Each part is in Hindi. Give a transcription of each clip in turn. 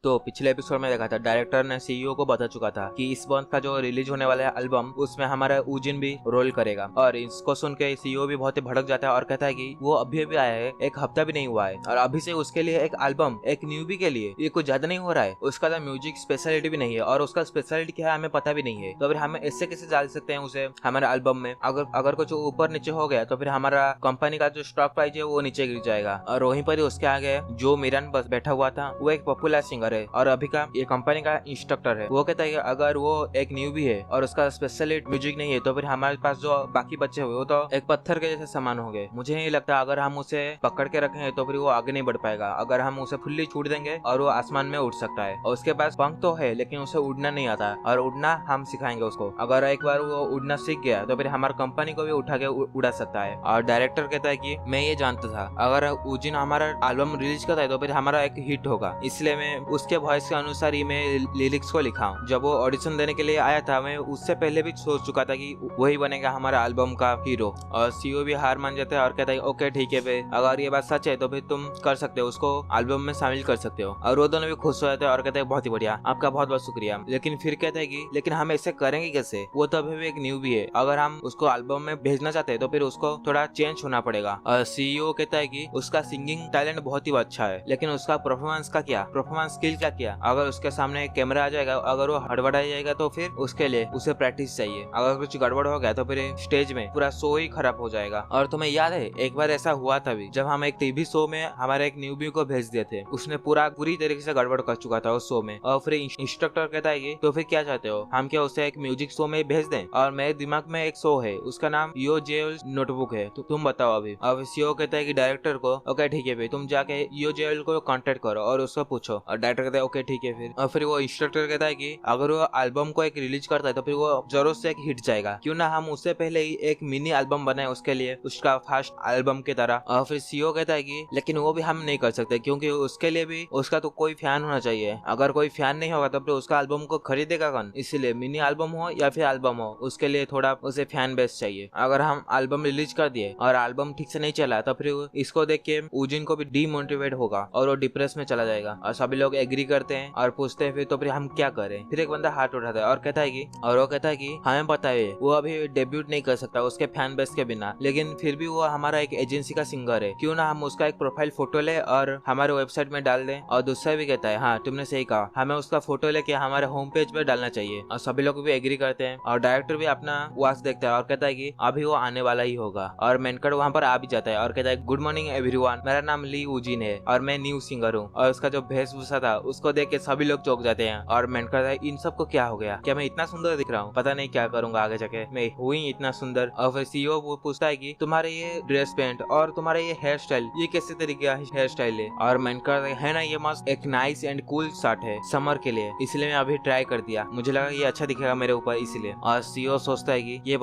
तो पिछले एपिसोड में देखा था डायरेक्टर ने सीईओ को बता चुका था कि इस मंथ का जो रिलीज होने वाला है एल्बम उसमें हमारा ऊजिन भी रोल करेगा। और इसको सुन के सीईओ भी बहुत ही भड़क जाता है और कहता है कि वो अभी अभी आया है, एक हफ्ता भी नहीं हुआ है और अभी से उसके लिए एक एल्बम एक न्यूबी के लिए ये कुछ ज्यादा नहीं हो रहा है। उसका तो म्यूजिक स्पेशलिटी भी नहीं है और उसका स्पेशलिटी क्या है हमें पता भी नहीं है। तो फिर हमें इससे कैसे डाल सकते हैं उसे हमारे एल्बम में? अगर कुछ ऊपर नीचे हो गया तो फिर हमारा कंपनी का जो स्टॉक प्राइस है वो नीचे गिर जाएगा। और वहीं पर ही उसके आगे जो मिरन बस बैठा हुआ था वो एक पॉपुलर सिंगर है और अभी का ये कंपनी का इंस्ट्रक्टर है। वो कहता है कि अगर वो एक न्यूबी है और उसका स्पेशल म्यूजिक नहीं है तो फिर हमारे पास जो बाकी बच्चे हुए वो तो एक पत्थर के जैसे समान हो गए। मुझे नहीं लगता अगर हम उसे पकड़ के रखें तो फिर वो आगे नहीं बढ़ पाएगा। अगर हम उसे फुल्ली छूट देंगे और वो आसमान में उड़ सकता है और उसके पास पंख तो है लेकिन उसे उड़ना नहीं आता और उड़ना हम सिखाएंगे उसको। अगर एक बार वो उड़ना सीख गया तो फिर हमारी कंपनी को भी उठा के उड़ा सकता है। और डायरेक्टर कहता है कि मैं ये जानता था अगर ऊजिन हमारा एल्बम रिलीज करता है तो फिर हमारा एक हिट होगा, इसलिए मैं उसके वॉइस के अनुसार ही मैं लिरिक्स को लिखा हूँ। जब वो ऑडिशन देने के लिए आया था मैं उससे पहले भी सोच चुका था कि वही बनेगा हमारा एल्बम का हीरो। और सीईओ भी हार मान जाता है और कहता है ओके ठीक है भाई, अगर ये बात सच है तो फिर तुम कर सकते हो, उसको एल्बम में शामिल कर सकते हो। और वो दोनों भी खुश हो जाते हैं और कहते हैं बहुत ही बढ़िया, आपका बहुत बहुत शुक्रिया। लेकिन फिर कहते हैं कि लेकिन हम ऐसे करेंगे कैसे? वो तो अभी भी एक न्यूबी है, अगर हम उसको एल्बम में भेजना चाहते हैं तो फिर उसको थोड़ा चेंज होना पड़ेगा। और सीईओ कहता है कि उसका सिंगिंग टैलेंट बहुत ही अच्छा है लेकिन उसका परफॉर्मेंस का क्या, परफॉर्मेंस स्किल का क्या? अगर उसके सामने कैमरा आ जाएगा, अगर वो हड़बड़ा जाएगा तो फिर उसके लिए उसे प्रैक्टिस चाहिए। अगर कुछ गड़बड़ हो गया तो फिर स्टेज में पूरा शो ही खराब हो जाएगा। और तुम्हें याद है एक बार ऐसा हुआ था भी जब हम एक टीवी शो में हमारे एक न्यूबी को भेज दिए थे, उसने पूरी तरीके से गड़बड़ कर चुका था उस शो में। और फिर इंस्ट्रक्टर कहता है कि तो फिर क्या चाहते हो, हम क्या उसे एक म्यूजिक शो में भेज दें? और मेरे दिमाग में एक शो है उसका नाम यो जेल नोटबुक है, तो तुम बताओ अभी। अब सीईओ कहता है कि डायरेक्टर को ओके ठीक है भाई, तुम जाके यो जेल को कांटेक्ट करो और उसको पूछो। और डायरेक्टर कहता है ओके ठीक है फिर। और फिर वो इंस्ट्रक्टर कहता है कि अगर वो एल्बम को एक रिलीज करता है तो फिर वो जरूर से एक हिट जाएगा, क्यों ना हम उससे पहले ही एक मिनी एल्बम बनाए उसके लिए, उसका फर्स्ट एल्बम की तरह। और फिर सीईओ कहता है कि लेकिन वो भी हम नहीं कर सकते क्योंकि उसके लिए भी उसका तो कोई फैन होना चाहिए, अगर कोई फैन नहीं होगा तो फिर उसका एल्बम को खरीदेगा कौन? इसीलिए मिनी एल्बम हो या फिर एल्बम हो उसके लिए थोड़ा उसे फैन बेस चाहिए। अगर हम एल्बम रिलीज कर दिए और एल्बम ठीक से नहीं चला तो फिर इसको देख के ऊजिन को भी डीमोटिवेट होगा और वो डिप्रेस में चला जाएगा। और सभी लोग एग्री करते हैं और पूछते हैं फिर तो फिर हम क्या करें? फिर एक बंदा हाथ उठाता है और कहता है कि हमें पता है वो अभी डेब्यूट नहीं कर सकता उसके फैन बेस के बिना, लेकिन फिर भी वो हमारा एक एजेंसी का सिंगर है, क्यों ना हम उसका एक प्रोफाइल फोटो ले और हमारे वेबसाइट में डाल दें? और दूसरा भी कहता है हाँ तुमने सही कहा, हमें उसका फोटो लेके हमारे होम पेज पे डालना चाहिए। और सभी लोग भी एग्री करते हैं और डायरेक्टर भी अपना वॉच देखता है और कहता है कि अभी वो आने वाला ही होगा। और मेनकट वहाँ पर आ भी जाता है और कहता है गुड मॉर्निंग एवरीवन, मेरा नाम ली ऊजिन है और मैं न्यू सिंगर हूँ। और उसका जो वेशभूषा था उसको देख के सभी लोग चौंक जाते हैं और मेनकट कहता है इन सबको क्या हो गया, क्या मैं इतना सुंदर दिख रहा हूँ? पता नहीं क्या करूंगा आगे जाके, मैं हुई इतना सुंदर। और फिर सीईओ वो पूछता है कि तुम्हारे ये ड्रेस पेंट और तुम्हारा ये हेयर स्टाइल ये कैसे तरीके का हेयर स्टाइल है? और मेनकट है ना ये मस्त एक नाइस एंड कूल शर्ट है समर के लिए, इसलिए मैं अभी ट्राई कर दिया, मुझे लगा ये अच्छा दिखेगा मेरे ऊपर इसलिए। और सीईओ सोचता है कि ये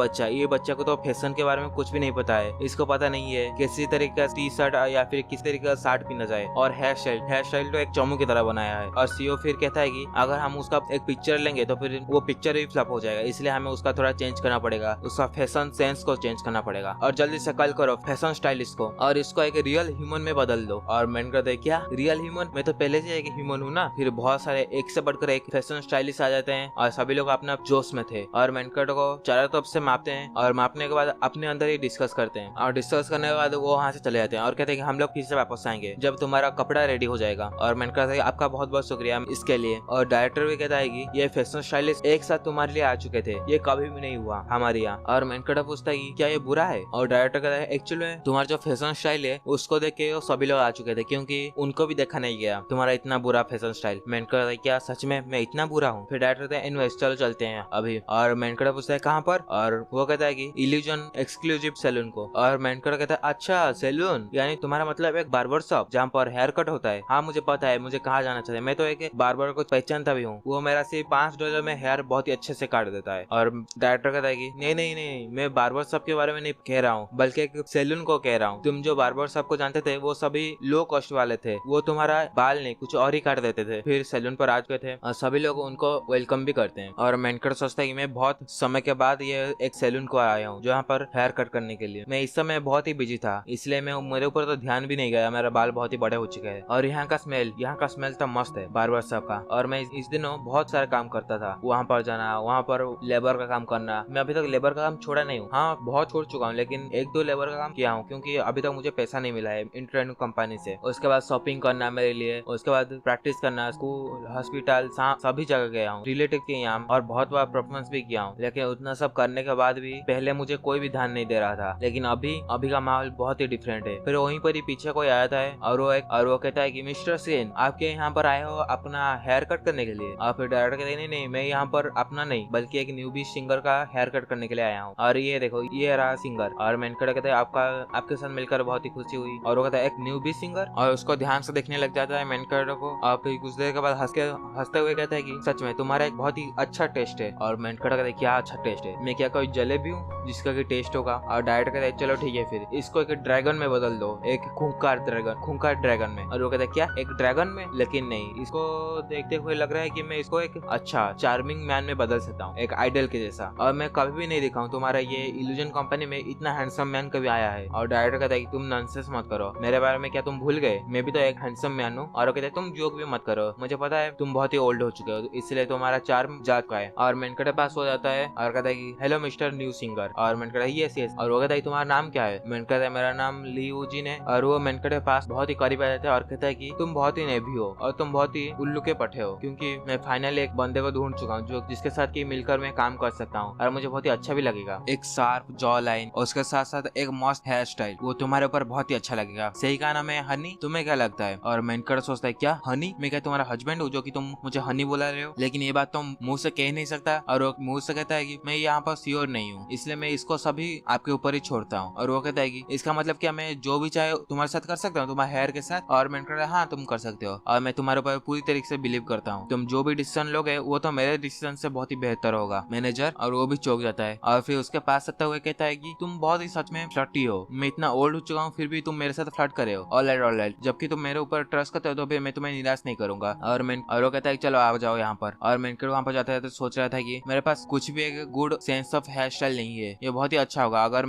बच्चा को तो फैशन के बारे में कुछ भी नहीं पता है, इसको पता नहीं है किसी तरीके का टी शर्ट या फिर किस तरीके का शर्ट पहना जाए। और हेयर स्टाइल तो एक चौमू की तरह बनाया है। और सीईओ फिर कहता है कि अगर हम उसका एक पिक्चर लेंगे तो फिर वो पिक्चर भी फ्लॉप हो जाएगा, इसलिए हमें उसका थोड़ा चेंज करना पड़ेगा, उसका फैशन सेंस को चेंज करना पड़ेगा। और जल्दी से कल करो फैशन स्टाइलिस्ट को और इसको एक रियल ह्यूमन में बदल दो। और मैंने कहता है क्या रियल ह्यूमन, मैं तो पहले से एक ह्यूमन हूँ ना। फिर बहुत सारे एक से बढ़कर एक फैशन स्टाइलिस्ट आ जाते हैं और सभी लोग अपना जोश में थे और मेनकट को चारों तरफ से मापते हैं और मापने के बाद अपने अंदर ही डिस्कस करते हैं। और डिस्कस करने के बाद वो वहाँ से चले जाते हैं और कहते हैं कि हम लोग फिर से वापस आएंगे जब तुम्हारा कपड़ा रेडी हो जाएगा। और मैंने कहता है आपका बहुत बहुत शुक्रिया इसके लिए। और डायरेक्टर भी कहता है कि ये फैशन स्टाइलिस्ट एक साथ तुम्हारे लिए आ चुके थे, ये कभी भी नहीं हुआ हमारे यहाँ। और मेनकट पूछता है कि क्या ये बुरा है? और डायरेक्टर कहता है एक्चुअली में तुम्हारा जो फैशन स्टाइल है उसको देख के सभी लोग आ चुके थे क्योंकि उनको भी देखा नहीं गया तुम्हारा इतना बुरा फैशन स्टाइल। मेनकट कहता है क्या सच में मैं इतना बुरा हूँ? फिर डायरेक्टर कहता है इनवेस्ट चलो चलते हैं अभी। और मेनकट पूछता है कहाँ पर? और वो कहता है कि इल्यूजन एक्सक्लूसिव सैलून को। और मेनकट कहता है अच्छा सैलून, यानी तुम्हारा मतलब एक बार्बर शॉप जहाँ पर हेयर कट होता है? हाँ मुझे पता है, मुझे कहाँ जाना चाहिए, मैं तो एक बार्बर को पहचानता भी हूँ, वो मेरा सिर्फ $5 में हेयर बहुत ही अच्छे से काट देता है। और डायरेक्टर कहता है कि नहीं मैं बार्बर शॉप के बारे में नहीं कह रहा हूँ बल्कि एक सैलून को कह रहा हूँ। तुम जो बार्बर शॉप को जानते थे वो सभी लो कॉस्ट वाले थे, वो तुम्हारा बाल नहीं कुछ और ही काट देते थे। फिर सैलून पर आ चुके थे और सभी लोग उनको वेलकम भी करते हैं। और मेनकट सोचता है कि मैं बहुत समय के बाद ये एक सैलून को आया हूँ जहाँ पर हेयर कट करने के लिए, मैं इस समय बहुत ही बिजी था इसलिए मैं मेरे ऊपर तो ध्यान भी नहीं गया, मेरा बाल बहुत ही बड़े हो चुके हैं। और यहाँ का स्मेल तो मस्त है बार्बर शॉप का। और मैं इस दिनों बहुत सारा काम करता था, वहाँ पर जाना, वहाँ पर लेबर का काम करना। मैं अभी तक लेबर का काम छोड़ा नहीं हूँ, हाँ बहुत छोड़ चुका हूँ, लेकिन एक दो लेबर का काम किया हूँ क्योंकि अभी तक मुझे पैसा नहीं मिला है इंटरनेट कंपनी से। उसके बाद शॉपिंग करना मेरे लिए, उसके बाद प्रैक्टिस करना, स्कूल, हॉस्पिटल, सभी जगह गया हूँ, रिलेटिव के यहाँ, और बहुत बार परफॉर्मेंस भी किया हूँ। लेकिन उतना सब करने के बाद भी पहले मुझे कोई भी ध्यान नहीं दे रहा था, लेकिन अभी का माहौल बहुत ही डिफरेंट है। फिर वहीं पर ही पीछे कोई आता है और वो कहता है कि मिस्टर सेन, आपके यहाँ पर आए हो अपना हेयर कट करने के लिए? और फिर डायरेक्टर कहते हैं नहीं, मैं यहाँ पर अपना नहीं बल्कि एक न्यूबी सिंगर का हेयर कट करने के लिए आया हूँ, और ये देखो ये रहा सिंगर। और मेनका कहता है आपके साथ मिलकर बहुत ही खुशी हुई। और वो कहता है एक न्यूबी सिंगर, और उसको ध्यान से देखने लग जाता है मेनका को। और फिर कुछ देर के बाद हंसते हुए कहता है कि सच में तुम्हारा एक बहुत ही अच्छा टेस्ट है। और मेनका कहता है क्या अच्छा टेस्ट है, मैं क्या कोई जलेबी हूँ जिसका की टेस्ट होगा? और डायरेक्टर कहता है चलो ठीक है, फिर इसको एक ड्रैगन में बदल दो, एक खूंखार ड्रैगन में। और वो कहता है क्या एक ड्रैगन में? लेकिन नहीं, इसको देखते हुए लग रहा है कि मैं इसको एक अच्छा चार्मिंग मैन में बदल सकता हूँ, एक आइडल के जैसा। और मैं कभी भी नहीं देखा हूँ तुम्हारा ये इल्यूजन कंपनी में इतना हैंडसम मैन कभी आया है। और डायरेक्टर कहता है कि तुम नॉनसेंस मत करो, मेरे बारे में क्या तुम भूल गए? मैं भी तो एक हैंडसम मैन हूँ। और वो कहता है तुम जोक भी मत करो, मुझे पता है तुम बहुत ही ओल्ड हो चुके हो, इसलिए तुम्हारा चार्म जा चुका है। और मेनका पास हो जाता है और कहता है कि हेलो मिस्टर न्यू सिंगर। और मेनका यस यस। और वो कहता है तुम्हारा नाम क्या है? मेनका कहता है मेरा नाम ली यूजिन है। और वो मेनका के पास बहुत ही करीब आ जाता है और कहता है कि तुम बहुत ही नेभी हो और तुम बहुत ही उल्लू के पट्टे हो, क्योंकि मैं फाइनली एक बंदे को ढूंढ चुका हूँ जो जिसके साथ की मिलकर मैं काम कर सकता हूँ और मुझे बहुत ही अच्छा भी लगेगा। एक शार्प जॉ लाइन और उसके साथ साथ एक मस्त हेयर स्टाइल, वो तुम्हारे ऊपर बहुत ही अच्छा लगेगा। सही कहा ना मैं हनी? तुम्हें क्या लगता है? और मेनका सोचता है क्या हनी? मैं क्या तुम्हारा हस्बैंड हूँ जो कि तुम मुझे हनी बोला रहे हो? लेकिन ये बात तुम मुंह से कह नहीं सकता। और वो मुंह से कहता है कि मैं यहाँ पर श्योर नहीं हूँ, इसलिए मैं इसको सभी आपके ऊपर ही छोड़ता हूँ। और वो कहता है कि इसका मतलब क्या मैं जो भी चाहे तुम्हारे साथ कर सकता हूँ, तुम्हारे हेयर के साथ? और मैं कहता हाँ तुम कर सकते हो, और मैं तुम्हारे ऊपर पूरी तरीके से बिलीव करता हूँ, तुम जो भी डिसीजन लोगे वो तो मेरे डिसीजन से बहुत ही बेहतर होगा मैनेजर। और वो भी चौंक जाता है और फिर उसके पास सकता हुए कहता है कि तुम बहुत ही सच में फ्लर्टी हो, मैं इतना ओल्ड हो चुका हूँ फिर भी तुम मेरे साथ फ्लर्ट करे हो। ऑलराइट, जबकि तुम मेरे ऊपर ट्रस्ट करते हो तो फिर मैं तुम्हें निराश नहीं करूंगा। और वो कहता है चलो आ जाओ यहाँ पर। और मेनका वहाँ पर जाता है तो सोच रहा था कि मेरे पास कुछ भी एक good sense of hair style नहीं है, ये बहुत ही अच्छा होगा अगर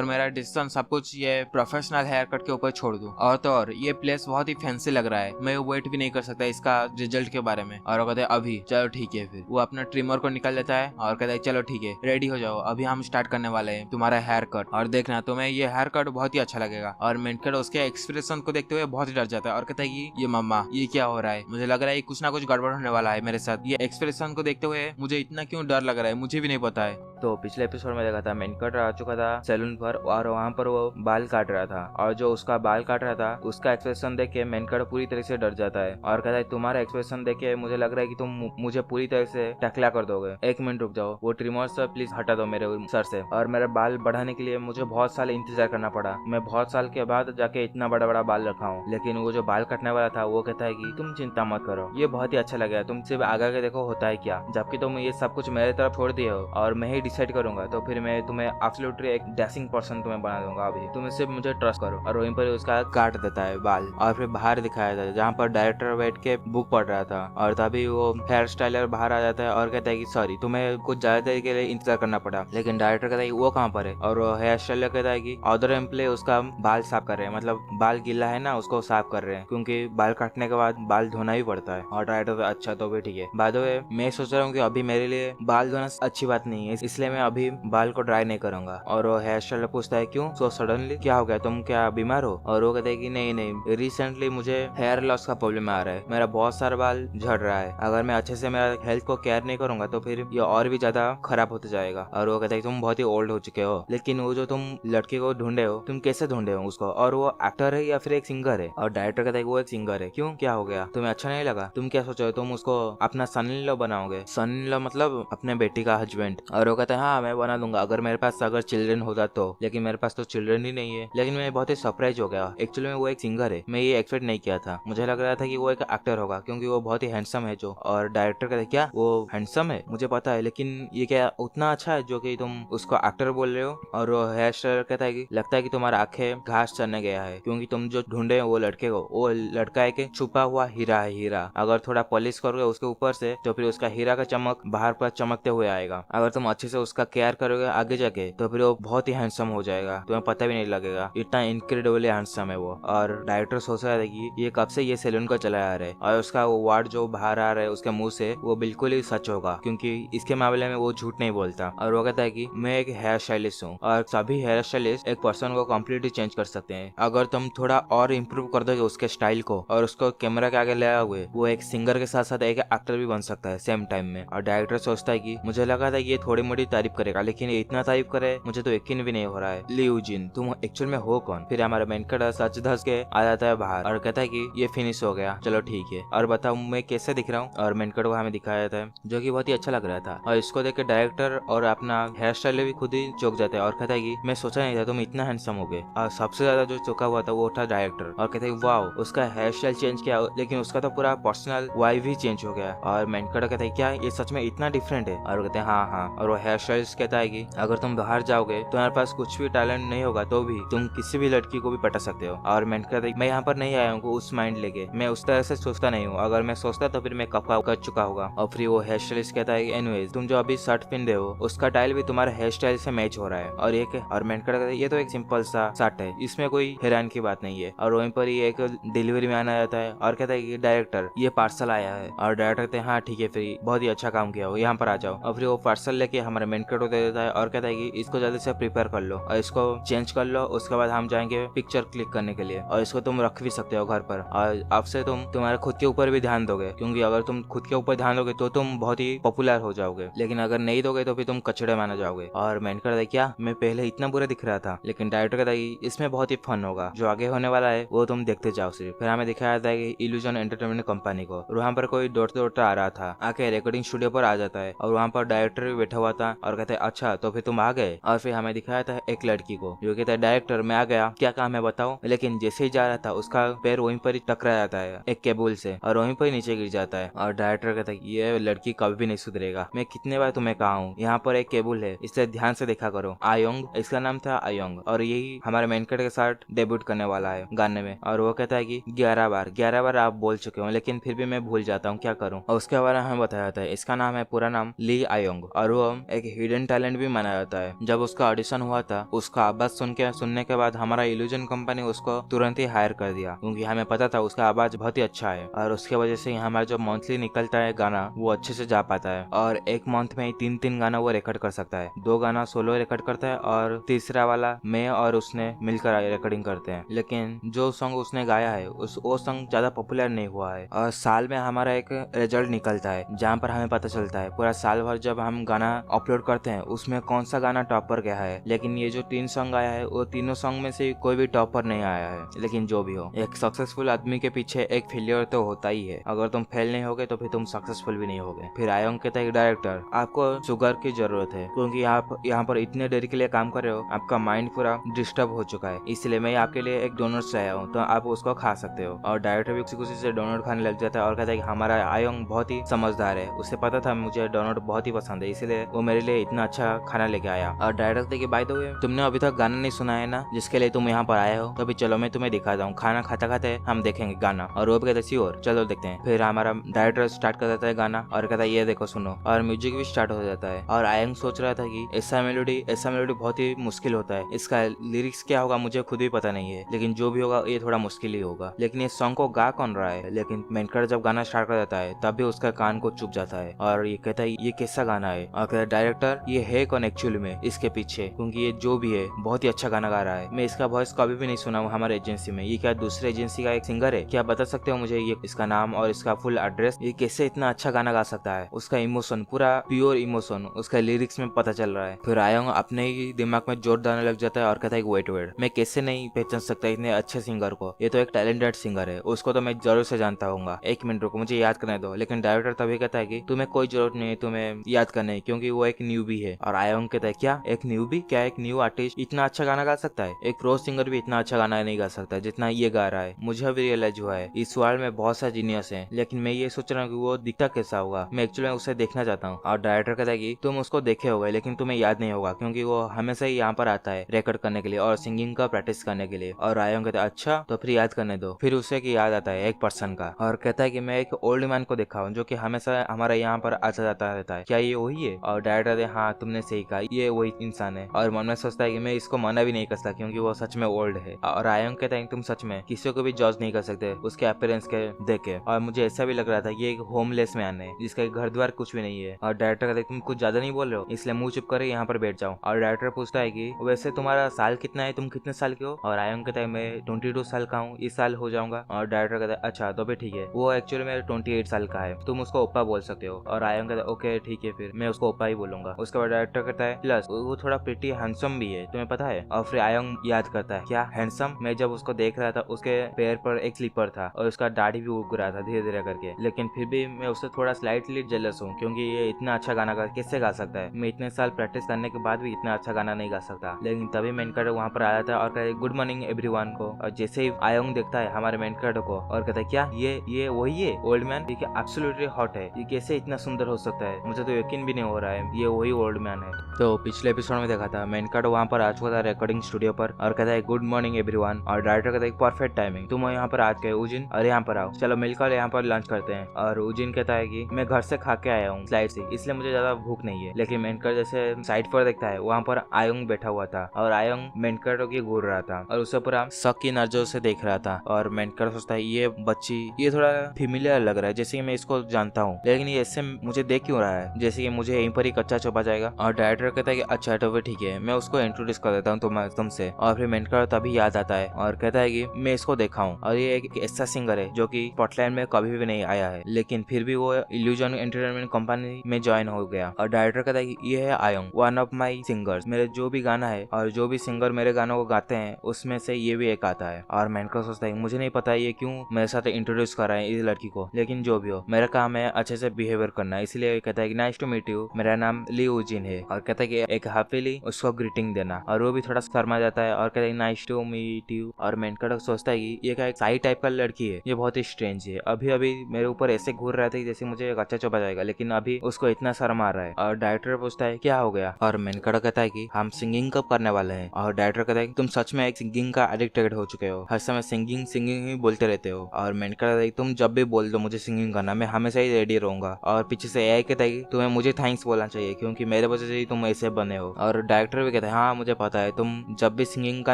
मेरा डिसीजन सब कुछ ये प्रोफेशनल हेयर कट के ऊपर छोड़ दूं। और तो और ये प्लेस बहुत ही फैंसी लग रहा है, मैं वेट भी नहीं कर सकता इसका रिजल्ट के बारे में। और वो कहते हैं अभी चलो ठीक है। फिर वो अपना ट्रिमर को निकाल लेता है और कहता है चलो ठीक है रेडी हो जाओ, अभी हम स्टार्ट करने वाले हैं तुम्हारा हेयर कट, और देखना तुम्हें ये हेयर कट बहुत ही अच्छा लगेगा। और मेनका उसके एक्सप्रेशन को देखते हुए बहुत ही डर जाता है और कहता है कि ये मम्मा ये क्या हो रहा है, मुझे लग रहा है कुछ ना कुछ गड़बड़ होने वाला है मेरे साथ। ये एक्सप्रेशन को देखते हुए मुझे इतना क्यों डर लग रहा है मुझे भी नहीं पता है। तो पिछले एपिसोड में देखा था मेनका आ चुका था सैलून पर और वहाँ पर वो बाल काट रहा था, और जो उसका बाल काट रहा था उसका एक्सप्रेशन देख के मेनका पूरी तरह से डर जाता है और कहता है तुम्हारा एक्सप्रेशन देख के मुझे लग रहा है कि तुम मुझे पूरी तरह से टकला कर दोगे, एक मिनट रुक जाओ, वो ट्रिमर से प्लीज हटा दो मेरे सर से। और मेरे बाल बढ़ाने के लिए मुझे बहुत साल इंतजार करना पड़ा, मैं बहुत साल के बाद जाके इतना बड़ा बड़ा बाल रखा हूँ। लेकिन वो जो बाल काटने वाला था वो कहता है कि तुम चिंता मत करो, ये बहुत ही अच्छा लगेगा, तुम सिर्फ आगे के देखो होता है क्या, जबकि तुम ये सब कुछ मेरे तरफ छोड़ दिए हो और मैं ही डिसाइड करूंगा, तो फिर मैं तुम्हें एब्सोल्युटली एक डैशिंग पर्सन तुम्हें बना दूंगा, अभी तुम सिर्फ मुझे ट्रस्ट करो। और वहीं पर उसका काट देता है बाल और फिर बाहर दिखाया जाता है जहाँ पर डायरेक्टर बैठ के बुक पढ़ रहा था। और तभी वो हेयर स्टाइलर बाहर आ जाता है और कहता है कि सॉरी तुम्हें कुछ ज्यादा देर के लिए इंतजार करना पड़ा। लेकिन डायरेक्टर कहता है वो कहाँ पर है, और वो हेयर स्टाइलर कहता है कि अदर एम्प्लॉय उसका बाल साफ कर रहे हैं, मतलब बाल गीला है ना उसको साफ कर रहे हैं, क्योंकि बाल काटने के बाद बाल धोना भी पड़ता है। और डायरेक्टर अच्छा तो भी ठीक है, बाय द वे मैं सोच रहा हूँ कि अभी मेरे लिए बाल धोना अच्छी बात नहीं है, इसलिए मैं अभी बाल को ड्राई नहीं करूंगा। और वो हेयर स्टाइलर पूछता है क्यों सो सडनली, क्या हो गया, तुम क्या बीमार हो? और वो कहते हैं कि नहीं रिसेंटली मुझे हेयर लॉस का प्रॉब्लम आ रहा है, मेरा बहुत सारा बाल झड़ रहा है, अगर मैं अच्छे से मेरा हेल्थ को केयर नहीं करूंगा तो फिर ये और भी ज्यादा खराब होते जाएगा। और वो कहता है तुम बहुत ही ओल्ड हो चुके हो, लेकिन वो जो तुम लड़के को ढूंढे हो तुम कैसे ढूंढे हो उसको, और वो एक्टर है या फिर एक सिंगर है? और डायरेक्टर कहता है वो एक सिंगर है, क्यों क्या हो गया, तुम्हें अच्छा नहीं लगा, तुम क्या सोचो तुम उसको अपना सन इन लॉ बनाओगे? सन इन लॉ मतलब अपने बेटी का हस्बैंड। और वो कहता है हाँ मैं बना दूंगा अगर मेरे पास अगर चिल्ड्रन होता तो, लेकिन मेरे पास तो चिल्ड्रन ही नहीं है। लेकिन मैं बहुत ही सरप्राइज हो गया, एक्चुअली में वो एक सिंगर है, मैं ये एक्सपेक्ट नहीं किया था, मुझे लग रहा था कि वो एक एक्टर होगा क्योंकि वो बहुत ही हैंडसम है जो। और डायरेक्टर कहते क्या वो हैंडसम है, मुझे पता है, लेकिन ये क्या उतना अच्छा है जो कि तुम उसको एक्टर बोल रहे हो? और वो हेयर स्टाइलर कहता है कि लगता है कि तुम्हारा आंखें घास चढ़ने गया है, क्योंकि तुम जो ढूंढे वो लड़के को, वो लड़का है कि छुपा हुआ हीरा है, हीरा अगर थोड़ा पॉलिश करोगे उसके ऊपर से तो फिर उसका हीरा का चमक बाहर पर चमकते हुए आएगा, अगर तुम अच्छे से उसका केयर करोगे आगे जाके तो फिर वो बहुत ही हैंडसम हो जाएगा, तुम्हें पता भी नहीं लगेगा, इतना इनक्रेडिबली हैंडसम है वो। और डायरेक्टर सोच रहा था कि ये कब से ये सैलून को चला आ रहा है और उसका वो वार्ड जो बाहर आ रहा है उसके मुंह से वो बिल्कुल ही सच होगा, क्योंकि इसके मामले में वो झूठ नहीं बोलता। और वो कहता है कि मैं एक हेयर स्टाइलिस्ट हूँ और सभी हेयर स्टाइलिस्ट एक पर्सन को कम्प्लीटली चेंज कर सकते हैं। अगर तुम थोड़ा और इम्प्रूव कर दोगे उसके स्टाइल को और उसको कैमरा के आगे ले आओगे, वो एक सिंगर के साथ साथ एक एक्टर भी बन सकता है सेम टाइम में। और डायरेक्टर सोचता है कि मुझे लगा था ये थोड़ी मोटी तारीफ करेगा, लेकिन ये इतना तारीफ करे मुझे तो यकीन भी नहीं हो रहा है। ली यूजिन, तुम एक्चुअल में हो कौन? फिर हमारा मेनकट सच धस के आ जाता है बाहर और कहता है कि ये फिनिश हो गया, चलो ठीक है, और बताओ मैं कैसे दिख रहा हूँ। और मेनकट को हमें दिखाया जाता है जो कि बहुत ही अच्छा लग रहा था। और इसको देख के डायरेक्टर और अपना हेयर स्टाइल भी खुद ही चौंक जाता है और कहता है कि मैं सोचा नहीं था तुम इतना हैंडसम हो गए। और सबसे ज्यादा जो चौंका हुआ था वो था डायरेक्टर, और कहते हैं वाओ, उसका हेयर स्टाइल चेंज किया लेकिन उसका तो पूरा पर्सनल वाइब ही चेंज हो गया। और मेनकट कहता है क्या ये सच में इतना डिफरेंट है? और कहते हैं हाँ। और वो हेयर स्टाइलिस्ट कहता है कि अगर तुम बाहर जाओगे तो तुम्हारे पास कुछ भी टैलेंट नहीं होगा तो भी तुम किसी भी लड़की को भी पटा सकते हो। और मेनकट कहता है मैं यहाँ पर नहीं आया हूँ उस माइंड लेके, मैं उस तरह से सोचता नहीं हूँ, अगर मैं सोचता तो फिर मैं कब का कर चुका होगा। और फिर वो हेयर स्टाइलिस्ट कहता है एनीवेज तुम जो अभी शर्ट पहन रहे हो उसका स्टाइल भी तुम्हारे हेयर स्टाइल से मैच हो रहा है। और मेनकट कहता है ये तो एक सिंपल सा शर्ट है, इसमें कोई हैरान की बात नहीं है। और वहीं पर ही एक डिलीवरी मैन आ जाता है और कहता है कि डायरेक्टर ये पार्सल आया है। और डायरेक्टर कहते हैं हाँ ठीक है, फिर बहुत ही अच्छा काम किया हो, यहाँ पर आ जाओ। और फिर वो पार्सल लेके हमारे मेनकट को दे देता है और कहता है कि इसको जल्दी से प्रिपेयर कर लो और इसको चेंज कर लो, उसके बाद हम जाएंगे पिक्चर क्लिक करने के लिए, और इसको तुम रख भी सकते हो घर पर। और अब से तुम तुम्हारे खुद के ऊपर भी ध्यान दोगे, क्योंकि अगर तुम खुद के ऊपर ध्यान दोगे तो तुम बहुत ही पॉपुलर हो जाओगे, लेकिन अगर नहीं दोगे तो फिर तुम कचड़े माना जाओगे। और मेनकट कहता है क्या मैं पहले इतना बुरा दिख रहा था? लेकिन डायरेक्टर कहता है इसमें बहुत ही फन होगा, जो आगे होने वाला है वो तुम देखते जाओ सिर्फ। फिर हमें दिखाया जाता है कि इल्यूजन एंटरटेनमेंट कंपनी को, और वहाँ पर कोई दौड़ते दौड़ते आ रहा था, आके रिकॉर्डिंग स्टूडियो पर आ जाता है और वहाँ पर डायरेक्टर भी बैठा हुआ था और कहते हैं अच्छा तो फिर तुम आ गए। और फिर हमें दिखाया था एक लड़की को जो कहता है डायरेक्टर मैं आ गया, क्या काम है बताओ। लेकिन जैसे ही जा रहा था उसका पैर वहीं पर ही टकरा जाता है एक केबल से और वहीं पर ही नीचे गिर जाता है। और डायरेक्टर कहता है ये लड़की कभी भी नहीं सुधरेगा, मैं कितने बार तुम्हें कहा हूँ यहाँ पर एक केबल है, इसे ध्यान से देखा करो। आयोंग, इसका नाम था आयोंग, और यही हमारे मेनकट के साथ डेब्यूट करने वाला है गाने में। और वो कहता है कि 11 बार आप बोल चुके हो लेकिन फिर भी मैं भूल जाता हूँ, क्या करूँ। और उसके बारे में हमें बताया जाता है इसका नाम है पूरा नाम ली आयोंग, और वो एक हिडन टैलेंट भी माना जाता है। जब उसका ऑडिशन हुआ था उसका आवाज सुनने के बाद हमारा इल्यूजन कंपनी उसको तुरंत ही हायर कर दिया, क्योंकि हमें पता था उसका आवाज बहुत ही अच्छा है, और उसके वजह से हमारा जो मंथली निकलता है गाना वो अच्छे से जा पाता है। और एक मंथ में 3 गाना वो रिकॉर्ड कर सकता है, 2 गाना सोलो रिकॉर्ड करता है और तीसरा वाला मैं और उसने मिलकर रिकॉर्डिंग करते हैं। लेकिन जो सॉन्ग उसने गाया है वो सॉन्ग ज्यादा पॉपुलर नहीं हुआ है। और साल में हमारा एक रिजल्ट निकलता है जहाँ पर हमें पता चलता है पूरा साल भर जब हम गाना अपलोड करते हैं उसमें कौन सा गाना टॉप पर गया है। लेकिन ये जो 3 सॉन्ग आया है वो तीनों सॉन्ग में से कोई भी टॉप पर नहीं आया है। लेकिन जो भी हो, एक सक्सेसफुल आदमी के पीछे एक फेलियर तो होता ही है, अगर तुम फेल नहीं होगे तो फिर तुम सक्सेसफुल भी नहीं होगे। फिर आयोंग कहता है डायरेक्टर आपको शुगर की जरूरत है, क्योंकि आप यहाँ पर इतने देर के लिए काम कर रहे हो, आपका माइंड पूरा डिस्टर्ब हो चुका है, इसलिए मैं आपके लिए एक डोनट से आया हूँ, तो आप उसको खा सकते हो। और डायरेक्टर भी खुशी से डोनट खाने लग जाता है और कहता है कि हमारा आयोंग बहुत ही समझदार है, उसे पता था मुझे डोनट बहुत ही पसंद है, इसलिए वो मेरे लिए इतना अच्छा खाना लेके आया। और डायरेक्टर देखिए बाय द वे तुमने अभी तक गाना नहीं सुना है ना जिसके लिए तुम यहाँ पर आए हो, तो अभी चलो मैं तुम्हें दिखाता हूँ, खाना खाते खाते हम देखेंगे गाना। और वो भी कहते श्योर चलो देखते हैं। फिर हमारा डायरेक्टर स्टार्ट कर देता है गाना और कहता है ये देखो सुनो, और म्यूजिक भी स्टार्ट हो जाता है। और आयंग सोच रहा था कि ऐसा मेलोडी बहुत ही मुश्किल होता है, इसका लिरिक्स क्या होगा मुझे खुद भी पता नहीं है, लेकिन जो भी होगा ये थोड़ा मुश्किल ही होगा। लेकिन ये सॉन्ग को गा कौन रहा है? लेकिन मेनकट जब गाना स्टार्ट कर देता है तब भी उसका कान को चुप जाता है और ये कहता है ये कैसा गाना है। और कहता है डायरेक्टर ये है कौन एक्चुअली में इसके पीछे, क्योंकि ये जो भी है बहुत ही अच्छा गाना गा रहा है, मैं इसका वॉइस कभी भी नहीं सुना हूँ हमारे एजेंसी में, ये क्या दूसरे एजेंसी का एक सिंगर है? क्या बता सकते हो मुझे ये इसका नाम और इसका फुल एड्रेस? ये कैसे इतना अच्छा गाना गा सकता है? उसका इमोशन पूरा प्योर इमोशन उसका लिरिक्स में पता चल रहा है। फिर आयोंग अपने ही दिमाग में जोर डालने लग जाता है और कहता है वेट मैं कैसे नहीं पहचान सकता इतने अच्छे सिंगर को, ये तो एक टैलेंटेड सिंगर है, उसको तो मैं जरूर से जानता हूँ, 1 मिनट रुको मुझे याद करने दो। लेकिन डायरेक्टर तभी कहता है कि तुम्हें कोई जरूरत नहीं है तुम्हें याद करने, क्योंकि वो एक न्यूबी है। और आयोंग कहता है क्या एक न्यूबी? क्या एक न्यू आर्टिस्ट इतना अच्छा गाना गा सकता है? एक प्रो सिंगर भी इतना अच्छा गाना नहीं गा सकता जितना ये गा रहा है। मुझे अभी रियलाइज हुआ है इस वर्ल्ड में बहुत सारे जीनियस हैं, लेकिन मैं ये सोच रहा हूँ कि वो दिखता कैसा होगा, मैं एक्चुअली उसे देखना चाहता हूँ। और डायरेक्टर कहता है कि तुम उसको देखे होगे लेकिन तुम्हें याद नहीं होगा, क्योंकि वो हमेशा ही यहाँ पर आता है रिकॉर्ड करने के लिए और सिंगिंग का प्रैक्टिस करने के लिए। और आयोंग कहता है अच्छा तो फिर याद करने दो। फिर उसे की याद आता है एक पर्सन का और कहता है कि मैं एक ओल्ड मैन को देखा हूँ जो कि हमेशा हमारे यहाँ पर आता जाता रहता है, क्या ये वही है? और डायरेक्टर डायरेक्टर हाँ तुमने सही कहा, ये वही इंसान है। और मन में सोचता है कि मैं इसको मना भी नहीं कर सकता क्योंकि वो सच में ओल्ड है। और आयंग कहता है तुम सच में किसी को भी जज नहीं कर सकते उसके अपीयरेंस के देख के। और मुझे ऐसा भी लग रहा था ये एक होमलेस मैन है जिसका घर द्वार कुछ भी नहीं है। और डायरेक्टर कहता है तुम कुछ ज्यादा नहीं बोल रहे हो, इसलिए मुंह चुप कर यहाँ पर बैठ जाओ। और डायरेक्टर पूछता है कि वैसे तुम्हारा साल कितना है, तुम कितने साल के हो? और आयंग कहता है मैं 22 साल का हूँ, इस साल हो जाऊंगा। और डायरेक्टर कहता है अच्छा तो भी ठीक है, वो एक्चुअली में 28 साल का है, तुम उसको ओप्पा बोल सकते हो। और आयंग कहता है ओके ठीक है, फिर मैं उसको ओप्पा ही बोलूंगा। उसके बाद डायरेक्टर कहता है प्लस वो थोड़ा प्रिटी हैंडसम भी है, तुम्हें पता है? और फिर आयंग याद करता है क्या हैंडसम? मैं जब उसको देख रहा था उसके पैर पर एक स्लीपर था और उसका दाढ़ी भी उग रहा था धीरे धीरे करके, लेकिन फिर भी मैं उससे थोड़ा स्लाइटली जेलस हूँ क्योंकि ये इतना अच्छा गाना कैसे गा सकता है। मैं इतने साल प्रैक्टिस करने के बाद भी इतना अच्छा गाना नहीं गा सकता। लेकिन तभी मेन कैरेक्टर वहाँ पर आया था और कहता है गुड मॉर्निंग एवरीवन को। और जैसे ही आयंग देखता है हमारे मेन कैरेक्टर को और कहता है क्या ये वही है ओल्ड मैन? ये एब्सोल्युटली हॉट है, ये कैसे इतना सुंदर हो सकता है? मुझे तो यकीन भी नहीं हो रहा है ये वही ओल्ड मैन है। तो पिछले एपिसोड में देखा था मेन कैरेक्टर वहाँ पर आ चुका था रिकॉर्डिंग स्टूडियो पर और कहता है गुड मॉर्निंग एवरीवन। और डायरेक्टर कहता है परफेक्ट टाइमिंग, तुम यहाँ पर आज गए उजिन और यहाँ पर आओ, चलो मिलकर यहाँ पर लंच करते हैं। और उजिन कहता है कि मैं घर से खा के आया हूँ स्लाइड से, इसलिए मुझे ज्यादा भूख नहीं है। लेकिन मेनकर जैसे साइड पर देखता है वहाँ पर आयंग बैठा हुआ था और आयंग मेनकर की घूर रहा था और उसे पूरा शक की नजरों से देख रहा था। और मेनकर सोचता है ये बच्ची ये थोड़ा फेमिलियर लग रहा है, जैसे कि मैं इसको जानता हूँ, लेकिन ये ऐसे मुझे देख क्यों रहा है जैसे कि मुझे यहीं पर ही कच्चा चौपा जाएगा। और डायरेक्टर कहता है कि अच्छा तो फिर ठीक है, मैं उसको इंट्रोड्यूस कर देता हूँ तुमसे। और फिर मेनकर तभी याद आता है और कहता है कि मैं इसको देखा हूँ और ये एक ऐसा सिंगर है जो कि स्पॉटलाइट में कभी भी नहीं आया है, लेकिन फिर भी वो इल्यूजन एंटरटेनमेंट कंपनी में ज्वाइन हो गया। और डायरेक्टर कहता है कि ये है आयंग, वन ऑफ माई सिंगर्स, मेरे जो भी गाना है और जो भी सिंगर मेरे गानों को गाते हैं उसमें से ये भी एक आता है। और मेनकर सोचता है मुझे नहीं पता ये क्यों मेरे साथ इंट्रोड्यूस कर रहा है इस लड़की को, लेकिन जो भी हो मेरा काम है अच्छे से बिहेवियर करना, इसलिए कहता है कि नाइस टू मीट यू, मेरा नाम ली उजिन है। और कहता है कि एक हैप्पीली उसको ग्रीटिंग देना। और वो भी थोड़ा शर्मा जाता है और कहता है नाइस टू मीट यू। और मेनकर सोचता है कि ये एक साई टाइप का लड़की है, ये बहुत ही स्ट्रेंज है, अभी अभी मेरे ऊपर ऐसे घूर रहा था जैसे मुझे एक अच्छा चौपा जाएगा, लेकिन अभी उसको इतना शर्म आ रहा है। और डायरेक्टर पूछता है क्या हो गया? और मेनकर कहता है कि हम सिंगिंग कब करने वाले हैं? और डायरेक्टर कहता है कि तुम सच में एक सिंगिंग का एडिक्टेड हो चुके हो, हर समय सिंगिंग सिंगिंग ही बोलते रहते हो। और मेनकर कहता है तुम जब भी बोल दो मुझे सिंगिंग करना, मैं हमेशा ही रेडी रहूंगा। और पीछे से एआई कहता है कि तुम्हें मुझे थैंक्स बोलना चाहिए क्योंकि मेरे वजह से ही तुम ऐसे बने हो। और डायरेक्टर भी कहता है हाँ मुझे पता है, तुम जब भी सिंगिंग का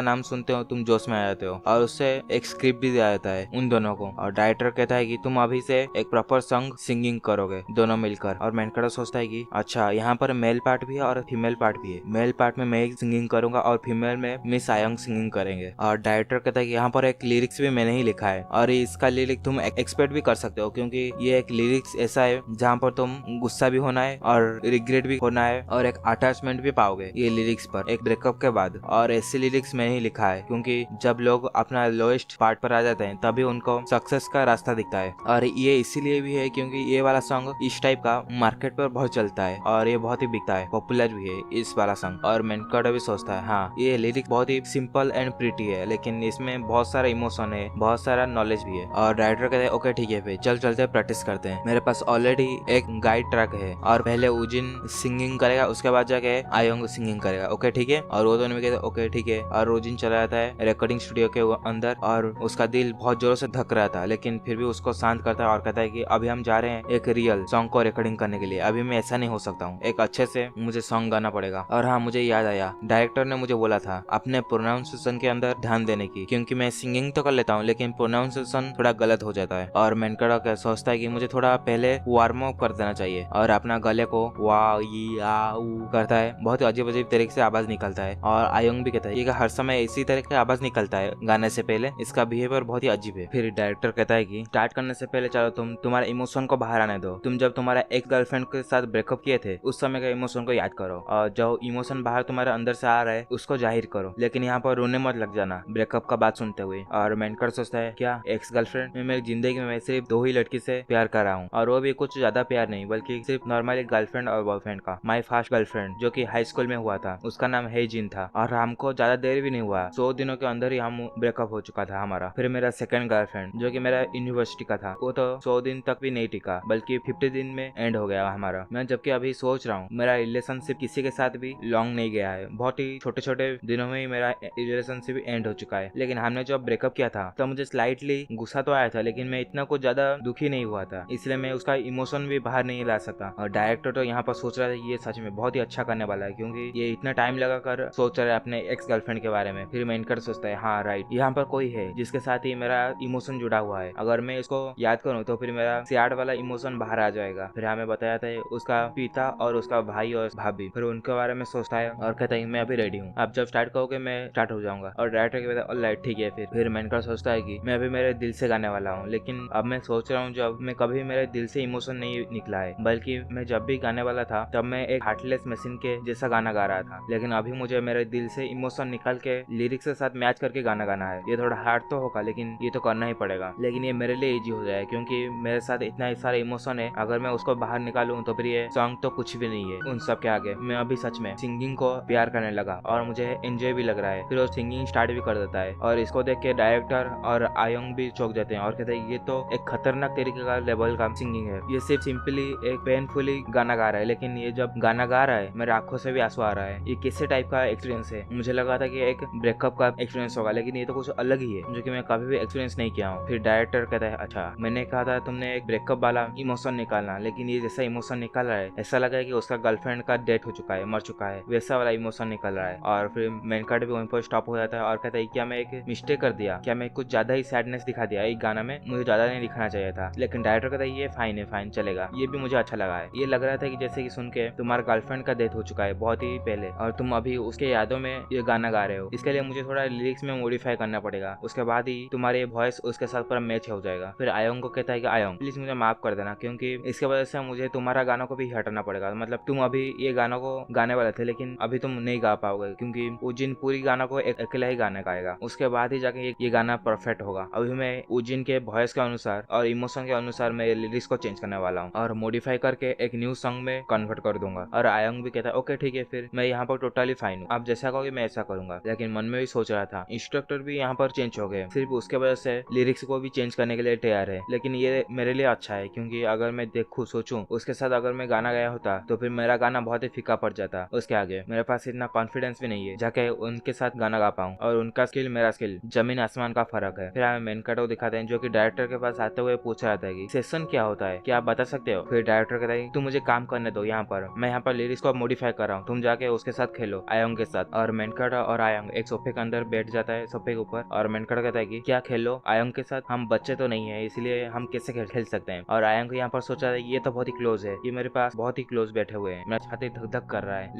नाम सुनते हो तुम जोश में आ जाते हो। और उससे एक स्क्रिप्ट भी दिया जाता है उन दोनों को। और डायरेक्टर कहता है कि तुम अभी से एक प्रॉपर सॉन्ग सिंगिंग करोगे दोनों मिलकर। और मेनकर सोचता है कि अच्छा यहाँ पर मेल पार्ट भी है और फीमेल पार्ट भी है, मेल पार्ट में मैं सिंगिंग करूंगा और फीमेल में मिस आयंग सिंगिंग करेंगे। और डायरेक्टर कहता है कि यहाँ पर एक लिरिक्स भी मैंने ही लिखा है और इसका लिरिक्स तुम एक्सपेक्ट भी कर सकते हो क्योंकि ये एक लिरिक्स ऐसा है जहाँ पर तुम गुस्सा भी होना है और रिग्रेट भी होना है और एक अटैचमेंट भी पाओगे ये लिरिक्स पर एक ब्रेकअप के बाद। और ऐसे लिरिक्स मैंने ही लिखा है क्योंकि जब लोग अपना लोएस्ट पार्ट पर आ जाते हैं तभी उनको सक्सेस का रास्ता दिखता है। और ये इसीलिए भी है क्योंकि ये वाला सॉन्ग इस टाइप का मार्केट पर बहुत चलता है और ये बहुत ही बिकता है, पॉपुलर भी है इस वाला सॉन्ग। और मेनकर भी सोचता है हाँ ये लिरिक्स बहुत ही सिंपल एंड प्रिटी है, लेकिन इसमें बहुत सारा इमोशन है, बहुत सारा नॉलेज भी है। और डायरेक्टर कहते हैं ओके ठीक है फिर चल चलते प्रैक्टिस करते हैं, मेरे पास ऑलरेडी एक गाइड ट्रैक है और पहले उजिन सिंगिंग करेगा उसके बाद जाके आयंग सिंगिंग करेगा, ओके ठीक है। और वो दोनों भी कहते ओके ठीक है। और उजिन चला जाता है रिकॉर्डिंग स्टूडियो के अंदर और उसका दिल बहुत जोरों से धक रहा था, लेकिन फिर भी उसको शांत करता है और कहता है कि अभी हम जा रहे हैं एक रियल सॉन्ग को रिकॉर्डिंग करने के लिए, अभी मैं ऐसा नहीं हो सकता हूँ, एक अच्छे से मुझे सॉन्ग गाना पड़ेगा। और हाँ मुझे याद आया डायरेक्टर ने मुझे बोला था अपने प्रोनाउंसिएशन के अंदर ध्यान देने की, क्योंकि मैं सिंगिंग तो कर लेता हूँ लेकिन प्रोनाउंसिएशन थोड़ा गलत हो जाता है। और मेनकर सोचता है कि मुझे थोड़ा पहले वार्म अप कर देना चाहिए और अपना गले को वाह ये आ ऊ करता है, बहुत अजीब अजीब तरीके से आवाज निकलता है। और आयंग भी कहता है ये हर समय इसी तरह की आवाज निकलता है गाने से पहले, इसका बिहेवियर बहुत ही अजीब है। फिर डायरेक्टर कहता है कि स्टार्ट करने से पहले चलो तुम्हारे इमोशन को बाहर आने दो, तुम जब तुम्हारा एक गर्लफ्रेंड के साथ ब्रेकअप किए थे उस समय के इमोशन को याद करो और जो इमोशन बाहर तुम्हारे अंदर से आ रहा है उसको जाहिर करो, लेकिन यहाँ पर रोने मत लग जाना ब्रेकअप का बात सुनते हुए। और मेनकर सोचता है क्या एक्स गर्लफ्रेंड में मेरी जिंदगी में मैं सिर्फ 2 ही लड़की से प्यार कर रहा हूँ और वो भी कुछ ज्यादा प्यार नहीं बल्कि सिर्फ नॉर्मली गर्लफ्रेंड और बॉयफ्रेंड का। माई फर्स्ट गर्लफ्रेंड जो कि हाई स्कूल में हुआ था उसका नाम हेजिन था और हमको ज्यादा देर भी नहीं हुआ, 100 दिनों के अंदर ही हम ब्रेकअप हो चुका था हमारा। फिर मेरा सेकंड गर्लफ्रेंड जो कि मेरा यूनिवर्सिटी का था, वो तो 100 दिन तक भी नहीं टिका बल्कि 50 दिन में एंड हो गया हमारा। मैं जबकि अभी सोच रहा हूँ मेरा रिलेशनशिप किसी के साथ भी लॉन्ग नहीं गया है, बहुत ही छोटे छोटे दिनों में ही मेरा रिलेशनशिप एंड हो चुका है। लेकिन हमने जब ब्रेकअप किया था तो मुझे स्लाइटली गुस्सा तो आया था लेकिन मैं इतना कुछ ज्यादा दुखी नहीं हुआ था, इसलिए मैं उसका इमोशन भी बाहर नहीं ला सकता। और डायरेक्टर तो यहाँ पर सोच सोच रहा था ये सच में बहुत ही अच्छा करने वाला है, क्योंकि ये इतना टाइम लगा कर सोच रहा है अपने एक्स गर्लफ्रेंड के बारे में। फिर मेनकट सोचता है हाँ राइट, यहाँ पर कोई है जिसके साथ ही मेरा इमोशन जुड़ा हुआ है, अगर मैं इसको याद करूँ तो फिर मेरा सियाड वाला इमोशन बाहर आ जाएगा। फिर हमें बताया था उसका पिता और उसका भाई और भाभी, फिर उनके बारे में सोचता है और कहता है मैं अभी रेडी हूँ, आप जब स्टार्ट करोगे मैं स्टार्ट हो जाऊंगा। और डायरेक्टर के बताया ऑलराइट ठीक है। फिर मेनकट सोचता है कि मैं अभी मेरे दिल से गाने वाला हूँ, लेकिन अब मैं सोच रहा हूँ जब मैं कभी मेरे दिल से इमोशन नहीं निकला है, बल्कि मैं जब भी गाने वाला था तब मैं एक हार्टलेस मशीन के जैसा गाना गा रहा था, लेकिन अभी मुझे मेरे दिल से इमोशन निकाल के लिरिक्स के साथ मैच करके गाना गाना है। ये थोड़ा हार्ड तो होगा लेकिन ये तो करना ही पड़ेगा, लेकिन ये मेरे लिए इजी हो जाए क्योंकि मेरे साथ इतना सारा इमोशन है, अगर मैं उसको बाहर निकालूं तो फिर ये सॉन्ग तो कुछ भी नहीं है उन सब के आगे। मैं अभी सच में सिंगिंग को प्यार करने लगा और मुझे एंजॉय भी लग रहा है। फिर वो सिंगिंग स्टार्ट भी कर देता है और इसको देख के डायरेक्टर और आयोंग भी चौंक जाते हैं और कहते हैं ये तो एक खतरनाक तरीके का लेवल का सिंगिंग है, ये सिर्फ सिंपली एक पेनफुली गाना गा रहा है, लेकिन ये जब गाना गा रहा है मेरे आंखों से भी आंसू आ रहा है। ये किस टाइप का एक्सपीरियंस है? मुझे लगा था कि एक ब्रेकअप का एक्सपीरियंस होगा, लेकिन ये तो कुछ अलग ही है जो कि मैं कभी भी एक्सपीरियंस नहीं किया हूँ। फिर डायरेक्टर कहता है अच्छा मैंने कहा था तुमने एक ब्रेकअप वाला इमोशन निकालना, लेकिन ये जैसा इमोशन निकाल रहा है ऐसा लगा है कि उसका गर्लफ्रेंड का डेथ हो चुका है, मर चुका है, वैसा वाला इमोशन निकल रहा है। और फिर मेनकट भी वहीं पर स्टॉप हो जाता है और कहता है क्या मैं एक मिस्टेक कर दिया, क्या मैं कुछ ज्यादा ही सैडनेस दिखा दिया एक गाना में, मुझे ज्यादा नहीं दिखाना चाहिए था। लेकिन डायरेक्टर कहता है ये फाइन है, फाइन चलेगा, ये भी मुझे अच्छा लगा है। ये लग रहा था कि जैसे कि सुन के तुम्हारा गर्लफ्रेंड का डेथ हो चुका है बहुत ही पहले और तुम अभी उसके यादों में ये गाना गा रहे हो, इसके लिए मुझे थोड़ा लिरिक्स में मॉडिफाई करना पड़ेगा, उसके बाद ही तुम्हारे वॉइस उसके साथ पूरा मैच हो जाएगा। फिर आयोंग को कहता है कि आयोंग प्लीज मुझे माफ कर देना, क्योंकि इसके वजह से मुझे तुम्हारा गानों को भी हटाना पड़ेगा, मतलब तुम अभी ये गानों को गाने वाले थे लेकिन अभी तुम नहीं गा पाओगे, क्योंकि उजिन पूरी गाना को अकेला ही गाना गाएगा, उसके बाद ही जाके ये गाना परफेक्ट होगा। अभी मैं उजिन के वॉइस के अनुसार और इमोशन के अनुसार मैं लिरिक्स को चेंज करने वाला हूँ और मॉडिफाई करके एक न्यू सॉन्ग में कन्वर्ट कर दूंगा। और आयोंग भी कहता है ओके ठीक है, फिर मैं यहाँ पर टोटली फाइन हूँ, आप जैसा कहोगे मैं ऐसा करूंगा। लेकिन मन में भी सोच रहा था इंस्ट्रक्टर भी यहाँ पर चेंज हो गए, सिर्फ उसके वजह से लिरिक्स को भी चेंज करने के लिए तैयार है, लेकिन ये मेरे लिए अच्छा है क्योंकि अगर मैं देखूं सोचूं उसके साथ अगर मैं गाना गाया होता तो फिर मेरा गाना बहुत ही फीका पड़ जाता, उसके आगे मेरे पास इतना कॉन्फिडेंस भी नहीं है जाके उनके साथ गाना गा पाऊं, और उनका स्किल मेरा स्किल जमीन आसमान का फर्क है। फिर हमें मेनकट को दिखाते हैं जो कि डायरेक्टर के पास आते हुए पूछ रहा था कि सेशन क्या होता है, क्या आप बता सकते हो? फिर डायरेक्टर कहता है तुम मुझे काम करने दो, यहाँ पर मैं यहाँ पर लिरिक्स को मॉडिफाई कर रहा हूँ, तुम जाके उसके साथ खेलो आयोंग के साथ। और मेनकट और आयोंग एक सोफे के अंदर बैठ जाता है, सोफे के ऊपर, और मेनकट कहता है कि क्या खेलो आयोंग के साथ, हम बच्चे तो नहीं है इसलिए हम कैसे खेल सकते हैं। और आयोंग यहाँ पर सोचा था ये तो बहुत ही क्लोज है, ये मेरे पास बहुत ही क्लोज बैठे हुए हैं, मेरा छाती धक धक कर रहा है,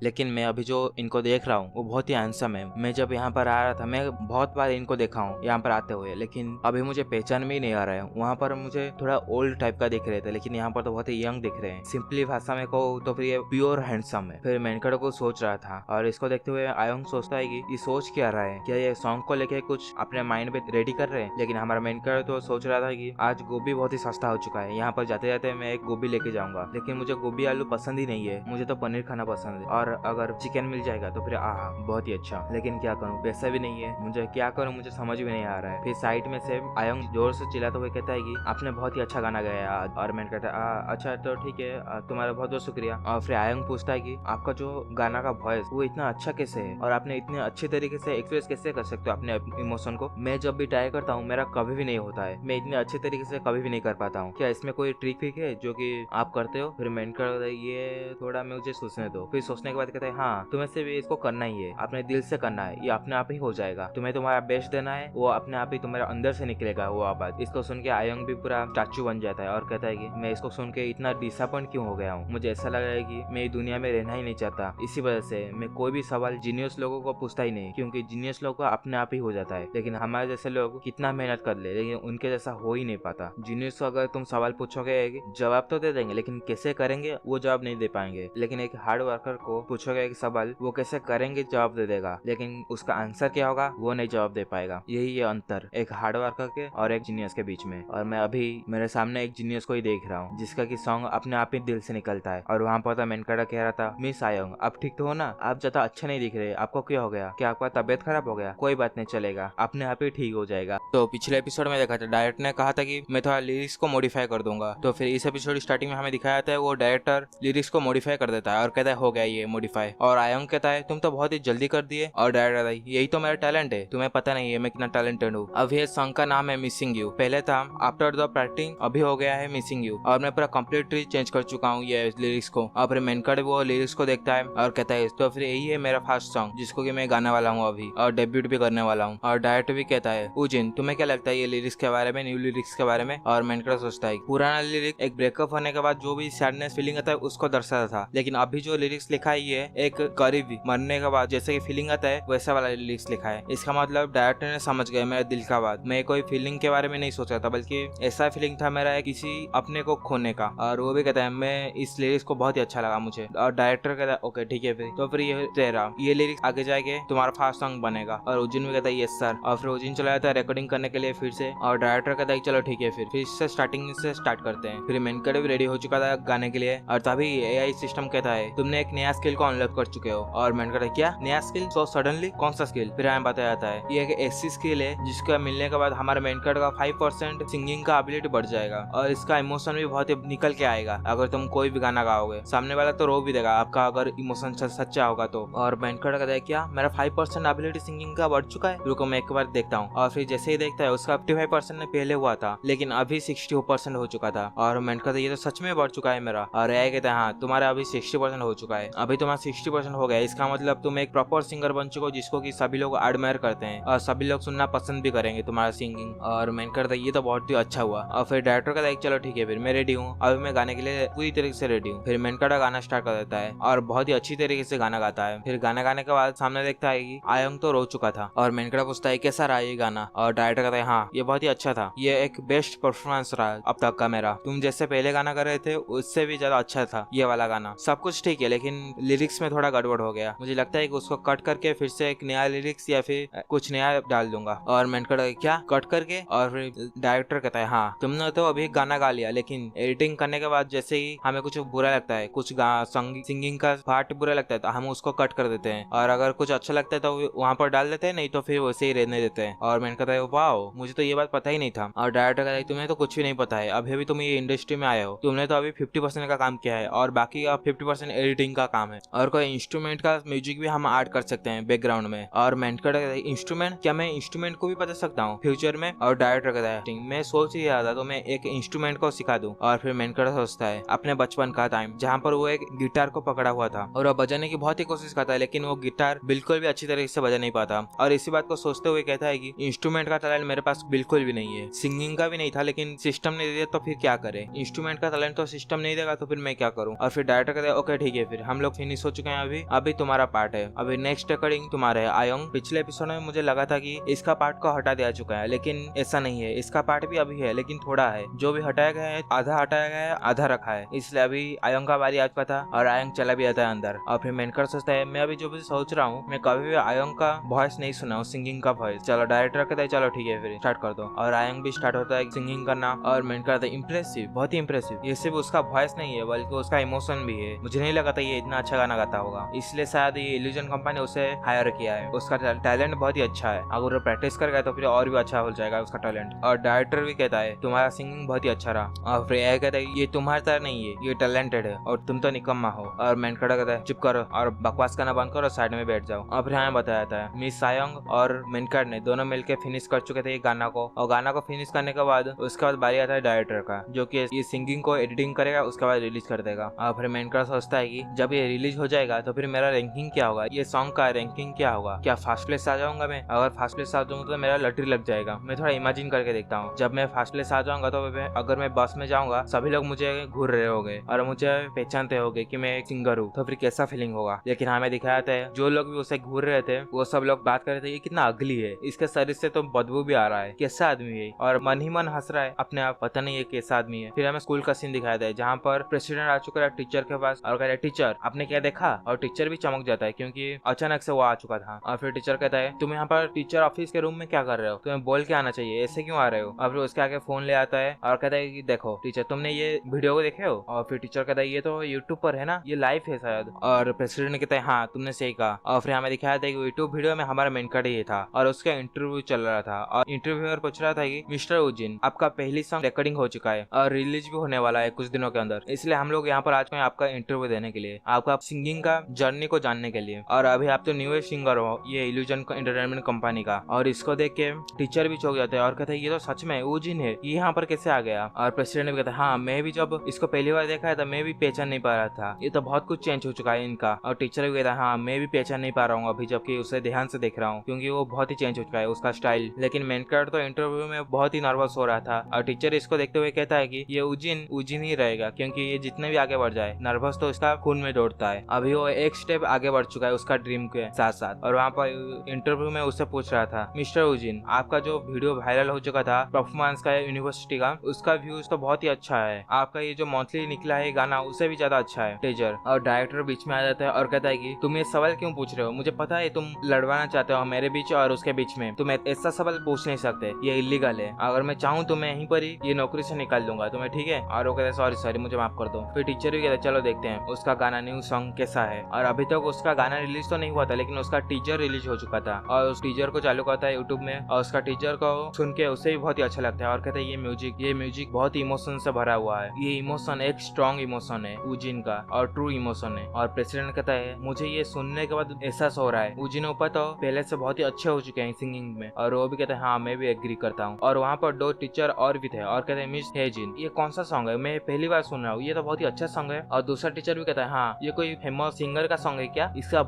लेकिन मैं अभी जो इनको देख रहा हूँ वो बहुत ही हैंडसम है। मैं जब यहाँ पर आ रहा था मैं बहुत बार इनको देखा हूँ यहाँ पर आते हुए, लेकिन अभी मुझे पहचान में ही नहीं आ रहा है। वहाँ पर मुझे थोड़ा ओल्ड टाइप का दिख रहे थे, लेकिन यहाँ पर तो बहुत ही यंग दिख रहे हैं। सिंपली भाषा में कहूँ तो फिर ये प्योर हैंडसम है। फिर मेनकट को सोच रहा था और इसको देखते हुए आयोंग सोचता है कि ये सोच क्या रहा है, क्या ये सॉन्ग को लेके कुछ अपने माइंड पे रेडी कर रहे हैं। लेकिन हमारा मेनकट तो सोच रहा था कि आज गोभी बहुत ही सस्ता हो चुका है, यहाँ पर जाते जाते मैं एक गोभी लेके जाऊंगा, लेकिन मुझे गोभी आलू पसंद ही नहीं है, मुझे तो पनीर खाना पसंद है, और अगर चिकन मिल जाएगा तो फिर आहा बहुत ही अच्छा, लेकिन क्या करूँ पैसा भी नहीं है, मुझे क्या करूँ मुझे समझ भी नहीं आ रहा है। फिर साइड में से आयोंग जोर से चिल्लाते हुए कहता है कि आपने बहुत ही अच्छा गाना गाया आज। और मैंने कहता है अच्छा तो ठीक है, तुम्हारा बहुत बहुत शुक्रिया। और फिर आयोंग पूछता है कि आपका जो गाना का वॉइस वो इतना अच्छा कैसे है और आपने इतने अच्छे तरीके से एक्सप्रेस कैसे कर सकते हो अपने इमोशन को? मैं जब भी ट्राई करता हूँ मेरा कभी भी नहीं होता है, मैं इतने अच्छे तरीके से कभी भी नहीं कर पाता हूँ, क्या इसमें कोई ट्रिक फिक है जो कि आप करते हो? फिर मैंने कहता है ये थोड़ा मुझे सोचने दो। फिर सोचने के बाद कहता है हाँ तुम्हें सिर्फ इसको करना ही है, अपने दिल से करना है, ये अपने आप ही हो जाएगा, तुम्हें तुम्हारा बेस्ट देना है, वो अपने आप ही तुम्हारे अंदर से निकलेगा वो आवाज। इसको सुन के आयोंग भी पूरा स्टैचू बन जाता है और कहता है कि मैं इसको सुन के इतना डिसअपॉइंट क्यों हो गया हूँ, मुझे ऐसा लग रहा है कि मैं दुनिया में रहना ही नहीं चाहता। इसी वजह से मैं कोई भी सवाल जीनियस लोगों को पूछता ही नहीं, क्योंकि जीनियस लोगों को अपने आप ही हो जाता है, लेकिन हमारे जैसे लोग कितना मेहनत कर ले लेकिन उनके जैसा हो ही नहीं पाता। जीनियस को अगर तुम सवाल पूछोगे जवाब तो दे देंगे, लेकिन कैसे करेंगे वो जवाब नहीं दे पाएंगे। लेकिन एक हार्ड वर्कर को पूछोगे एक सवाल, वो कैसे करेंगे जवाब दे देगा, लेकिन उसका आंसर क्या होगा वो नहीं जवाब दे पाएगा। यही ये अंतर एक हार्ड वर्कर के और एक जीनियस के बीच में। और मैं अभी मेरे सामने एक जीनियस को ही देख रहा हूँ जिसका की सॉन्ग अपने आप ही दिल से निकलता है। और वहाँ पर मेनकट कह रहा था मिस आयोंग आप ठीक तो हो ना, आप ज्यादा अच्छा नहीं दिख रहे, आपको क्या हो गया, क्या आपका तबियत खराब हो गया? कोई बात नहीं चलेगा, अपने आप ही ठीक हो जाएगा। तो पिछले एपिसोड में देखा था डायरेक्टर ने कहा था कि मैं थोड़ा लिरिक्स को मॉडिफाई कर दूंगा, तो फिर इस एपिसोड स्टार्टिंग में हमें दिखाया था वो डायरेक्टर लिरिक्स को मॉडिफाई कर देता है और कहता है हो गया ये मॉडिफाई। और आयोंग कहता है तुम तो बहुत ही जल्दी कर दिए। और डायरेक्टर कहता है यही तो मेरा टैलेंट है, तुम्हें पता नहीं है मैं कितना टैलेंटेड हूँ। अब ये सॉन्ग का नाम है मिसिंग यू, पहले था आफ्टर द प्रैक्टिस, अभी हो गया है मिसिंग यू। और मैं पूरा कम्प्लीटली चेंज कर चुका हूँ ये है इस लिरिक्स को। और फिर मेन कार्ड वो लिरिक्स को देखता है और कहता है तो फिर यही है मेरा फर्स्ट सॉन्ग जिसको कि मैं गाने वाला हूँ अभी और डेब्यूट भी करने वाला हूँ। और डायरेक्टर भी कहता है उजिन तुम्हें क्या लगता है ये लिरिक्स के बारे में, न्यू लिरिक्स के बारे में। और मेन कार्ड सोचता है पुराना लिरिक्स एक ब्रेकअप होने के बाद जो भी सैडनेस फीलिंग आता है उसको दर्शाता था, लेकिन अभी जो लिरिक्स लिखा है ये एक करीब मरने के बाद जैसे कि फीलिंग आता है वैसा वाला लिरिक्स लिखा है। इसका मतलब डायरेक्टर ने समझ गया मेरे दिल का बात, मैं कोई फीलिंग के बारे में नहीं सोच रहा था बल्कि ऐसा फीलिंग था मेरा किसी अपने को खोने का। और वो भी कहता है मैं इस लिरिक्स को बहुत ही अच्छा लगा मुझे। और डायरेक्टर कहता है ओके ठीक है फिर तो फिर ये तेरा ये लिरिक्स आगे जाके तुम्हारा फर्स्ट सॉन्ग बनेगा। और उजिन भी कहता है यस सर। और फिर उजिन चला जाता है रिकॉर्डिंग करने के लिए फिर से। और डायरेक्टर कहता है चलो ठीक है फिर से स्टार्टिंग से स्टार्ट करते हैं। फिर मेन कार्ड भी रेडी हो चुका था गाने के लिए और तभी एआई सिस्टम कहता है तुमने एक नया स्किल को अनलॉक कर चुके हो। और मेन कार्ड क्या नया स्किल, सो सडनली कौन सा स्किल। फिर हमें बताया जाता है ये एक ऐसी स्किल है जिसका मिलने के बाद हमारे मेन कार्ड का 5% सिंगिंग का एबिलिटी बढ़ जाएगा और इसका इमोशन भी बहुत ही निकल के आएगा। अगर तुम कोई भी गाना गाओगे सामने वाला तो रो भी देगा आपका अगर इमोशन सच्चा होगा तो। और मेन कार्ड कहता है क्या मेरा 5% एबिलिटी सिंगिंग का बढ़ चुका है, रुको मैं एक बार देखता हूँ। और फिर जैसे ही देखता है उसका 55% पहले हुआ था लेकिन अभी 60% हो चुका था। और मेन कार्ड ये तो सच में बढ़ चुका है मेरा। और एआई कहता है हाँ तुम्हारा अभी 60% हो चुका है, अभी तुम्हारा 60% हो गया, इसका मतलब तुम एक प्रॉपर सिंगर बन चुके हो जिसको कि सभी लोग एडमायर करते हैं और सभी लोग सुनना पसंद भी करेंगे तुम्हारा सिंगिंग। और मेन करता है ये तो बहुत ही अच्छा हुआ। और फिर डायरेक्टर कहता है चलो ठीक है फिर मैं रेडी हूँ, अभी मैं गाने के लिए पूरी तरीके से रेडी हूँ। फिर मेन कार्ड गाना स्टार्ट कर देता है और बहुत ही अच्छी तरीके से गाना गाता है। फिर गाना गाने के बाद सामने देखता है कि आयंग तो रो चुका था और मेन कार्ड पूछता है कैसा रहा ये गाना। और डायरेक्टर कहता है हाँ ये बहुत ही अच्छा था, ये एक बेस्ट परफॉर्मेंस रहा अब तक का मेरा, तुम जैसे पहले गाना कर रहे थे उससे भी ज्यादा अच्छा था ये वाला गाना। सब कुछ ठीक है लेकिन लिरिक्स में थोड़ा गड़बड़ हो गया, मुझे लगता है कि उसको कट करके फिर से एक नया लिरिक्स या फिर कुछ नया डाल दूंगा। और मेन कार्ड क्या कट करके। और फिर डायरेक्टर कहता है हाँ तुमने तो अभी गाना गा लिया लेकिन एडिटिंग करने के बाद जैसे ही हमें कुछ बुरा लगता है, कुछ सिंगिंग का पार्ट बुरा लगता है तो हम उसको कट कर देते हैं और अगर कुछ अच्छा लगता है तो वहाँ पर डाल देते हैं, नहीं तो फिर वैसे ही रहने देते हैं। और मैंने कहता है वाओ मुझे तो ये बात पता ही नहीं था। और डायरेक्टर कहता है तुम्हें तो कुछ भी नहीं पता है, अभी तुम ये इंडस्ट्री में आए हो, तुमने तो अभी 50% का काम किया है और बाकी का 50% एडिटिंग का काम है और कोई इंस्ट्रूमेंट का म्यूजिक भी हम ऐड कर सकते हैं बैकग्राउंड में। और मैंने कहता है इंस्ट्रूमेंट क्या मैं इंस्ट्रूमेंट को भी बता सकता हूँ फ्यूचर में। और डायरेक्टर कहता है मैं सोच ही रहा था तो मैं एक इंस्ट्रूमेंट को सिखा दूं। और फिर मैंने कहता सोचता है अपने बचपन का टाइम जहाँ पर वो एक गिटार को पकड़ा हुआ था और वो बजाने की बहुत ही कोशिश करता है लेकिन वो गिटार बिल्कुल भी अच्छी तरीके से बजा नहीं पाता। और इसी बात को सोचते हुए कहता है कि इंस्ट्रूमेंट का टैलेंट मेरे पास बिल्कुल भी नहीं है, सिंगिंग का भी नहीं था लेकिन सिस्टम नहीं दिया तो फिर क्या करे, इंस्ट्रूमेंट का टैलेंट तो सिस्टम नहीं देगा तो फिर मैं क्या करूँ। और फिर डायरेक्टर कहता है ओके ठीक है फिर हम लोग फिनिश हो चुके हैं, अभी तुम्हारा पार्ट है, अभी नेक्स्ट रिकॉर्डिंग तुम्हारा है। आयोंग पिछले एपिसोड में मुझे लगा था कि इसका पार्ट को हटा दिया चुका है लेकिन ऐसा नहीं है, इसका पार्ट भी अभी है लेकिन थोड़ा है, जो भी हटाया गया है आधा हटाया गया है आधा रखा है, इसलिए अभी आयोंग का बारी आ चुका था और आयोंग चला भी आता है अंदर। और फिर मेनकर सोचता है मैं अभी जो भी सोच रहा हूँ मैं कभी भी आयोंग का वॉइस नहीं सुना हूँ, सिंगिंग का वॉइस। चलो डायरेक्टर कहता है चलो ठीक है फिर स्टार्ट कर दो। और आयोंग भी स्टार्ट होता है सिंगिंग करना और मेनकर कहता है इम्प्रेसिव, बहुत ही इम्प्रेसिव, ये सिर्फ उसका वॉइस नहीं है बल्कि उसका इमोशन भी है, मुझे नहीं लगा था ये इतना अच्छा गाना गाता होगा, इसलिए शायद ये इल्यूजन कंपनी उसे हायर किया है, उसका टैलेंट बहुत ही अच्छा है, अगर वो प्रैक्टिस कर गया तो फिर और भी अच्छा हो जाएगा उसका टैलेंट। और डायरेक्टर भी कहता है तुम्हारा सिंगिंग बहुत ही अच्छा रहा। और फिर यह कहता है ये तुम्हारी तरह नहीं है, ये टैलेंटेड है और तुम तो निकम्मा हो। और मेनकर कहता है चुप करो और बकवास करना बंद करो, साइड में बैठ जाओ। और फिर हमें बताया जाता है मिस आयोंग और मेनकर ने दोनों मिलकर फिनिश कर चुके थे ये गाना को। और गाना को फिनिश करने के बाद उसके बाद बारी आता है डायरेक्टर का जो कि ये सिंगिंग को एडिटिंग करेगा उसके बाद रिलीज कर देगा। और फिर मेनकर सोचता है कि जब ये रिलीज हो जाएगा तो फिर मेरा रैंकिंग क्या होगा, ये सॉन्ग का रैंकिंग क्या होगा, क्या फर्स्ट प्लेस आ जाऊंगा मैं, अगर फर्स्ट प्लेस आ जाऊंगा तो मेरा लॉटरी लग जाएगा। मैं थोड़ा इमेजिन करके देखता हूँ जब मैं फर्स्ट प्लेस आ जाऊंगा तो अगर मैं बस में जाऊंगा सभी लोग मुझे घूर रहे होंगे और मुझे पहचानते होंगे कि मैं एक सिंगर हूँ, तो फिर कैसा फीलिंग होगा। लेकिन हमें दिखाया था जो लोग भी उसे घूर रहे थे वो सब लोग बात कर रहे थे ये कितना अगली है, इसके शरीर से तो बदबू भी आ रहा है, कैसा आदमी है, और मन ही मन हंस रहा है अपने आप, पता नहीं ये कैसा आदमी है। फिर हमें स्कूल का सीन दिखाया था जहाँ पर प्रेसिडेंट आ चुका है टीचर के पास और कहता है टीचर आपने क्या देखा, और टीचर भी चमक जाता है क्योंकि अचानक से वो आ चुका था। और फिर टीचर कहता है तुम यहाँ पर टीचर ऑफिस के रूम में क्या कर रहे हो, तुम्हें बोल के आना चाहिए, ऐसे क्यों आ रहे हो। और फिर उसके आगे फोन ले आता है और कहता है कि देखो टीचर तुमने ये वीडियो को देखे हो। और फिर टीचर कहता है ये तो यूट्यूब पर है ना, ये लाइव है शायद। और प्रेसिडेंट कहता है हाँ तुमने सही कहा। और फिर हमें दिखाया था कि यूट्यूब वीडियो में हमारा मेन कार्ड ये था और उसका इंटरव्यू चल रहा था और इंटरव्यूअर पूछ रहा था कि मिस्टर उजिन आपका पहली सॉन्ग रिकॉर्डिंग हो चुका है और रिलीज भी होने वाला है कुछ दिनों के अंदर, इसलिए हम लोग यहाँ पर आज में आपका इंटरव्यू देने के लिए, आपका सिंगिंग का जर्नी को जानने के लिए। और अभी आप तो न्यू सिंगर हो ये इल्यूजन एंटरटेनमेंट कंपनी का। और इसको देख के टीचर भी चौंक जाते हैं और कहते हैं ये तो सच में उजिन है, ये यहाँ पर कैसे आ गया। और प्रेसिडेंट भी कहता है हाँ मैं भी जब इसको पहली बार देखा था मैं भी पहचान नहीं पा रहा था, ये तो बहुत कुछ चेंज हो चुका है इनका। और टीचर भी कहता है हाँ मैं भी पहचान नहीं पा रहा हूँ अभी, जबकि उसे ध्यान से देख रहा हूँ क्योंकि वो बहुत ही चेंज हो चुका है उसका स्टाइल। लेकिन मेन कैरेक्टर तो इंटरव्यू में बहुत ही नर्वस हो रहा था और टीचर इसको देखते हुए कहता है कि ये उजिन ही रहेगा क्योंकि ये जितने भी आगे बढ़ जाए नर्वस तो इसका खून में दौड़ता है। अभी वो एक स्टेप आगे बढ़ चुका है उसका ड्रीम के साथ साथ। और वहाँ पर इंटरव्यू में उससे पूछ रहा था, मिस्टर उजिन आपका जो वीडियो वायरल हो चुका था परफॉर्मेंस का यूनिवर्सिटी का, उसका व्यूज तो बहुत ही अच्छा है, आपका ये जो मंथली निकला है गाना उससे भी ज्यादा अच्छा है टीचर। और डायरेक्टर बीच में आ जाता है और कहता है कि तुम ये सवाल क्यों पूछ रहे हो, मुझे पता है तुम लड़वाना चाहते हो मेरे बीच और उसके बीच में, तुम ऐसा सवाल पूछ नहीं सकते, ये इलीगल है, अगर मैं चाहूँ तो मैं यहीं पर ही ये नौकरी से निकाल दूंगा तुम्हें, ठीक है। और वो कहता है सॉरी मुझे माफ कर दो। फिर टीचर भी कहता है चलो देखते हैं उसका गाना न्यू सॉन्ग कैसा है। और अभी तक उसका गाना रिलीज तो नहीं हुआ था लेकिन उसका टीजर रिलीज हो चुका था और उस टीजर को चालू करता है यूट्यूब में और उसका टीजर को सुन के उसे भी बहुत ही अच्छा लगता है और कहता है ये म्यूजिक बहुत ही इमोशन से भरा हुआ है, ये इमोशन एक स्ट्रॉन्ग इमोशन है उजिन का और ट्रू इमोशन है। और प्रेसिडेंट कहता है मुझे ये सुनने के बाद एहसास हो रहा है उजिन ऊपर तो पहले से बहुत ही अच्छे हो चुके हैं सिंगिंग में। और वो भी कहता है हाँ मैं भी एग्री करता हूँ। और वहाँ पर दो टीचर और भी थे और कहते हैं मिस हेजिन ये कौन सा सॉन्ग है, मैं पहली बार सुन रहा हूँ, ये तो बहुत ही अच्छा सॉन्ग है। और दूसरा टीचर भी कहता है हाँ ये कोई फेमस सिंगर का सॉन्ग है क्या, इसका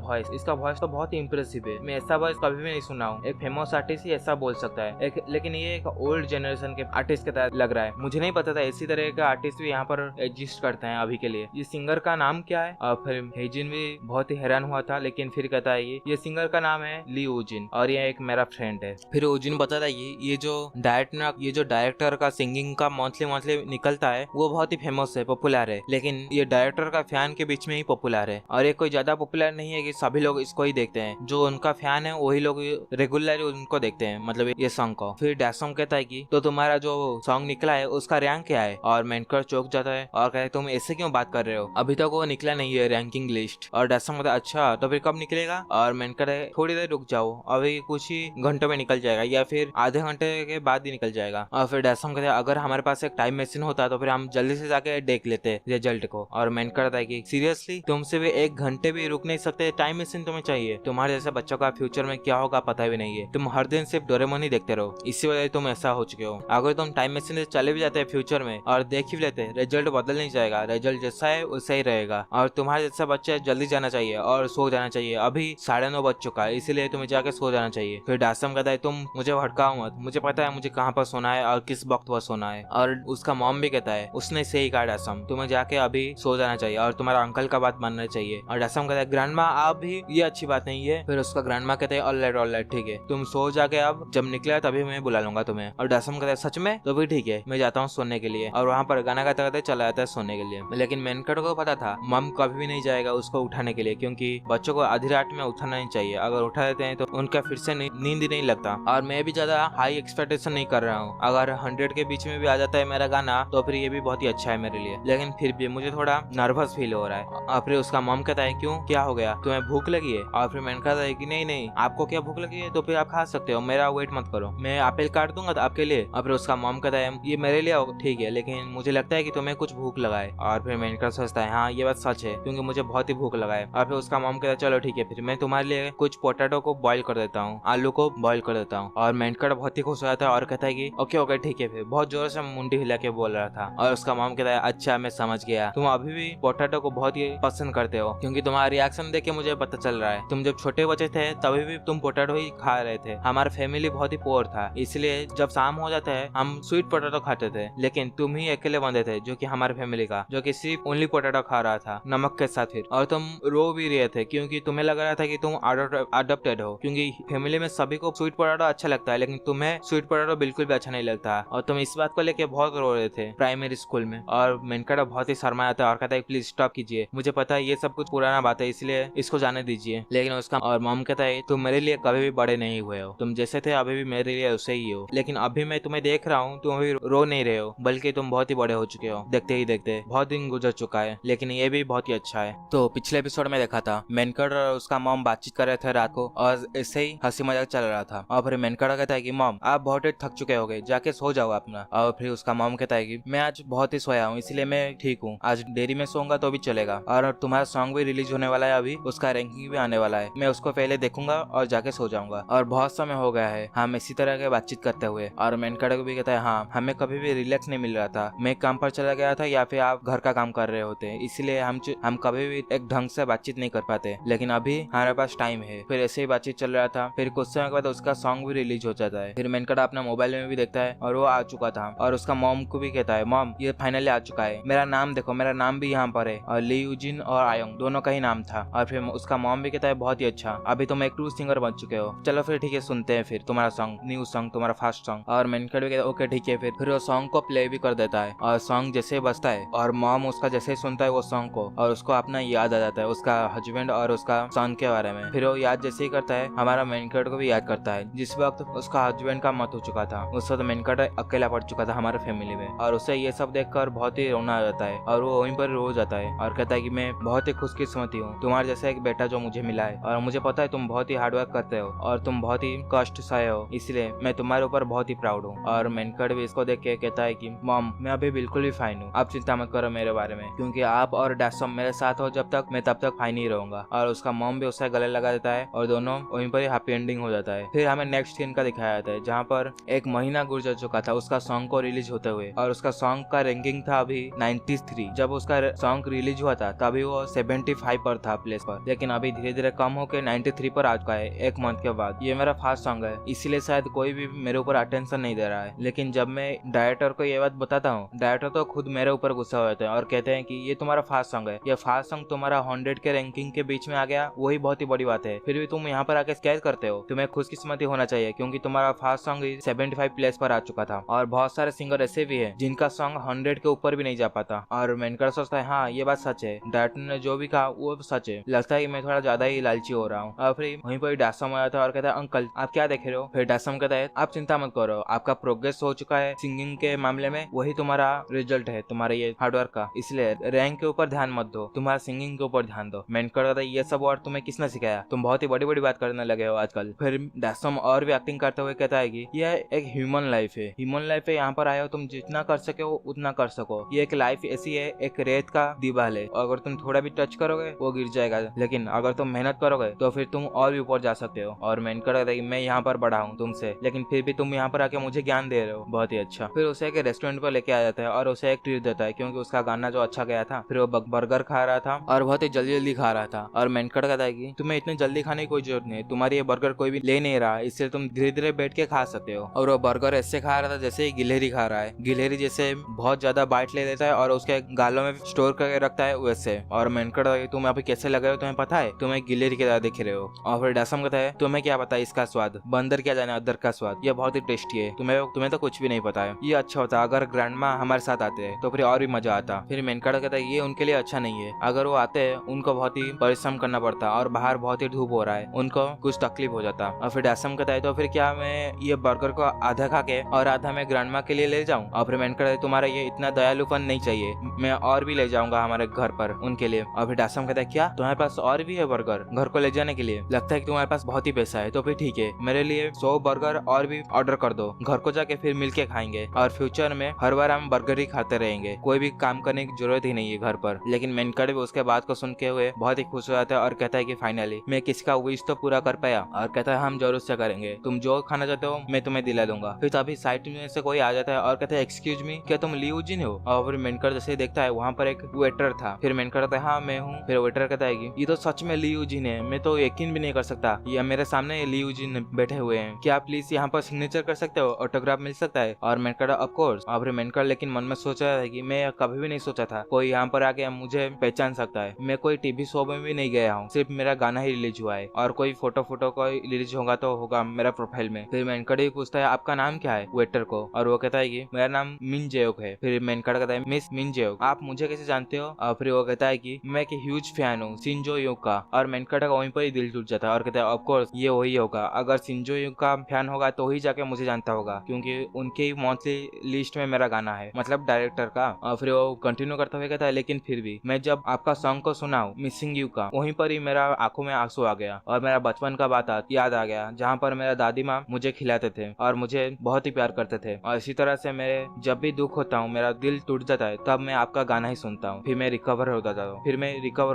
वॉइस तो बहुत ही इंप्रेसिव है, मैं ऐसा वॉइस कभी भी नहीं सुना हूँ, एक फेमस आर्टिस्ट ही ऐसा बोल सकता है लेकिन ये एक ओल्ड जनरेशन के आर्टिस्ट के तरह लग रहा है, मुझे नहीं पता था इसी तरह का आर्टिस्ट भी यहाँ पर एग्जिस्ट करते हैं अभी के लिए, ये सिंगर का नाम क्या है। और फिर हेजिन भी बहुत ही हैरान हुआ था लेकिन फिर कहता है ये सिंगर का नाम है ली उजिन और ये एक मेरा फ्रेंड है। फिर उजिन बताता है ये जो डायरेक्टर का सिंगिंग का मंथली निकलता है वो बहुत ही फेमस है, पॉपुलर है, लेकिन ये डायरेक्टर का फैन के बीच में ही पॉपुलर है और ये कोई ज्यादा पॉपुलर नहीं है कि सभी लोग इसको ही देखते हैं, जो उनका फैन है वही लोग रेगुलर उनको देखते हैं, मतलब ये सॉन्ग को। फिर डैसम कहता है कि तो तुम्हारा जो सॉन्ग निकला है उसका रैंक क्या है। और मेनकर चौंक जाता है और कहता है तुम ऐसे क्यों बात कर रहे हो, अभी तक वो निकला नहीं है रैंकिंग लिस्ट। और डैसम कहता है अच्छा तो फिर कब निकलेगा। और मेनकर थोड़ी देर रुक जाओ, अभी कुछ ही घंटों में निकल जाएगा या फिर आधे घंटे के बाद ही निकल जाएगा। और फिर डैसम कहते हैं अगर हमारे पास एक टाइम मशीन होता तो फिर हम जल्दी से जाके देख लेते रिजल्ट को। और मेनकर कहता है कि सीरियसली तुमसे भी एक घंटे भी रुक नहीं सकते, टाइम मशीन तुम्हें चाहिए, तुम्हारे जैसे बच्चों का फ्यूचर में क्या होगा पता भी नहीं है, तुम हर दिन सिर्फ डोरेमोन ही देखते रहो, इसी वजह से तुम ऐसा हो चुके हो। अगर तुम टाइम मशीन से चले भी जाते फ्यूचर में और देख ही लेते रिजल्ट बदल नहीं जाएगा, रिजल्ट जैसा है वैसा ही रहेगा। और तुम्हारे जैसा बच्चा जल्दी जाना चाहिए और सो जाना चाहिए, अभी 9:30 बज चुका है इसीलिए तुम्हें जाके सो जाना चाहिए। फिर डासम कहता है तुम मुझे भड़काओ मत, मुझे पता है मुझे कहाँ पर सोना है और किस वक्त पर सोना है। और उसका मॉम भी कहता है उसने सही कहा डासम, तुम्हें जाके अभी सो जाना चाहिए और तुम्हारा अंकल का बात मानना चाहिए। और डासम कहता है ग्रैंडमा आप भी, ये अच्छी बात नहीं है। फिर उसका ग्रैंडमा कहते हैं ऑलराइट ठीक है, तुम सो जाके अब जब निकला तभी मैं बुला लूंगा तुम्हें। और डासम कहता है सच में, तो भी ठीक है मैं जाता हूँ सोने के लिए। और वहाँ पर गाना गाते गाते चला जाता है सोने के लिए। लेकिन मेनकट को पता था मम कभी भी नहीं जाएगा उसको उठाने के लिए, क्योंकि बच्चों को आधी रात में उठाना नहीं चाहिए, अगर उठा देते हैं तो उनका फिर से नींद ही नहीं लगता। और मैं भी ज्यादा हाई एक्सपेक्टेशन नहीं कर रहा हूँ, अगर 100 के बीच में भी आ जाता है मेरा गाना तो फिर ये भी बहुत ही अच्छा है मेरे लिए, लेकिन फिर भी मुझे थोड़ा नर्वस फील हो रहा है। और फिर उसका मम कहता है क्यों, क्या हो गया, तुम्हें भूख लगी है। और फिर मैंने कहा कि नहीं आपको क्या भूख लगी है तो फिर आप खा सकते हो, मेरा वेट मत करो, मैं एप्पल काट दूंगा तो आपके लिए। और फिर उसका मम कहता है ये मेरे लिए ठीक है लेकिन मुझे लगता है कि तुम्हें कुछ भूख लगा है। और फिर मैंने सोचता है हाँ ये बात सच है क्योंकि मुझे बहुत ही भूख लगा है। और फिर उसका मम कहता है चलो ठीक है फिर मैं तुम्हारे लिए कुछ पोटैटो को बॉईल कर देता हूँ, आलू को बॉईल कर देता हूँ। और मेनकर बहुत ही खुश हो जाता है और कहता है कि ओके ठीक है, फिर बहुत जोर से मुंडी हिला के बोल रहा था। और उसका मम कहता है अच्छा मैं समझ गया, तुम अभी भी पोटैटो को बहुत ही पसंद करते हो, क्योंकि तुम्हारा रिएक्शन देख के मुझे पता चल रहा है, तुम जब छोटे बच्चे थे तभी भी तुम पोटैटो ही खा रहे थे, हमारा फैमिली बहुत ही पुअर था इसलिए जब शाम हो जाता है हम स्वीट पोटैटो खाते थे, लेकिन तुम ही अकेले बंदे थे जो कि हमारे फैमिली का जो कि सिर्फ ओनली पोटैटो खा रहा था नमक के साथ। फिर और तुम रो भी रहे थे क्योंकि तुम्हें लग रहा था कि तुम अडॉप्टेड हो, क्योंकि फैमिली में सभी को स्वीट पोटैटो अच्छा लगता है लेकिन तुम्हें स्वीट पोटैटो बिल्कुल भी अच्छा नहीं लगता। और तुम इस बात को लेके बहुत रो रहे थे प्राइमरी स्कूल में। और मेनका बहुत ही शर्माया था और कहता है प्लीज स्टॉप कीजिए, मुझे पता है ये सब कुछ पुराना बात है इसलिए इसको जाने दीजिए। लेकिन उसका और मॉम कहता है तुम मेरे लिए कभी भी बड़े नहीं हुए हो, तुम जैसे थे अभी भी मेरे लिए वैसे ही हो, लेकिन अभी मैं तुम्हें देख रहा हूँ तुम अभी रो नहीं रहे हो बल्कि तुम बहुत ही बड़े हो चुके हो, देखते ही देखते बहुत दिन गुजर चुका है, लेकिन ये भी बहुत ही अच्छा है। तो पिछले एपिसोड में देखा था मेनकर और उसका मॉम बातचीत कर रहे थे रात को और ऐसे ही हंसी मजाक चल रहा था। और फिर मेनकर कहता है कि मॉम आप बहुत थक चुके हो गए, जाके सो जाओ अपना। और फिर उसका मॉम कहता है कि मैं आज बहुत ही सोया हूँ इसलिए मैं ठीक हूँ, आज देरी में सोऊंगा तो भी चलेगा, और तुम्हारा सॉन्ग भी रिलीज होने वाला है, अभी उसका रैंकिंग भी आने वाला है, मैं उसको पहले देखूंगा और जाके सो जाऊंगा। और बहुत समय हो गया है हम इसी तरह के बातचीत करते हुए। और मेनकर भी कहता है हाँ हमें कभी भी रिलैक्स नहीं मिल रहा था, मैं काम पर चला गया था या फिर घर का काम कर रहे होते हैं, इसलिए हम कभी भी एक ढंग से बातचीत नहीं कर पाते। लेकिन अभी हमारे पास टाइम है। फिर ऐसे ही बातचीत चल रहा था। फिर कुछ समय के बाद उसका सॉन्ग भी रिलीज हो जाता है। फिर मेनका अपना मोबाइल में भी देखता है और वो आ चुका था, और उसका मॉम को भी कहता है, मॉम ये फाइनली आ चुका है, मेरा नाम देखो, मेरा नाम भी यहाँ पर है। और ली यूजिन और आयोंग दोनों का ही नाम था। और फिर उसका मॉम भी कहता है, बहुत ही अच्छा, अभी तुम एक ट्रू सिंगर बन चुके हो, चलो फिर ठीक है, सुनते हैं फिर तुम्हारा सॉन्ग, न्यू सॉन्ग, तुम्हारा फर्स्ट सॉन्ग। और मेनका भी कहता है ओके ठीक है। फिर वो सॉन्ग को प्ले भी कर देता है, और सॉन्ग जैसे ही बजता है और मॉम उसका जैसे ही सुनता है वो सॉन्ग को, और उसको अपना याद आ जाता है उसका हस्बैंड और उसका सन के बारे में। फिर वो याद जैसे ही करता है, हमारा मेनकट को भी याद करता है जिस वक्त उसका हस्बैंड का मौत हो चुका था। उस वक्त मेनकट अकेला पड़ चुका था हमारे फैमिली में, और उसे ये सब देखकर बहुत ही रोना आ जाता है, और वो वहीं पर रो जाता है और कहता है कि मैं बहुत ही खुशकिस्मती हूँ, तुम्हारे जैसा एक बेटा जो मुझे मिला है, और मुझे पता है तुम बहुत ही हार्डवर्क करते हो और तुम बहुत ही कष्ट सहे हो, इसलिए मैं तुम्हारे ऊपर बहुत ही प्राउड हूँ। और मेनकट भी इसको देख के कहता है कि मॉम मैं अभी बिल्कुल भी फाइन हूँ, आप चिंता मत करो मेरे बारे में, क्योंकि आप और डैसम मेरे साथ हो जब तक, मैं तब तक फाइन ही रहूंगा। और उसका मॉम भी उससे गले लगा देता है और दोनों वहीं पर ही हैप्पी एंडिंग हो जाता है। फिर हमें नेक्स्ट सीन का दिखाया जाता है जहाँ पर एक महीना गुजर चुका था उसका सॉन्ग को रिलीज होते हुए, और उसका सॉन्ग का रैंकिंग था अभी 93। जब उसका सॉन्ग रिलीज हुआ था तभी वो 75 पर था प्लेस पर, लेकिन अभी धीरे धीरे कम होकर 93 पर आ चुका है एक मंथ के बाद। ये मेरा फर्स्ट सॉन्ग है, इसीलिए शायद कोई भी मेरे ऊपर अटेंशन नहीं दे रहा है। लेकिन जब मैं डायरेक्टर को ये बात बताता हूँ, डायरेक्टर तो खुद मेरे ऊपर गुस्सा हो जाते हैं और कहते हैं कि ये तुम्हारा फर्स्ट सॉन्ग है, ये फर्स्ट सॉन्ग तुम्हारा 100 के रैंकिंग के बीच में आ गया, वही बहुत ही बड़ी बात है, फिर भी तुम यहाँ पर आके स्केच करते हो, तुम्हें खुशकिस्मती होना चाहिए क्योंकि तुम्हारा फर्स्ट सॉन्ग 75 प्लेस पर आ चुका था। और बहुत सारे सिंगर ऐसे भी है जिनका सॉन्ग 100 के ऊपर भी नहीं जा पाता। और मेनकर सोचता है हाँ ये बात सच है, डायरेक्टर ने जो भी कहा वो सच है, लगता है कि मैं थोड़ा ज्यादा ही लालची हो रहा हूँ। और फिर वहीं पर डैसम आया था और कहता है अंकल आप क्या देख रहे हो। फिर डैसम कहता है आप चिंता मत करो, आपका प्रोग्रेस हो चुका है सिंगिंग के मामले में, वही तुम्हारा रिजल्ट है तुम्हारे ये हार्डवर्क का, इसलिए रैंक के ऊपर ध्यान मत दो, तुम्हारा सिंगिंग के ऊपर ध्यान दो। मेनकर कहता है ये सब और तुम्हें किसने सिखाया, तुम बहुत ही बड़ी बड़ी बात करने लगे हो आजकल। फिर डैसम और भी एक्टिंग करते हुए कहता है कि यह एक ह्यूमन लाइफ है, ह्यूमन लाइफ है, यहाँ पर आए हो तुम जितना कर सके हो उतना कर सको, ये एक लाइफ ऐसी है, एक रेत का दीवार है, अगर तुम थोड़ा भी टच करोगे वो गिर जाएगा, लेकिन अगर तुम मेहनत करोगे तो फिर तुम और भी ऊपर जा सकते हो। और मेनकर कहता है कि मैं यहाँ पर बड़ा हूँ तुमसे, लेकिन फिर भी तुम यहाँ पर आके मुझे ज्ञान दे रहे हो, बहुत ही अच्छा। फिर उसे एक रेस्टोरेंट पर लेके आ जाता है और उसे एक ट्रीट देता है क्योंकि उसका गाना जो अच्छा गया था। फिर वो बर्गर खा रहा था और बहुत ही जल्दी जल्दी खा रहा था। और मेनकर कहता है कि तुम्हें इतनी जल्दी खाने की कोई जरूरत नहीं, तुम्हारी ये बर्गर कोई भी ले नहीं रहा, इसलिए तुम धीरे धीरे बैठ के खा सकते हो। और वो बर्गर ऐसे खा रहा था जैसे ही गिलहरी खा रहा है, गिलहरी जैसे बहुत ज्यादा बाइट ले लेता है और उसके गालों में स्टोर करके रखता है वैसे। और मेनकर तुम अभी कैसे लग रहे हो, तुम्हें पता है, तुम एक गिलहरी की तरह दिख रहे हो। और फिर डैसम कहता है तुम्हें क्या पता इसका स्वाद, बंदर क्या जाने अदरक का स्वाद, ये बहुत ही टेस्टी है, तुम्हें तो कुछ भी नहीं पता है, ये अच्छा होता अगर ग्रैंडमा हमारे साथ आते हैं तो फिर और भी मजा आता। फिर मेनका कहता है ये उनके लिए अच्छा नहीं है, अगर वो आते हैं उनको बहुत ही परिश्रम करना पड़ता और बाहर बहुत ही धूप हो रहा है, उनको कुछ तकलीफ हो जाता। और फिर डैसम कहता है तो फिर क्या मैं ये बर्गर को आधा खा के और आधा मैं ग्रैंडमा के लिए ले जाऊं। और फिर मेनका कहता है तुम्हारा ये इतना दयालुपन नहीं चाहिए, मैं और भी ले जाऊंगा हमारे घर पर उनके लिए। और फिर डैसम कहता है क्या तुम्हारे पास और भी है बर्गर घर को ले जाने के लिए, लगता है कि तुम्हारे पास बहुत ही पैसा है, तो फिर ठीक है मेरे लिए 100 बर्गर और भी ऑर्डर कर दो, घर को जाके फिर मिलके खाएंगे और फ्यूचर में हर बार हम बर्गर ही खाते रहेंगे, कोई भी काम करने की जरूरत ही नहीं है घर पर। लेकिन मेनकट भी उसके बात को सुन के हुए बहुत ही खुश हो जाता है और कहता है कि फाइनली मैं किसी का विश तो पूरा कर पाया। और कहता है हम जरूर से करेंगे, तुम जो खाना चाहते हो मैं तुम्हें दिला दूंगा। फिर तभी साइड में से कोई आ जाता है और कहता है एक्सक्यूज मी क्या तुम ली यूजिन हो। और फिर मेनकट जैसे देखता है वहाँ पर एक वेटर था। फिर मेनकट कहता है हाँ मैं हूँ। फिर वेटर कहता है कि ये तो सच में ली यूजिन है, मैं तो यकीन भी नहीं कर सकता, ये मेरे सामने ली यूजिन बैठे हुए हैं, क्या आप प्लीज यहाँ पर सिग्नेचर कर सकते हो, ऑटोग्राफ मिल सकता है। और मेनकट ऑफ कोर्स। और फिर मेनकट लेकिन मन में सोच रहा है कि मैं कभी भी नहीं सोचा था कोई यहाँ पर आके मुझे पहचान सकता है, मैं कोई टीवी शो में भी नहीं गया हूँ, सिर्फ मेरा गाना ही रिलीज हुआ है और कोई फोटो कोई रिलीज होगा तो होगा मेरा प्रोफाइल में। फिर मेनकट ही पूछता है आपका नाम क्या है वेटर को, और वो कहता है कि मेरा नाम मिन जेओक है। फिर मेनकट कहता है मिस मिन जेओक आप मुझे कैसे जानते हो। और फिर वो कहता है कि मैं एक ह्यूज फैन हूँ शिंजो युग का। और मेनकट का वहीं पर ही दिल टूट जाता है और कहता है ऑफ कोर्स ये वही होगा, अगर शिंजो युग का फैन होगा तो ही जाके मुझे जानता होगा क्योंकि उनके मंथली लिस्ट में मेरा गाना है, मतलब डायरेक्टर का। और फिर वो कंटिन्यू करता हुआ कहता है लेकिन फिर भी मैं जब आपका सॉन्ग को सुना हूँ मिसिंग यू का, वहीं पर ही मेरा आंखों में आंसू आ गया और मेरा बचपन का बात याद आ गया जहाँ पर मेरा दादी माँ मुझे खिलाते थे और मुझे बहुत ही प्यार करते थे। और इसी तरह से मेरे जब भी दुख होता हूँ मेरा दिल टूट जाता है तब मैं आपका गाना ही सुनता हूँ, फिर मैं रिकवर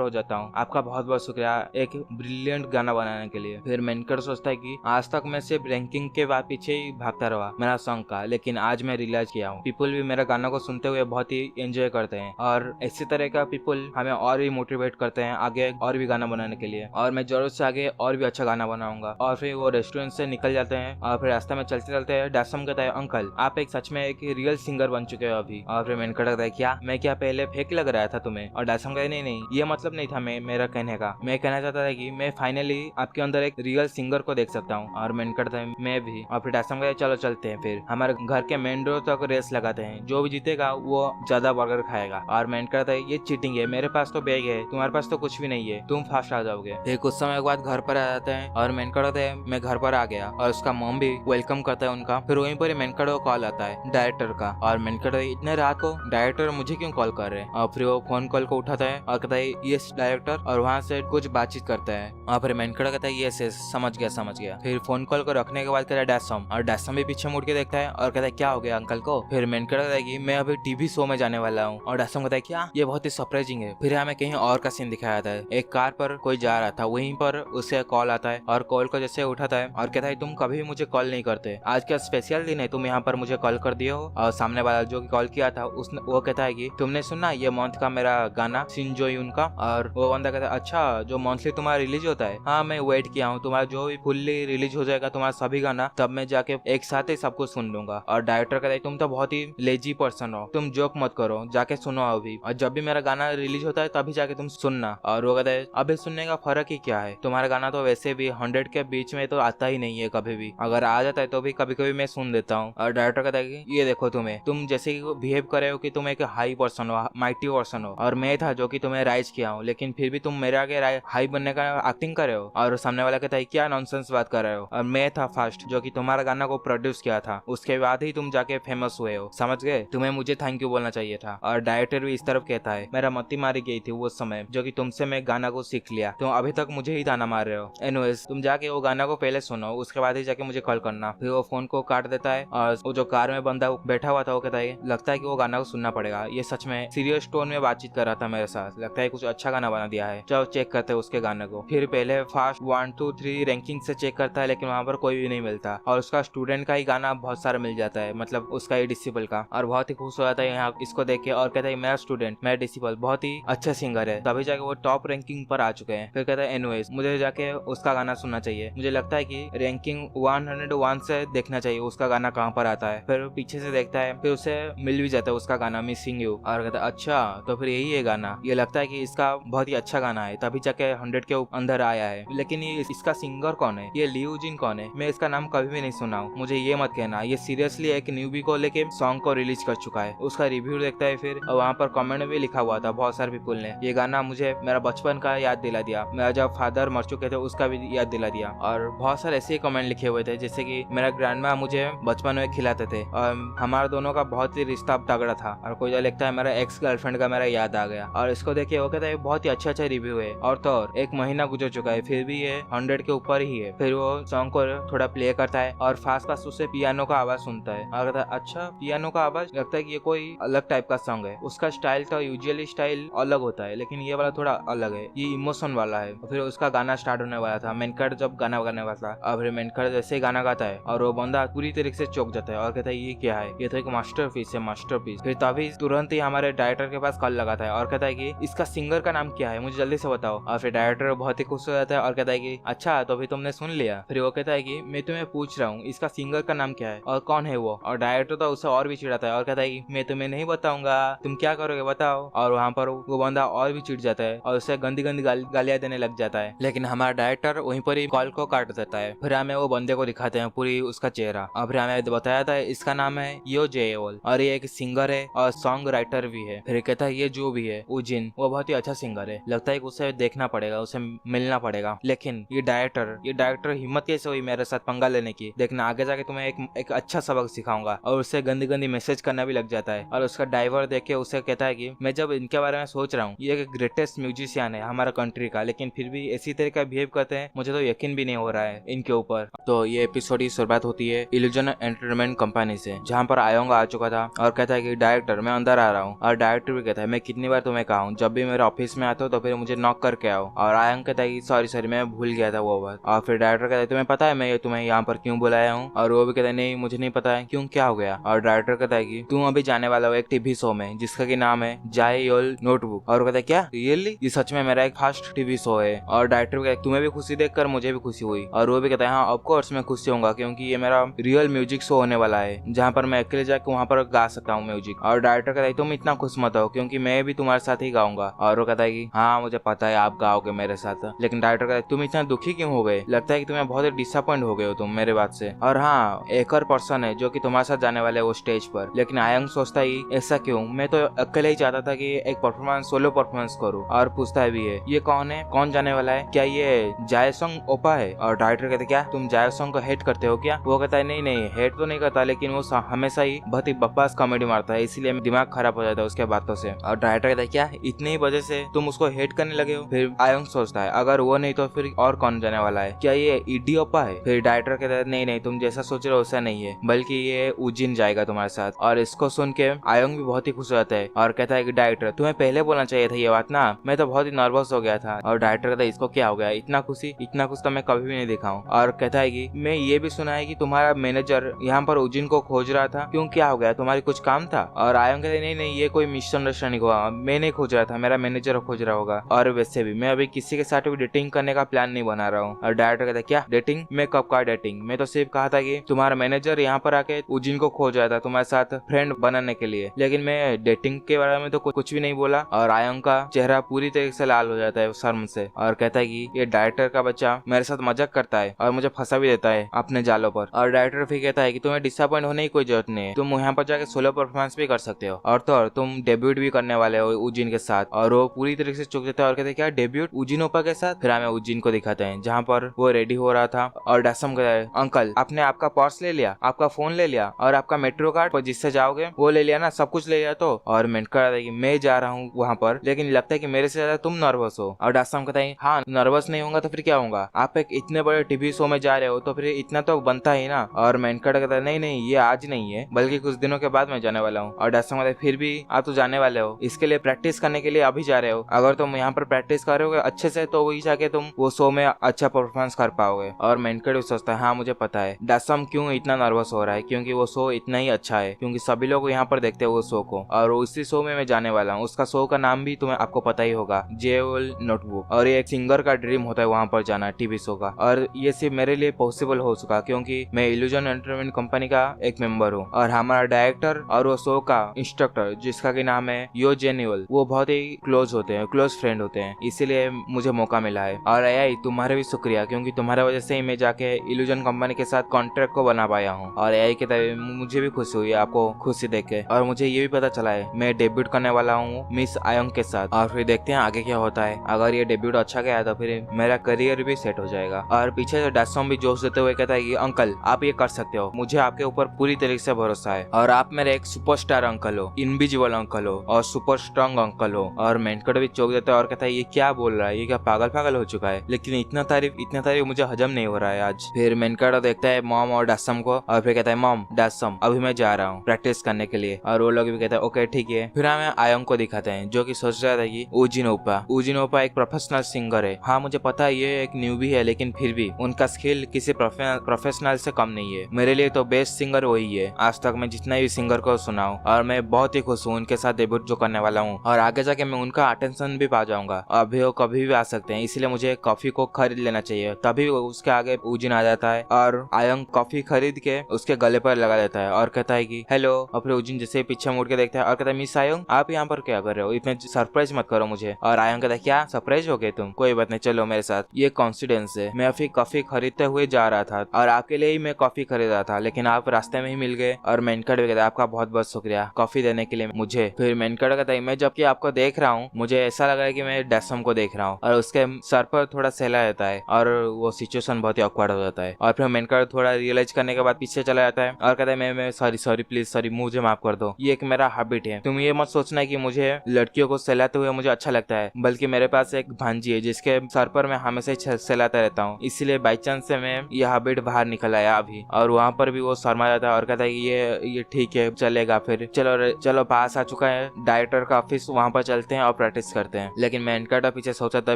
हो जाता हूँ। आपका बहुत बहुत शुक्रिया एक ब्रिलियंट गाना बनाने के लिए। फिर मेनकर सोचता है कि आज तक मैं सिर्फ रैंकिंग के पीछे ही भागता रहा मेरा सॉन्ग का, लेकिन आज मैं रियलाइज किया हूँ पीपल भी मेरा गाना को सुनते हुए बहुत ही एंजॉय करते हैं और इसी तरह का पीपल हमें और भी मोटिवेट करते हैं आगे और भी गाना बनाने के लिए। और मैं जरूर से आगे और भी अच्छा गाना बनाऊंगा। और फिर वो रेस्टोरेंट से निकल जाते हैं और फिर रास्ते में चलते चलते डैसम कहता है अंकल आप एक सच में एक रियल सिंगर बन चुके हो अभी। और फिर मेनका कहता है क्या मैं क्या पहले फेक लग रहा था तुम्हें? और डैसम कहता है नहीं ये मतलब नहीं था मेरा कहने का। मैं कहना चाहता था कि मैं फाइनली आपके अंदर एक रियल सिंगर को देख सकता हूँ। और मेनका कहता है मैं भी। और फिर डैसम कहता है चलो चलते हैं फिर हमारे घर के मेन डोर तक रेस लगाते हैं, जो भी जीतेगा वो ज्यादा बर्गर खाएगा। और मेनका कहता है ये चीटिंग है, मेरे पास तो बैग है, तुम्हारे पास तो कुछ भी नहीं है, तुम फास्ट आ जाओगे। फिर कुछ समय बाद घर पर आ जाते हैं और मेनका कहता है मैं घर पर आ गया। और उसका मॉम भी वेलकम करता है उनका। फिर वहीं पर मेनका को कॉल आता है डायरेक्टर का। और मेनका कहता है इतने रात को डायरेक्टर मुझे क्यों कॉल कर रहे हैं? और फिर वो फोन कॉल को उठाता है और कहता है यस डायरेक्टर, और वहाँ से कुछ बातचीत करता है। और फिर मेनका कहता है यस समझ गया। फिर फोन कॉल को रखने के बाद कहता है डैसम, और डैसम भी पीछे मुड़ के देखता है और कहता है क्या हो गया अंकल को? फिर मेनका कहता है कि मैं अभी टीवी शो में जाने वाला हूँ। और डैसम कहता है क्या? ये बहुत ही सरप्राइजिंग है। फिर हमें कहीं और का सीन दिखाया जाता है, एक कार पर कोई जा रहा था, वहीं पर उसे कॉल आता है और कॉल को जैसे उठाता है और कहता है तुम कभी भी मुझे कॉल नहीं करते, आज का स्पेशल दिन है, तुम यहाँ पर मुझे कॉल कर दिए हो। और सामने वाला जो कॉल किया था उसने वो कहता है कि तुमने सुना ये मंथ का मेरा गाना शिनजो यून का? और वो बंदा कहता है अच्छा जो मंथली तुम्हारा रिलीज होता है? हाँ मैं वेट किया हूँ, तुम्हारा जो भी फुल्ली रिलीज हो जाएगा तुम्हारा सभी गाना, तब मैं जाके एक साथ ही सब कुछ सुन लूंगा। और डायरेक्टर कहता है तुम तो बहुत ही लेजी पर्सन हो, तुम जोक मत करो, जाके सुनो अभी, और जब भी मेरा गाना रिलीज होता है तभी जाके तुम सुनना। और वो कहता है अभी सुनने का फर्क ही क्या है, तुम्हारा गाना तो वैसे भी 100 के बीच में तो आता ही नहीं है कभी भी, अगर आ जाता है तो भी कभी कभी मैं सुन देता हूँ। और डायरेक्टर कहता है कि ये देखो तुम जैसे बिहेव करे हो कि तुम एक हाई पर्सन हो, माइटी पर्सन हो, और मैं था जो कि तुम्हें राइज किया हूँ, लेकिन फिर भी तुम मेरे आगे हाई बनने का एक्टिंग करे हो। और सामने वाला कहता है क्या नॉनसेंस बात कर रहे हो, और मैं था फर्स्ट जो कि तुम्हारा गाना को प्रोड्यूस किया था, उसके बाद ही तुम जाके फेमस हुए हो, समझ गए? तुम्हें मुझे थैंक यू बोलना चाहिए था। और डायरेक्टर भी इस तरफ कहता है मेरा मत्ती मारी गई थी वो समय, जो कि तुमसे मैं गाना को सीख लिया, तुम अभी तक मुझे ही ताना मार रहे हो। एनीवेज तुम जाके वो गाना को पहले सुनो, उसके बाद ही जाके मुझे कॉल करना। फिर वो फोन को काट देता है और वो जो कार में बंदा बैठा हुआ था वो कहता है लगता है कि वो गाना को सुनना पड़ेगा, ये सच में सीरियस टोन में बातचीत कर रहा था मेरे साथ, लगता है कुछ अच्छा गाना बना दिया है, चलो चेक करते हैं उसके गाने को। फिर पहले फास्ट 1 2 3 रैंकिंग से चेक करता है, लेकिन वहाँ पर कोई भी नहीं मिलता, और उसका स्टूडेंट का ही गाना बहुत सारा मिल जाता है, मतलब उसका ही डिसिपल का, और बहुत ही खुश हो जाता है यहाँ इसको देख के, और कहता है मेरा स्टूडेंट मेरा डिसिपल बहुत ही अच्छा सिंगर है, तभी जाके वो टॉप रैंकिंग पर आ चुके हैं। फिर कहता है एनीवेज मुझे जाके उसका गाना सुनना चाहिए, मुझे लगता है कि रैंकिंग 101 से देखना चाहिए उसका गाना कहाँ पर आता है। फिर पीछे से देखता है, फिर उसे मिल भी जाता है उसका गाना मिसिंग यू, और कहता है अच्छा तो फिर यही है गाना, ये लगता है कि इसका बहुत ही अच्छा गाना है, तभी जाके 100 के अंदर आया है, लेकिन ये इसका सिंगर कौन है, ये लियू जिन कौन है? मैं इसका नाम कभी भी नहीं सुना हूँ, मुझे ये मत कहना, ये सीरियसली एक न्यूबी को लेके सॉन्ग को रिलीज कर चुका है। उसका रिव्यू देखता है फिर, और वहाँ पर कमेंट में भी लिखा हुआ था बहुत सारे पीपल ने, ये गाना मुझे मेरा बचपन का याद दिला दिया, मेरा जब फादर मर चुके थे उसका भी याद दिला दिया। और बहुत सारे ऐसे कमेंट लिखे हुए थे जैसे कि मेरा ग्रैंडमा मुझे बचपन में खिलाते थे, और हमारा दोनों का बहुत ही रिश्ता तगड़ा था। और कोई जो लिखता है मेरा एक्स गर्लफ्रेंड का मेरा याद आ गया। और इसको देखिए वो कहता है बहुत ही अच्छा रिव्यू है, और तो और 1 महीना गुजर चुका है फिर भी ये 100 के ऊपर ही है। फिर वो सॉन्ग को थोड़ा प्ले करता है और फास्ट फास्ट उससे पियानो का आवाज सुनता है, और कहता है अच्छा पियानो का आवाज, लगता है कि ये कोई अलग टाइप का सॉन्ग है। उसका स्टाइल तो यूजुअली स्टाइल अलग होता है, लेकिन ये वाला थोड़ा अलग है, ये इमोशन वाला है। फिर उसका गाना स्टार्ट होने वाला था, मेनकट जब गाना गाने वाला था, अब मेनकट जैसे गाना गाता है और वो बंदा पूरी तरीके से चौंक जाता है और कहता है ये क्या है, ये तो एक मास्टरपीस है, मास्टरपीस। फिर तभी तुरंत ही हमारे डायरेक्टर के पास कॉल लगाता है और कहता है कि इसका सिंगर का नाम क्या है, मुझे जल्दी से बताओ। और फिर डायरेक्टर बहुत ही खुश हो जाता है और कहता है कि अच्छा तो अभी तुमने सुन लिया? फिर वो कहता है कि मैं तुम्हें पूछ रहा हूँ इसका सिंगर का नाम क्या है और कौन है वो? और डायरेक्टर तो उसे और भी चिढ़ाता है और कहता है कि मैं तुम्हें नहीं बताऊंगा, तुम क्या करोगे बताओ। और वहाँ पर वो बंदा और भी चिढ़ जाता है और उसे गंदी गंदी गालियां देने लग जाता है, लेकिन हमारा डायरेक्टर वहीं पर ही कॉल को काट देता है। फिर हमें वो बंदे को दिखाते हैं पूरी उसका चेहरा, और फिर हमें बताया था इसका नाम है यो जेओल और ये एक सिंगर है और सॉन्ग राइटर भी है। फिर कहता है ये जो भी है उजिन वो बहुत ही अच्छा सिंगर है, लगता है कि उसे देखना पड़ेगा, उसे मिलना पड़ेगा। लेकिन ये डायरेक्टर हिम्मत कैसे हुई मेरे साथ पंगा लेने की, देखना आगे जाके तुम्हें एक अच्छा सबक सिखाऊंगा। और उससे गंदी गंदी मैसेज करना भी लग जाता है। और उसका ड्राइवर देख के उसे कहता है कि मैं जब इनके बारे में सोच रहा हूँ ये एक ग्रेटेस्ट म्यूजिशियन है हमारा कंट्री का, लेकिन फिर भी इसी तरह का बिहेव करते हैं, मुझे तो यकीन भी नहीं हो रहा है इनके ऊपर। तो ये एपिसोड की शुरुआत होती है इल्यूजन एंटरटेनमेंट कंपनी से, जहाँ पर आयोंग आ चुका था और कहता है कि डायरेक्टर मैं अंदर आ रहा हूँ। और डायरेक्टर भी कहता है मैं कितनी बार तुम्हें कहा हूँ जब भी मेरे ऑफिस में आते हो तो फिर मुझे नॉक करके आओ। और आयोंग कहता है कि सॉरी मैं भूल गया था वो बात। और फिर डायरेक्टर कहता है तुम्हें पता है मैं तुम्हें यहाँ पर क्यों बुलाया हूँ? और वो भी कहता है नहीं मुझे नहीं पता है, क्यों क्या हो गया? और डायरेक्टर कहता है कि तुम अभी जाने वाला हो एक टीवी शो में जिसका की नाम है जाए योल नोटबुक। और कहता है क्या रियली, ये सच में मेरा एक फर्स्ट टीवी शो है। और डायरेक्टर कहता है तुम्हें भी खुशी देखकर मुझे भी खुशी हुई। और वो भी कहता है हाँ ऑफ कोर्स मैं खुशी होऊंगा क्योंकि ये मेरा रियल म्यूजिक शो होने वाला है जहाँ पर मैं अकेले जाकर वहाँ पर गा सकता हूँ म्यूजिक। और डायरेक्टर कहता है तुम इतना खुश मत हो क्योंकि मैं भी तुम्हारे साथ ही गाऊंगा। और वो कहता है कि हाँ मुझे पता है आप गाओगे मेरे साथ। लेकिन डायरेक्टर कहता है तुम इतना दुखी क्यों हो गए, लगता है कि तुम्हें बहुत डिसअपॉइंट हो गए हो तुम मेरे बात से। और हाँ एक और पर्सन है जो कि तुम्हारे साथ जाने वाले है वो स्टेज पर। लेकिन आयंग सोचता ही ऐसा क्यों, मैं तो अकेले ही चाहता था कि एक परफॉर्मेंस सोलो परफॉर्मेंस करूं। और पूछता है भी है ये कौन है, कौन जाने वाला है, क्या ये जायसोंग ओपा है। और डायरेक्टर कहते क्या तुम जायसोंग को हेट करते हो क्या। वो कहता है नहीं नहीं हेट तो नहीं करता, लेकिन वो हमेशा ही बहुत ही बकवास कॉमेडी मारता है इसीलिए दिमाग खराब हो जाता है उसके बातों से। और डायरेक्टर कहता है क्या इतनी ही वजह से तुम उसको हेट करने लगे हो। फिर आयंग सोचता है अगर वो नहीं तो फिर और कौन जाने वाला है, क्या ये ईडी ओपा है। फिर डायरेक्टर कहता है नहीं नहीं तुम जैसा सोच रहे हो वैसा नहीं है, बल्कि ये उजिन जाएगा तुम्हारे साथ। और इसको सुन के आयंग भी बहुत ही खुश हो जाता है और कहता है कि डायरेक्टर तुम्हें पहले बोलना चाहिए था ये बात ना, मैं तो बहुत ही नर्वस हो गया था। और डायरेक्टर कहता है इसको क्या हो गया, इतना खुश तो मैं कभी भी नहीं देखा हूँ। और कहता है कि मैं ये भी सुना है कि तुम्हारा मैनेजर यहाँ पर उजिन को खोज रहा था, क्यों क्या हो गया, तुम्हारी कुछ काम था। और आयंग कहते नहीं नहीं ये कोई मिसअंडरस्टैंडिंग हुआ, मैं नहीं खोज रहा था, मेरा मैनेजर खोज रहा होगा। और वैसे भी मैं अभी किसी के साथ भी डेटिंग करने का प्लान नहीं बना रहा हूँ। और डायरेक्टर कहता है क्या डेटिंग, मैं कब का डेटिंग, मैं तो सिर्फ कहा था कि तुम्हारा मैनेजर यहाँ पर आके उजिन को खोज रहा था तुम्हारे साथ फ्रेंड बनाने के लिए, लेकिन मैं डेटिंग के बारे में तो कुछ भी नहीं बोला। और आयंग का चेहरा पूरी तरीके से लाल हो जाता है शर्म से और कहता है कि ये डायरेक्टर का बच्चा मेरे साथ मजाक करता है और मुझे फंसा भी देता है अपने जालों पर। और डायरेक्टर फिर कहता है कि तुम्हें डिसअपॉइंट होने की कोई जरूरत नहीं है, तुम यहाँ पर जाके सोलो परफॉर्मेंस भी कर सकते हो और तो और तुम डेब्यूट भी करने वाले हो उजिन के साथ। और वो पूरी तरीके से चुक देता है और कहते हैं क्या डेब्यूट उजिन ओपा के साथ। फिर हमें उजिन को दिखाते हैं जहाँ पर वो रेडी हो रहा था और डैसम कहता है अंकल आपने आपका पर्स ले लिया, आपका फोन ले लिया और आपका मेट्रो कार्ड जिससे जाओगे वो ले लिया ना, सब कुछ ले लिया। तो और मैं कह रहा था कि मैं जा रहा हूँ वहाँ पर, लेकिन लगता है कि मेरे से ज्यादा तुम नर्वस हो। और डैसम कहता है हाँ नर्वस नहीं होगा तो फिर क्या होगा, आप एक इतने बड़े टीवी शो में जा रहे हो तो फिर इतना तो बनता ही ना। और मैनकट कहता है नहीं नहीं ये आज नहीं है बल्कि कुछ दिनों के बाद मैं जाने वाला हूँ। और डैसम कहता है फिर भी आप तो जाने वाले हो, इसके लिए प्रैक्टिस करने के लिए अभी जा रहे हो, अगर तुम यहाँ पर प्रैक्टिस करोगे अच्छे से तो वही जाके तुम वो शो में अच्छा परफॉर्मेंस कर पाओगे। और मैनकट भी सोचता है हाँ मुझे पता है डैसम क्यों इतना नर्वस हो रहा है, क्योंकि वो शो इतना ही अच्छा है, क्योंकि सभी लोग यहाँ पर देखते हैं वो शो को और उसी शो में मैं जाने वाला हूँ। उसका शो का नाम भी तुम्हें आपको पता ही होगा, जेओल नोटबुक। और ये एक सिंगर का ड्रीम होता है वहाँ पर जाना टीवी शो का, और ये सिर्फ मेरे लिए पॉसिबल हो चुका क्योंकि मैं इल्यूजन एंटरटेनमेंट कंपनी का एक मेंबर हूँ। और हमारा डायरेक्टर और वो शो का इंस्ट्रक्टर जिसका की नाम है यो जेन्युअल वो बहुत ही क्लोज होते हैं, क्लोज फ्रेंड होते हैं, इसीलिए मुझे मौका मिला है। और एआई तुम्हारे भी शुक्रिया क्योंकि तुम्हारे वजह से ही मैं जाके इल्यूजन कंपनी के साथ कॉन्ट्रैक्ट को बना पाया हूँ। और एआई के तहत मुझे भी खुशी हुई आपको खुशी देख के, और मुझे ये भी पता चला है मैं डेब्यूट करने वाला हूँ मिस आयंग के साथ। और फिर देखते हैं आगे क्या होता है, अगर ये डेब्यूट अच्छा गया तो फिर मेरा करियर भी सेट हो जाएगा। और पीछे से डैसम भी जोश देते हुए कहता है कि अंकल आप ये कर सकते हो, मुझे आपके ऊपर पूरी तरीके से भरोसा है और आप मेरे एक सुपरस्टार अंकल हो, इनविजिबल अंकल हो और सुपर स्ट्रॉन्ग अंकल हो। और मेनकट भी चौंक देता है और कहता है ये क्या बोल रहा है, ये क्या पागल हो चुका है, लेकिन इतना तारीफ मुझे हजम नहीं हो रहा है आज। फिर मेनकट देखता है मॉम और डैसम को और फिर कहता है मॉम डैसम अभी मैं जा रहा हूँ प्रैक्टिस करने के लिए। और वो लोग भी कहते हैं ओके ठीक है। फिर हमें आयंग को दिखाते हैं जो कि सोच रहा था कि उजिन ओपा एक प्रोफेशनल सिंगर है। हाँ मुझे पता है ये एक न्यूबी है, लेकिन फिर भी उनका स्किल किसी प्रोफेशनल से कम नहीं है, मेरे लिए तो बेस्ट सिंगर वही है आज तक मैं जितना भी सिंगर को सुना हूँ। और मैं बहुत ही खुश हूँ उनके साथ डेब्यूट जो करने वाला हूँ और आगे जाके मैं उनका अटेंशन भी पा जाऊंगा। अभी वो कभी भी आ सकते हैं, इसलिए मुझे कॉफी को खरीद लेना चाहिए। तभी उसके आगे उजिन आ जाता है और आयंग कॉफी खरीद के उसके गले पर लगा देता है और कहता है कि हेलो। और फिर उजिन जैसे पीछे मुड़ के देखता है और कहता है मिस आयंग आप यहाँ पर क्या कर रहे हो, इतने सरप्राइज मत करो मुझे। और आयंग कहता है क्या सरप्राइज हो गए तुम, कोई बात नहीं चलो मेरे साथ, ये कॉन्फिडेंस है, मैं अभी कॉफी खरीदते हुए जा रहा था और आपके लिए ही मैं कॉफी खरीद रहा था, लेकिन आप रास्ते में ही मिल गए। और मेनकट भी कहता है आपका बहुत बहुत शुक्रिया कॉफी देने के लिए मुझे। फिर मेनकट कहता है मैं जबकि आपको देख रहा हूँ मुझे ऐसा लग रहा है कि मैं डैसम को देख रहा हूँ, और उसके सर पर थोड़ा सहला रहता है और वो सिचुएशन बहुत ही ऑकवर्ड हो जाता है। और फिर मेनकट थोड़ा रियलाइज करने के बाद पीछे चला जाता है और कहता है मैं सॉरी प्लीज सॉरी मुझे माफ कर दो, ये एक मेरा हैबिट है, तुम ये मत सोचना कि मुझे लड़कियों को सहलाते हुए मुझे अच्छा लगता है, बल्कि मेरे पास एक भांजी है जिसके सर पर मैं हमेशा ही सहलाता रहता हूँ, इसीलिए बाई चांस से मैं ये हैबिट बाहर निकल आया अभी। और वहाँ पर भी वो शर्मा जाता है और कहता है ये ठीक है चलेगा, फिर चलो पास आ चुका है डायरेक्टर का ऑफिस, वहाँ पर चलते हैं और प्रैक्टिस करते हैं। लेकिन मेनकट पीछे सोचा था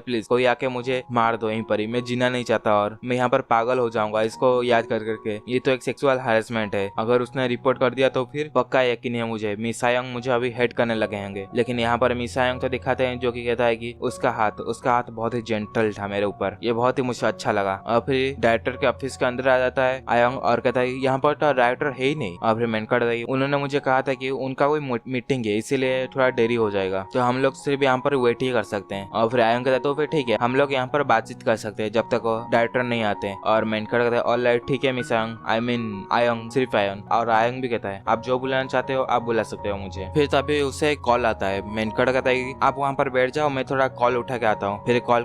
प्लीज कोई आके मुझे मार दो यहीं पर ही, मैं जीना नहीं चाहता और मैं यहाँ पर पागल हो जाऊंगा इसको याद कर करके, ये तो एक सेक्सुअल हैरेसमेंट है, अगर उसने रिपोर्ट कर दिया तो फिर पक्का यकीन है मुझे मिसायंग मुझे अभी हेट करने लगे होंगे। लेकिन यहाँ पर मिसायंग तो दिखाते हैं जो कि कहता है कि उसका हाथ बहुत ही जेंटल था मेरे ऊपर, ये बहुत ही मुझे अच्छा लगा। और फिर डायरेक्टर के ऑफिस के अंदर आ जाता है आयंग और कहता है यहाँ पर तो डायरेक्टर है ही नहीं। और फिर मैंने कहा उन्होंने मुझे कहा था कि उनका कोई मीटिंग है इसीलिए थोड़ा देरी हो जाएगा, तो हम लोग सिर्फ यहाँ पर वेट ही कर सकते हैं। और फिर आयंग कहता है तो फिर ठीक है, हम लोग यहाँ पर बातचीत कर सकते हैं जब तक डायरेक्टर नहीं आते। और मेनकर कहता है ऑलराइट ठीक है मिसायंग, आई मीन आयंग, सिर्फ आयंग। और आयंग भी कहता है आप जो बुलाना चाहते हो आप बुला सकते हो मुझे। फिर तभी उसे कॉल आता है। मेनकर कहता है कि आप वहाँ पर बैठ जाओ, मैं थोड़ा कॉल उठा के आता हूँ। फिर कॉल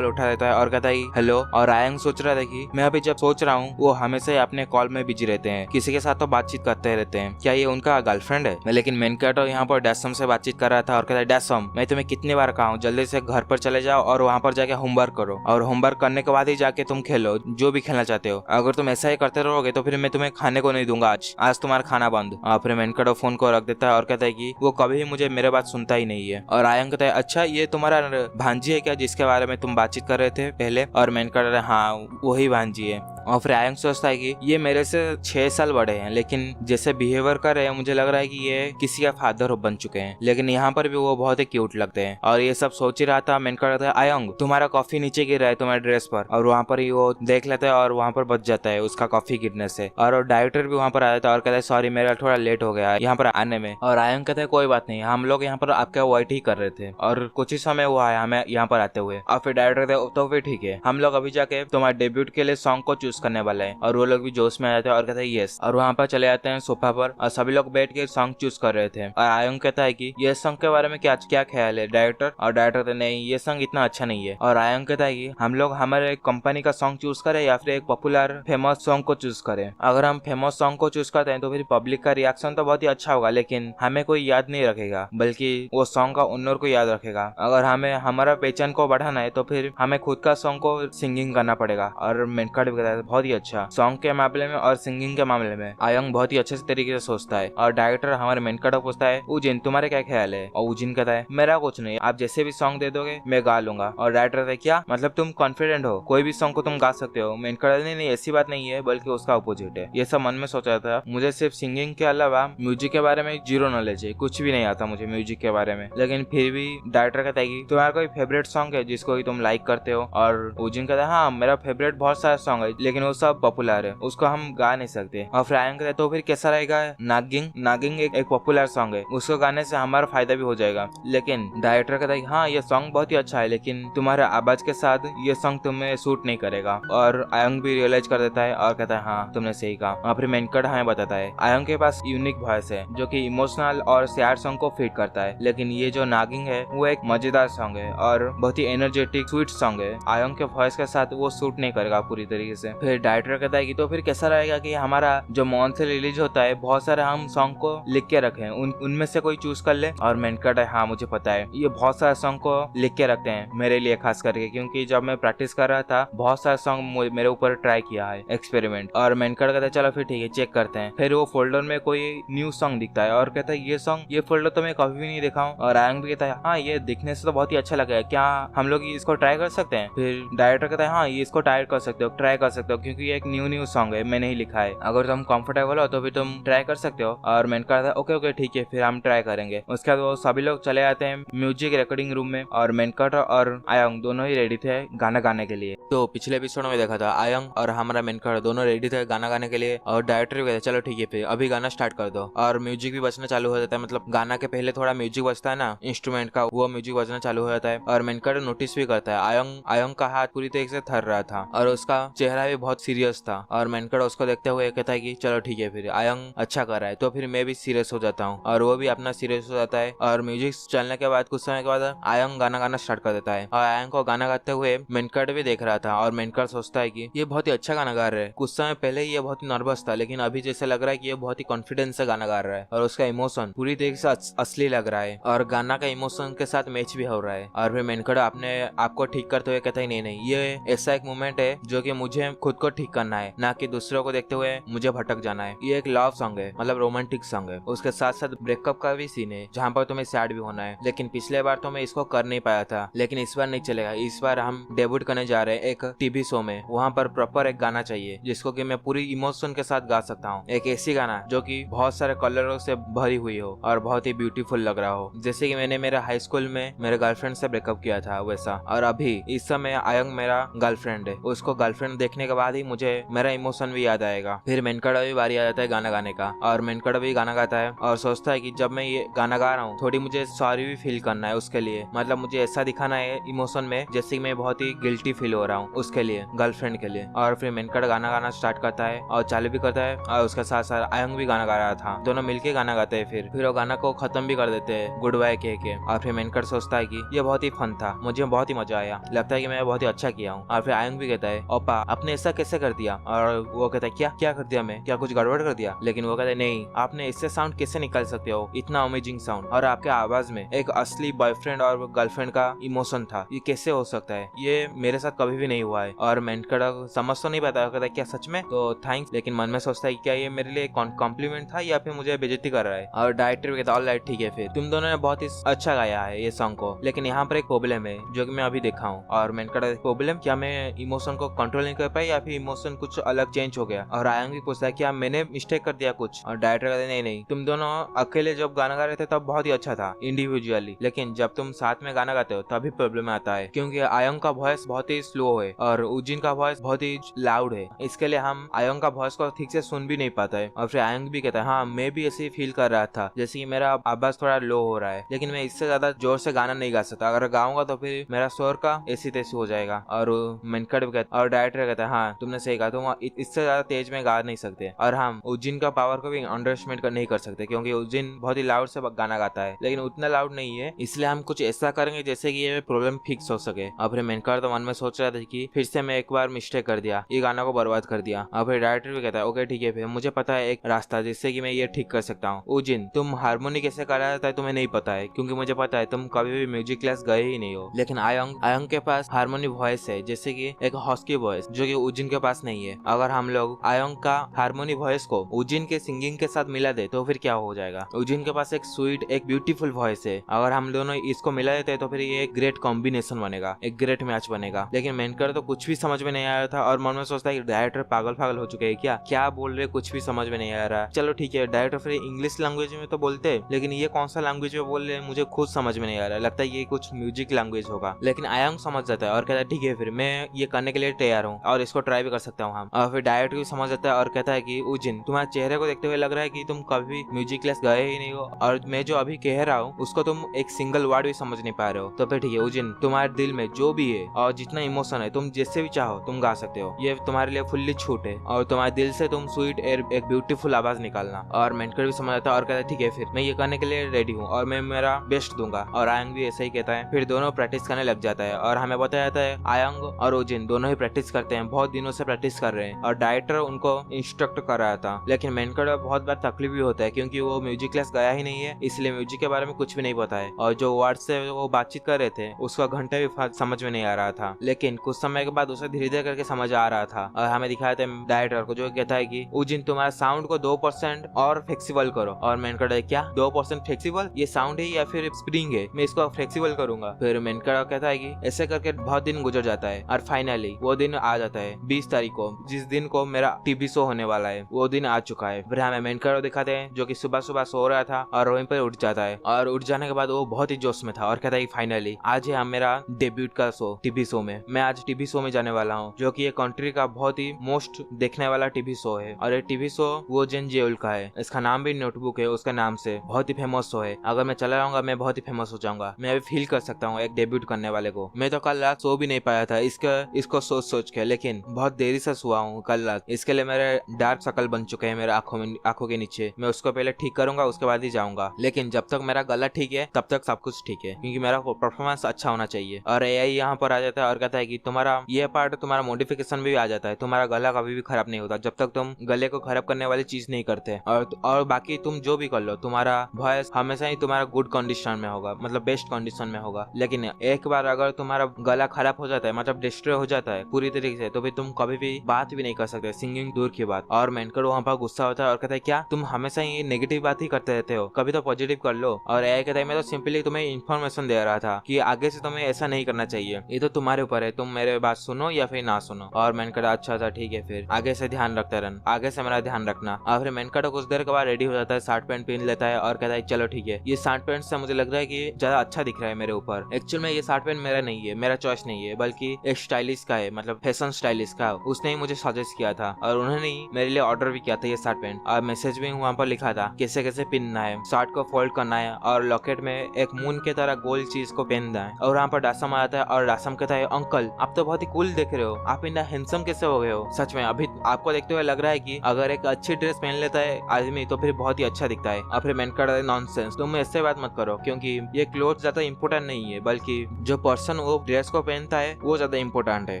उठा देता है और कहता है हेलो। और आयंग सोच रहा था कि मैं अभी जब सोच रहा हूँ वो हमेशा ही अपने कॉल में बिजी रहते हैं, किसी के साथ तो बातचीत करते रहते हैं, क्या ये उनका गर्लफ्रेंड है? लेकिन मेनकर तो यहाँ पर डैसम से बातचीत कर रहा था और कहता है डैसम मैं तुम्हें कितनी बार कहा हूँ जल्दी से घर पर चले जाओ और वहाँ पर जाके होमवर्क करो, और होमवर्क करने के बाद ही जाके तुम खेलो जो भी खेलना चाहते हो। अगर तुम ऐसा ही करते रहोगे तो फिर मैं तुम्हें खाने को नहीं दूंगा, आज तुम्हारा खाना बंद। और फिर मेनकर फोन को रख देता है और कहता है कि वो कभी भी मुझे मेरे बात सुनता ही नहीं है। और आयंग कहता है अच्छा ये तुम्हारा भांजी है क्या जिसके बारे में तुम बातचीत कर रहे थे पहले? और मेनकर हाँ वही भांजी है। और फिर आयंग सोचता है कि ये मेरे से 6 साल बड़े हैं, लेकिन जैसे बिहेवियर कर रहे हैं मुझे लग रहा है कि ये किसी का फादर बन चुके हैं, लेकिन यहाँ पर भी वो बहुत ही क्यूट लगते हैं। और ये सब सोच ही रहा था, मैंने कहा आयंग तुम्हारा कॉफी नीचे गिर रहा है तुम्हारे ड्रेस पर। और वहाँ पर ही वो देख लेता है और वहाँ पर बच जाता है उसका कॉफी गिरने से। और डायरेक्टर भी वहाँ पर आ जाता है और कहता है सॉरी मेरा थोड़ा लेट हो गया यहाँ पर आने में। और आयंग कहता है कोई बात नहीं, हम लोग यहाँ पर आपका वेट ही कर रहे थे और कुछ ही समय हुआ है हमें यहाँ पर आते हुए। और फिर डायरेक्टर तो फिर ठीक है, हम लोग अभी जाके तुम्हारे डेब्यूट के लिए सॉन्ग को चूज करने वाले हैं। और वो लोग भी जोश में आ जाते हैं और कहते हैं यस। और वहाँ पर चले जाते हैं सोफा पर और सभी लोग बैठ के सॉन्ग चूज कर रहे थे। और आयंग कहता है कि ये सॉन्ग के बारे में क्या ख्याल है डायरेक्टर? और डायरेक्टर कहते नहीं ये सॉन्ग इतना अच्छा नहीं है। और आयंग कहता है कि हम लोग हमारे कंपनी का सॉन्ग चूज करें या फिर एक पॉपुलर फेमस सॉन्ग को चूज करें। अगर हम फेमस सॉन्ग को चूज करते हैं तो फिर पब्लिक का रिएक्शन तो बहुत ही अच्छा होगा, लेकिन हमें कोई याद नहीं रखेगा बल्कि वो सॉन्ग का ओनर को याद रखेगा। अगर हमें हमारा पहचान को बढ़ाना है तो फिर हमें खुद का सॉन्ग को सिंगिंग करना पड़ेगा। और मेनका भी कहता है बहुत ही अच्छा, सॉन्ग के मामले में और सिंगिंग के मामले में आयंग बहुत ही अच्छे तरीके से सोचता है। और डायरेक्टर हमारे मेनका को पूछता है उजिन तुम्हारे क्या ख्याल है? और उजिन कहता है मेरा कुछ नहीं, आप जैसे भी सॉन्ग दे दोगे मैं गा लूंगा। और डायरेक्टर कहता है क्या मतलब तुम कॉन्फिडेंट हो, कोई भी सॉन्ग को तुम गा सकते हो? मेनका नहीं ऐसी बात नहीं है बल्कि उसका अपोजिट है। ये सब मन में सोचा था, मुझे सिर्फ सिंगिंग के अलावा म्यूजिक के बारे में जीरो नॉलेज है, कुछ भी नहीं आता मुझे म्यूजिक के बारे में। लेकिन फिर भी डायरेक्टर कहता है कि तुम्हारा कोई फेवरेट सॉन्ग है जिसको तुम लाइक करते हो? और उजिन कहता है हाँ मेरा फेवरेट बहुत सारा सॉन्ग है लेकिन वो सब पॉपुलर है, उसको हम गा नहीं सकते। और फिर आयंग कहता है तो फिर कैसा रहेगा नागिंग एक पॉपुलर सॉन्ग है, उसको गाने से हमारा फायदा भी हो जाएगा। लेकिन डायरेक्टर कहता है हाँ ये सॉन्ग बहुत ही अच्छा है लेकिन तुम्हारे आवाज के साथ ये सॉन्ग तुम्हें सूट नहीं करेगा। और आयंग भी रियलाइज कर देता है और कहता है हाँ तुमने सही कहा। और फिर मेनकट हमें बताता है आयंग के पास यूनिक वॉइस है जो कि इमोशनल और सैड सॉन्ग को फिट करता है, लेकिन ये जो नागिंग है वो एक मजेदार सॉन्ग है और बहुत ही एनर्जेटिक स्वीट सॉन्ग है, आयंग के वॉइस के साथ वो सूट नहीं करेगा पूरी तरीके से। फिर डायरेक्टर कहता है कि तो फिर कैसा रहेगा कि हमारा जो मंथ से रिलीज होता है बहुत सारे हम सॉन्ग को लिख के रखे हैं, उनमें से कोई चूज कर ले। और मेनकट है हाँ मुझे पता है, ये बहुत सारे सॉन्ग को लिख के रखते हैं मेरे लिए खास करके, क्योंकि जब मैं प्रैक्टिस कर रहा था बहुत सारे सॉन्ग मेरे ऊपर ट्राई किया है एक्सपेरिमेंट। और मेनकट कहता है चलो फिर ठीक है चेक करते हैं। फिर वो फोल्डर में कोई न्यू सॉन्ग दिखता है और कहता है ये फोल्डर तो मैं कभी भी नहीं देखा हूँ। और आयंग भी कहता है हाँ ये दिखने से तो बहुत ही अच्छा लगा है, क्या हम लोग इसको ट्राई कर सकते हैं? फिर डायरेक्टर कहता है हाँ ये इसको ट्राई कर सकते हो क्योंकि ये एक न्यू सॉन्ग है, मैंने ही लिखा है, अगर तुम कंफर्टेबल हो तो फिर तुम ट्राई कर सकते हो। और मैंने कहा था ओके ठीक है फिर हम ट्राई करेंगे। उसके बाद वो सभी लोग चले आते हैं म्यूजिक रिकॉर्डिंग रूम में और मेनकट और आयंग दोनों ही रेडी थे गाना गाने के लिए। तो पिछले एपिसोड में देखा था आयंग और हमारा मेनकट दोनों रेडी थे गाना गाने के लिए और डायरेक्टर भी कहता चलो ठीक है फिर अभी गाना स्टार्ट कर दो। और म्यूजिक भी बजना चालू हो जाता है, मतलब गाना के पहले थोड़ा म्यूजिक बजता है ना इंस्ट्रूमेंट का, वो म्यूजिक बजना चालू हो जाता है। और मेनकट नोटिस भी करता है आयंग का हाथ पूरी तरीके से थर रहा था और उसका चेहरा भी बहुत सीरियस था। और मेनकट उसको देखते हुए कहता है कि चलो ठीक है फिर आयंग अच्छा कर रहा है तो फिर मैं भी सीरियस हो जाता हूँ। और वो भी अपना सीरियस हो जाता है और म्यूजिक चलने के बाद कुछ समय के बाद आयंग गाना गाना स्टार्ट कर देता है। और आयंग को गाना गाते हुए मेनकट भी देख रहा था और मेनकट सोचता है कि ये बहुत ही अच्छा गाना गा रहा है, कुछ समय पहले ये बहुत ही नर्वस था लेकिन अभी जैसे लग रहा है कि ये बहुत ही कॉन्फिडेंस से गाना गा रहा है और उसका इमोशन पूरी तरीके से असली लग रहा है और गाना का इमोशन के साथ मैच भी हो रहा है। और फिर मेनकट अपने आपको ठीक करते हुए कहता है नहीं ये ऐसा एक मोमेंट है जो कि मुझे खुद को ठीक करना है, ना कि दूसरों को देखते हुए मुझे भटक जाना है। ये एक लव सॉन्ग है, मतलब रोमांटिक सॉन्ग है, उसके साथ साथ ब्रेकअप का भी सीन है जहाँ पर तुम्हें सैड भी होना है। लेकिन पिछले बार तो मैं इसको कर नहीं पाया था लेकिन इस बार नहीं चलेगा, इस बार हम डेब्यूट करने जा रहे हैं एक टीवी शो में, वहाँ पर प्रॉपर एक गाना चाहिए जिसको कि मैं पूरी इमोशन के साथ गा सकता हूँ, एक ऐसी गाना जो कि बहुत सारे कलरों से भरी हुई हो और बहुत ही ब्यूटीफुल लग रहा हो, जैसे कि मैंने मेरे हाई स्कूल में मेरे गर्लफ्रेंड से ब्रेकअप किया था वैसा। और अभी इस समय आयंग मेरा गर्लफ्रेंड है, उसको गर्लफ्रेंड देखने के बाद ही मुझे मेरा इमोशन भी याद आएगा। फिर मेनकड़ा भी बारी आ जाता है गाना गाने का, और मेनकड़ा भी गाना गाता है और सोचता है कि जब मैं ये गाना गा रहा हूँ थोड़ी मुझे सॉरी भी फील करना है उसके लिए, मतलब मुझे ऐसा दिखाना है इमोशन में जैसे मैं बहुत ही गिल्टी फील हो रहा हूँ उसके लिए, गर्लफ्रेंड के लिए। और फिर मेनकड़ा गाना गाना स्टार्ट करता है और चालू भी करता है, और उसके साथ साथ आयंग भी गाना गा रहा था, दोनों मिलके गाना गाते हैं। फिर वो गाना को खत्म भी कर देते हैं गुड बाय कह के। और फिर मेनकड़ सोचता है कि ये बहुत ही फन था, मुझे बहुत ही मजा आया, लगता है कि मैं बहुत ही अच्छा किया हूँ। और फिर आयंग भी कहता है ओपा आपने ऐसा कैसे कर दिया, और वो कहता है क्या क्या कर दिया मैं, क्या कुछ गड़बड़ कर दिया। लेकिन वो कहता है नहीं, आपने इससे साउंड कैसे निकाल सकते हो, इतना अमेजिंग साउंड, और आपके आवाज में एक असली बॉयफ्रेंड और गर्लफ्रेंड का इमोशन था, ये कैसे हो सकता है, ये मेरे साथ कभी भी नहीं हुआ है। और मेनकड़ा समझ तो नहीं पाता, कहता है क्या सच में, तो थैंक्स, लेकिन मन में सोचता है क्या ये मेरे लिए कॉम्प्लीमेंट था या फिर मुझे बेइज्जती कर रहा है। और डायरेक्टर भी कहता है ऑलराइट ठीक है, फिर तुम दोनों ने बहुत ही अच्छा गाया है ये सॉन्ग को, लेकिन यहाँ पर एक प्रॉब्लम है जो कि मैं अभी देखा हूँ। और मेनकड़ा प्रॉब्लम क्या, मैं इमोशन को कंट्रोल नहीं कर पाई या फिर इमोशन कुछ अलग चेंज हो गया। और आयंग भी पूछता है क्या मैंने मिस्टेक कर दिया कुछ, और डायरेक्टर कहते नहीं नहीं, तुम दोनों अकेले जब गाना गा रहे थे तब बहुत ही अच्छा था इंडिविजुअली, लेकिन जब तुम साथ में गाना गाते हो तभी प्रॉब्लम आता है, क्योंकि आयंग का वॉइस बहुत ही स्लो है और उजिन का वॉइस बहुत ही लाउड है, इसके लिए हम आयंग का वॉइस को ठीक से सुन भी नहीं पाता है। और फिर आयंग भी कहता है हाँ मैं भी ऐसे फील कर रहा था जैसे कि मेरा आवाज थोड़ा लो हो रहा है, लेकिन मैं इससे ज्यादा जोर से गाना नहीं गा सकता, अगर गाऊंगा तो फिर मेरा स्वर का ऐसी तैसी हो जाएगा। और मेनकड़ भी कहता और डायरेक्टर कहता है हाँ तुमने सही कहा, तुम इससे ज्यादा तेज में गा नहीं सकते, और हम उजिन का पावर को भी अंडरएस्टिमेट नहीं कर सकते, क्योंकि उजिन बहुत ही लाउड से गाना गाता है, लेकिन उतना लाउड नहीं है, इसलिए हम कुछ ऐसा करेंगे जैसे कि ये प्रॉब्लम फिक्स हो सके। और फिर मेनकड़ तो मन में सोच रहा था कि फिर से मैं एक बार मिस्टेक कर दिया, ये गाना को बर्बाद कर दिया। और फिर डायरेक्टर भी कहता है ओके ठीक है, फिर मुझे पता है एक रास्ता जिससे कि मैं ये ठीक कर सकता हूँ। उजिन तुम हारमोनी कैसे करा जाता है तुम्हें नहीं पता है, क्योंकि मुझे पता है तुम कभी भी म्यूजिक क्लास गए ही नहीं हो, लेकिन आयंग के पास हारमोनी वॉइस है, जैसे कि एक हॉस्की वॉइस जो कि उजिन के पास नहीं है। अगर हम लोग आयंग का हारमोनी वॉइस को उजिन के सिंगिंग के साथ मिला दे तो फिर क्या हो जाएगा, उजिन के पास एक स्वीट एक ब्यूटीफुल वॉइस है, अगर हम दोनों इसको मिला देते तो फिर ये एक ग्रेट कॉम्बिनेशन बनेगा, एक ग्रेट मैच बनेगा। लेकिन मेनकर तो कुछ भी समझ में नहीं आ रहा था और मन में सोचता है डायरेक्टर पागल हो चुके हैं क्या बोल रहे, कुछ भी समझ में नहीं आ रहा। चलो ठीक है, डायरेक्टर फिर इंग्लिश लैंग्वेज में तो बोलते हैं, लेकिन ये कौन सा लैंग्वेज में बोल रहे हैं मुझे खुद समझ में नहीं आ रहा, लगता है ये कुछ म्यूजिक लैंग्वेज होगा। लेकिन आयंग समझ जाता है और कहता है ठीक है फिर मैं ये करने के लिए तैयार हूँ और इसको ट्राई भी कर सकता हूँ हम। और फिर डायरेक्टर भी समझ जाता है और कहता है कि उजिन तुम्हारे चेहरे को देखते हुए लग रहा है कि तुम कभी म्यूजिक क्लास गए ही नहीं हो, और मैं जो अभी कह रहा हूँ उसको तुम एक सिंगल वर्ड भी समझ नहीं पा रहे हो, तो फिर ठीक है उजिन तुम्हारे दिल में जो भी है और जितना इमोशन है तुम जैसे भी चाहो तुम गा सकते हो, ये तुम्हारे लिए फुल्ली छूट है, और तुम्हारे दिल से तुम स्वीट एक ब्यूटीफुल आवाज निकालना। और मेनकर भी समझ आता है और कहता है ठीक है फिर मैं ये करने के लिए रेडी हूँ और मैं मेरा बेस्ट दूंगा। और आयंग भी ऐसा ही कहता है, फिर दोनों प्रैक्टिस करने लग जाता है और हमें बताया जाता है आयंग और उजिन दोनों ही प्रैक्टिस करते हैं, बहुत दिनों से प्रैक्टिस कर रहे हैं और डायरेक्टर उनको इंस्ट्रक्ट कर रहा था। लेकिन मेनकर बहुत बार तकलीफ भी होता है क्योंकि वो म्यूजिक क्लास गया ही नहीं है, इसलिए म्यूजिक के बारे में कुछ भी नहीं पता है, और जो वर्ड से वो बातचीत कर रहे थे उसका घंटा भी समझ में नहीं आ रहा था। लेकिन कुछ समय के बाद उसे धीरे धीरे करके समझ आ रहा था और हमें दिखाया था डायरेक्टर को जो कहता है कि उजिन तुम्हारा साउंड को 2% और फ्लेक्सिबल करो। और मेनकर क्या 2% फ्लेक्सिबल, ये साउंड है या फिर स्प्रिंग है, मैं इसको फ्लेक्सिबल करूंगा। फिर मेनकर कहता है कि ऐसे करके बहुत दिन गुजर जाता है और फाइनली वो दिन आ जाता है 20 तारीख को, जिस दिन को मेरा टीवी शो होने वाला है, वो दिन आ चुका है। फिर हमें मेनकर दिखाते हैं जो कि सुबह सुबह सो रहा था और वहीं पर उठ जाता है, और उठ जाने के बाद वो बहुत ही जोश में था और कहता है फाइनली आज है मेरा डेब्यूट का शो, टीवी शो में मैं आज टीवी शो में जाने वाला हूँ, जो कि ये कंट्री का बहुत ही मोस्ट देखने वाला टीवी शो है। और ये टीवी शो वो जेन जेउल का है, इसका नाम भी नोटबुक है उसका नाम से, बहुत ही फेमस शो है, अगर मैं चला जाऊंगा मैं बहुत ही फेमस हो जाऊंगा, मैं अभी फील कर सकता हूँ एक डेब्यूट करने वाले को। मैं तो कल रात सो भी नहीं पाया था इसको सोच के, लेकिन बहुत देरी से सोआ हूँ कल रात, इसके लिए मेरे डार्क सर्कल बन चुके हैं मेरे आंखों के नीचे, मैं उसको पहले ठीक करूंगा उसके बाद ही जाऊंगा, लेकिन जब तक मेरा गला ठीक है तब तक सब कुछ ठीक है, क्योंकि मेरा परफॉर्मेंस अच्छा होना चाहिए। और एआई यहाँ पर आ जाता है और कहता है कि तुम्हारा ये पार्ट तुम्हारा मॉडिफिकेशन भी आ जाता है, तुम्हारा गला कभी भी खराब नहीं होता जब तक तुम गले को खराब करने वाली चीज नहीं करते, और बाकी तुम जो भी कर लो तुम्हारा वॉइस हमेशा ही तुम्हारा गुड कंडीशन में होगा, मतलब बेस्ट कंडीशन में होगा। लेकिन एक बार अगर तुम्हारा गला खराब हो जाता है, मतलब डिस्ट्रॉय हो जाता है पूरी तरीके से, तो फिर तुम कभी भी बात भी नहीं कर सकते, सिंगिंग दूर की बात। और मेनकर वहाँ पर गुस्सा होता है और कहता है क्या तुम हमेशा ही नेगेटिव बात ही करते रहते हो, कभी तो पॉजिटिव कर लो। और एआई कहता है मैं तो सिंपली तुम्हें इन्फॉर्मेशन दे रहा था कि आगे से तुम्हें ऐसा नहीं करना चाहिए, ये तो तुम्हारे ऊपर है, तुम मेरे बात सुनो या फिर ना सुनो। और मेनकर अच्छा था ठीक है फिर आगे से ध्यान रखते रहना, आगे से मेरा ध्यान रखना। और फिर मेनकर कुछ देर के बाद रेडी जाता है, शर्ट पैंट पहन लेता है और कहता है चलो ठीक है, ये शर्ट पैंट से मुझे लग रहा है कि ज्यादा अच्छा दिख रहा है मेरे ऊपर। एक्चुअल में ये शर्ट पैंट मेरा नहीं है, मेरा चॉइस नहीं है, बल्कि एक स्टाइलिस्ट का है, मतलब फैशन स्टाइलिस्ट का। उसने ही मुझे सजेस्ट किया था और उन्होंने ही मेरे लिए ऑर्डर भी किया था ये शर्ट पैंट। और मैसेज में वहाँ पर लिखा था कैसे कैसे पहनना है, शर्ट को फोल्ड करना है और लॉकेट में एक मून के तरह गोल चीज को पहनना है। और वहाँ पर दासम आता है और दासम कहता है अंकल आप तो बहुत ही कूल दिख रहे हो, आप इतना हैंडसम कैसे हो गए हो। सच में अभी आपको देखते हुए लग रहा है कि अगर एक अच्छी ड्रेस पहन लेता है आदमी तो फिर बहुत ही अच्छा दिखता है। और फिर मैंने कहा नॉनसेंस, तुम ऐसे बात मत करो, क्योंकि ये क्लोथ ज्यादा इंपॉर्टेंट नहीं है, बल्कि जो पर्सन वो ड्रेस को पहनता है वो ज्यादा इंपॉर्टेंट है,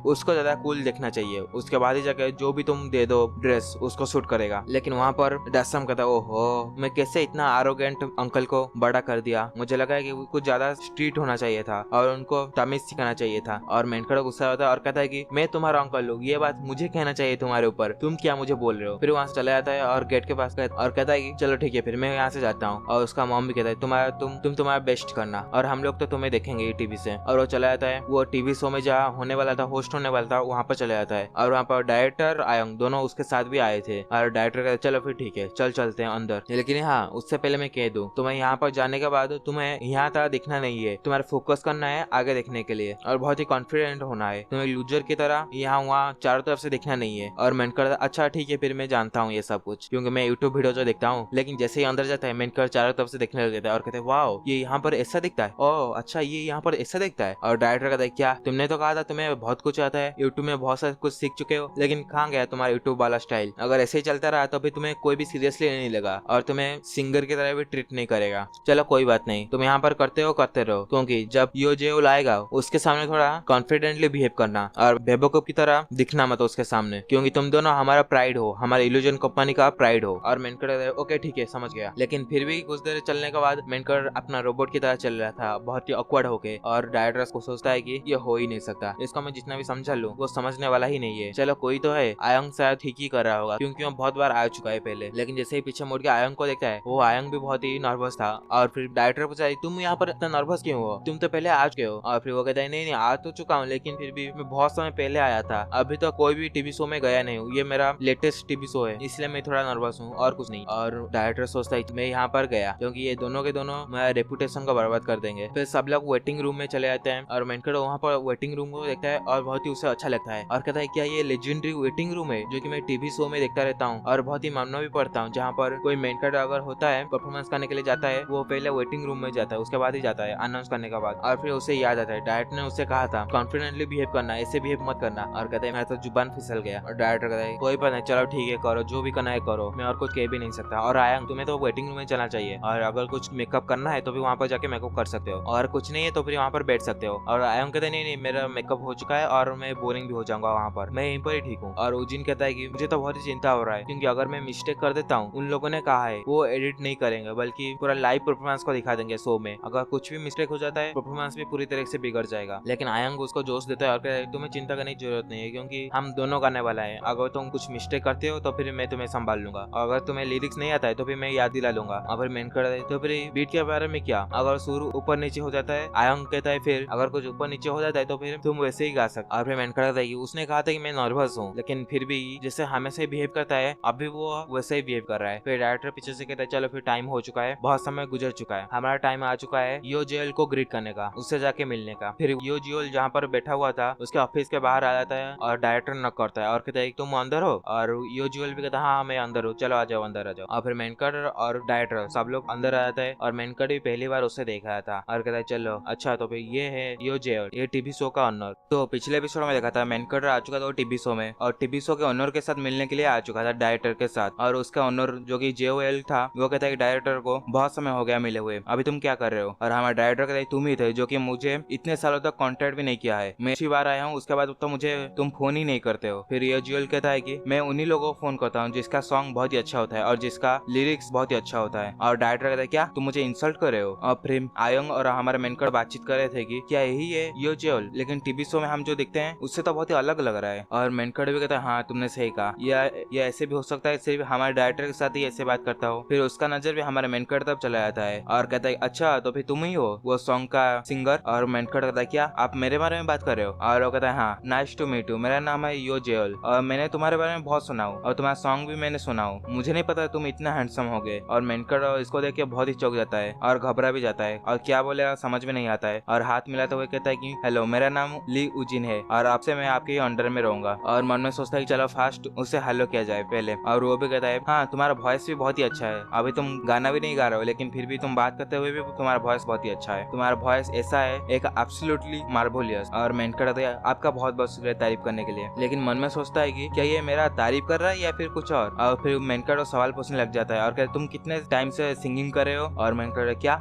उसको ज्यादा कूल दिखना चाहिए, उसके बाद ही जाकर जो भी तुम दे दो ड्रेस उसको सूट करेगा। लेकिन वहाँ पर दासम कहता है ओहो मैं कैसे इतना आरोगेंट अंकल को बड़ा कर दिया, मुझे लगा है कि कुछ ज्यादा स्ट्रीट होना चाहिए था और उनको तमीज सिखाना चाहिए था। और मेनकड़ा गुस्सा होता है और कहता है कि मैं तुम्हारा अंकल हूँ, ये बात मुझे कहना चाहिए तुम्हारे ऊपर, तुम क्या मुझे बोल रहे हो। फिर वहाँ से चला जाता है और गेट के पास और कहता है कि चलो ठीक है फिर मैं यहाँ से जाता हूँ। और उसका मॉम भी कहता है तुम्हारा बेस्ट करना और हम लोग तो तुम्हें देखेंगे टीवी से। और वो चला जाता है, वो टीवी शो में जहाँ होने वाला था, होस्ट होने वाला था, वहाँ पर चला जाता है। और वहाँ पर डायरेक्टर आयंग दोनों उसके साथ भी आए थे। और डायरेक्टर कहता चलो फिर ठीक है चलते हैं अंदर, लेकिन हाँ उससे पहले मैं कह दूं तुम्हें यहाँ पर जाने के बाद तुम्हें यहाँ तरह दिखना नहीं है, तुम्हारा फोकस करना है आगे देखने के लिए और बहुत ही कॉन्फिडेंट होना है, तुम्हें लूजर की तरह यहाँ वहाँ चारों तरफ से दिखना नहीं है। और मेनकर अच्छा ठीक है फिर मैं जानता हूँ ये सब कुछ, क्योंकि मैं यूट्यूब वीडियो जो देखता हूँ। लेकिन जैसे ही अंदर जाता है मेनकर चारों तरफ से देखने लग जाता है और कहते हैं वाओ ये यहाँ पर ऐसा दिखता है, ओह अच्छा ये यहाँ पर ऐसा दिखता है। और डायरेक्टर कहता है क्या तुमने तो कहा था तुम्हें बहुत कुछ आता है, यूट्यूब में बहुत सारा कुछ सीख चुके हो, लेकिन कहाँ गया तुम्हारा यूट्यूब वाला स्टाइल। अगर ऐसे ही चलता रहा तो फिर तुम्हें कोई भी सीरियसली नहीं लगा और तुम्हें सिंगर की तरह भी ट्रीट नहीं करेगा। चलो कोई बात नहीं, तुम यहाँ पर करते रहो, क्योंकि जब यो जेओल आएगा उसके सामने थोड़ा कॉन्फिडेंटली बिहेव करना और बेवकूफ की तरह दिखना मत उसके सामने, क्योंकि तुम दोनों हमारा प्राइड हो, हमारे इल्यूजन कंपनी का प्राइड हो। और मेनकर ओके ठीक है समझ गया। लेकिन फिर भी कुछ देर चलने के बाद मेनकर अपना रोबोट की तरह चल रहा था, बहुत ही ऑकवर्ड होके। और डायरेक्टर को सोचता है कि ये हो ही नहीं सकता, इसको मैं जितना भी समझा लूं वो समझने वाला ही नहीं है। चलो कोई तो है, आयंग शायद ठीक ही कर रहा होगा, क्योंकि वो बहुत बार आ चुका है पहले। लेकिन जैसे ही पीछे मुड़ के आयंग को देखता है, वो आयंग भी बहुत ही नर्वस था। और फिर डायरेक्टर पूछा तुम यहाँ पर इतना नर्वस क्यों हो, तुम तो पहले आ चुके हो। और फिर वो कहता है नहीं आ तो चुका हूँ, लेकिन फिर भी मैं बहुत समय पहले आया था, अभी तो कोई भी टीवी शो में गया नहीं हूँ, ये मेरा लेटेस्ट टीवी शो है, इसलिए मैं थोड़ा नर्वस हूँ और कुछ नहीं। और डायरेक्टर सोचता है मैं यहाँ पर गया क्योंकि ये दोनों के दोनों मेरा रेपुटेशन को बर्बाद कर देंगे। फिर सब लोग वेटिंग रूम में चले जाते हैं और मेनकर वहाँ पर वेटिंग रूम को देखता है और बहुत ही उसे अच्छा लगता है और कहता है क्या ये लेजेंडरी वेटिंग रूम है जो कि मैं टीवी शो में देखता रहता हूँ और बहुत ही मानना भी पड़ता हूँ, जहाँ पर कोई मेनकर अगर होता है परफॉर्मेंस करने के लिए जाता है वो पहले वेटिंग रूम में जाता है, उसके बाद ही जाता है अनाउंस करने के बाद। और फिर उसे याद आता है डायरेक्टर ने उससे कहा था कॉन्फिडेंटली बिहेव करना, ऐसे बिहेव मत करना। और कहते हैं मैं तो जुबान फिसल गया। और डायरेक्टर कहता है कोई बात नहीं चलो ठीक है करो, जो भी करना है करो, मैं और कुछ कह भी नहीं सकता। और आयंग तुम्हें तो वेटिंग रूम में जाना चाहिए और अगर कुछ मेकअप करना है तो भी वहाँ पर जाके मेकअप कर सकते हो, और कुछ नहीं है तो फिर वहाँ पर बैठ सकते हो। और आयंग कहते नहीं मेरा मेकअप हो चुका है और मैं बोरिंग भी हो जाऊंगा वहाँ पर, मैं यहीं पर ही ठीक हूँ। और उजिन कहता है कि मुझे तो बहुत ही चिंता हो रहा है, क्योंकि अगर मैं मिस्टेक कर देता हूँ, उन लोगों ने कहा है वो एडिट नहीं करेंगे बल्कि पूरा लाइव परफॉर्मेंस को दिखा देंगे शो में, अगर कुछ भी मिस्टेक हो जाता है परफॉर्मेंस भी पूरी तरह से बिगड़ जाएगा। लेकिन आयंग उसको जोश देता है और कहता है तुम्हें चिंता करने की जरूरत नहीं है, क्योंकि हम दोनों करने वाला है, अगर तुम कुछ मिस्टेक करते हो तो फिर मैं तुम्हें संभाल लूंगा, अगर तुम्हें लिरिक्स नहीं आता है तो फिर मैं याद दिला लूंगा। और फिर मेन कर तो फिर बीट के बारे में क्या, अगर सुर ऊपर नीचे हो जाता है, आयंग कहता है फिर अगर कुछ ऊपर नीचे हो जाता है तो फिर तुम वैसे ही गा सकते। और फिर मेन कर उसने कहा था कि मैं नर्वस हूँ, लेकिन फिर भी जैसे हमेशा बिहेव करता है अभी वो वैसे ही बिहेव कर रहा है। फिर डायरेक्टर पीछे से कहता है चलो फिर टाइम हो चुका है, बहुत समय गुजर चुका है, हमारा टाइम आ चुका है यो जेल को ग्रीट करने का, उससे जाके मिलने का। फिर यो जेल जहाँ पर बैठा हुआ था उसके ऑफिस के बाहर आ जाता है और डायरेक्टर नॉक करता है और कहता है तुम अंदर हो। और यो जेल भी कहता है हाँ मैं अंदर हूँ, चलो आ जाओ अंदर आ जाओ। और फिर मेनकर और डायरेक्टर सब लोग अंदर आ जाता है और मेनकर भी पहली बार उससे देखा था और कहता है चलो अच्छा तो फिर ये है यो जेल, ये टीवी शो का ऑनर। तो पिछले एपिसोड में देखा था मेनकर आ चुका था टीवी शो में और टीवी शो के ऑनर के साथ मिलने के लिए आ चुका था डायरेक्टर के साथ। और उसका ऑनर जो कि जेओएल था वो कहता है डायरेक्टर को बहुत समय हो गया मिले हुए, अभी तुम क्या कर रहे हो। और हमारा डायरेक्टर कहता है तुम ही थे जो कि मुझे इतने सालों तक कांटेक्ट भी नहीं किया है, मैं अच्छी बार आया हूँ उसके बाद तो मुझे तुम फोन ही नहीं करते हो। फिर ये जेओएल कहता है कि मैं उन्हीं लोगों को फोन करता हूँ जिसका सॉन्ग बहुत ही अच्छा होता है और जिसका लिरिक्स बहुत ही अच्छा होता है। और डायरेक्टर कहता है क्या तुम मुझे इंसल्ट कर रहे हो। और फिर आयंग और हमारे मेनकर बातचीत कर रहे थे कि क्या यही है यो जेओएल, लेकिन टीवी शो में हम जो दिखते हैं उससे तो बहुत ही अलग लग रहा है। और मेनकर भी कहता है हाँ तुमने सही कहा, या ऐसे भी हो सकता है सिर्फ हमारे डायरेक्टर के साथ ही ऐसे बात करता हो। फिर उसका नजर भी हमारे मेनकर तरफ चला जाता है और कहता है अच्छा तो फिर तुम ही हो वो सॉन्ग का सिंगर। और मेनकर कहता है क्या आप मेरे बारे में बात कर रहे हो। और वो कहता है हाँ नाइस टू मीट यू, मेरा नाम है यो जेओएल और मैंने तुम्हारे बारे में बहुत सुना हूँ और तुम्हारा सॉन्ग भी मैंने सुना हूँ, मुझे नहीं पता तुम इतना हैंडसम हो गए। और मेनकट इसको देख के बहुत ही चौंक जाता है और घबरा भी जाता है और क्या बोलेगा समझ में नहीं आता है। और हाथ मिलाते हुए कहता है कि हेलो, मेरा नाम ली उजिन है और आपसे मैं आपके अंडर में रहूंगा। और मन में सोचता है कि चलो फास्ट उससे हेलो किया जाए पहले। और वो भी कहता है हाँ, तुम्हारा वॉइस भी बहुत ही अच्छा है, अभी तुम गाना भी नहीं गा रहे हो लेकिन फिर भी तुम बात करते हुए भी तुम्हारा वॉइस बहुत ही अच्छा है, तुम्हारा वॉइस ऐसा है एक एब्सोल्युटली मार्वलियस। और मेनकट कहता है आपका बहुत बहुत शुक्रिया तारीफ करने के लिए। लेकिन मन में सोचता है कि क्या ये मेरा तारीफ कर रहा है या फिर कुछ और फिर मेनकट सवाल पूछने लग जाता है और कहता है तुम कितने टाइम से सिंगिंग कर रहे हो। और मेनकट क्या,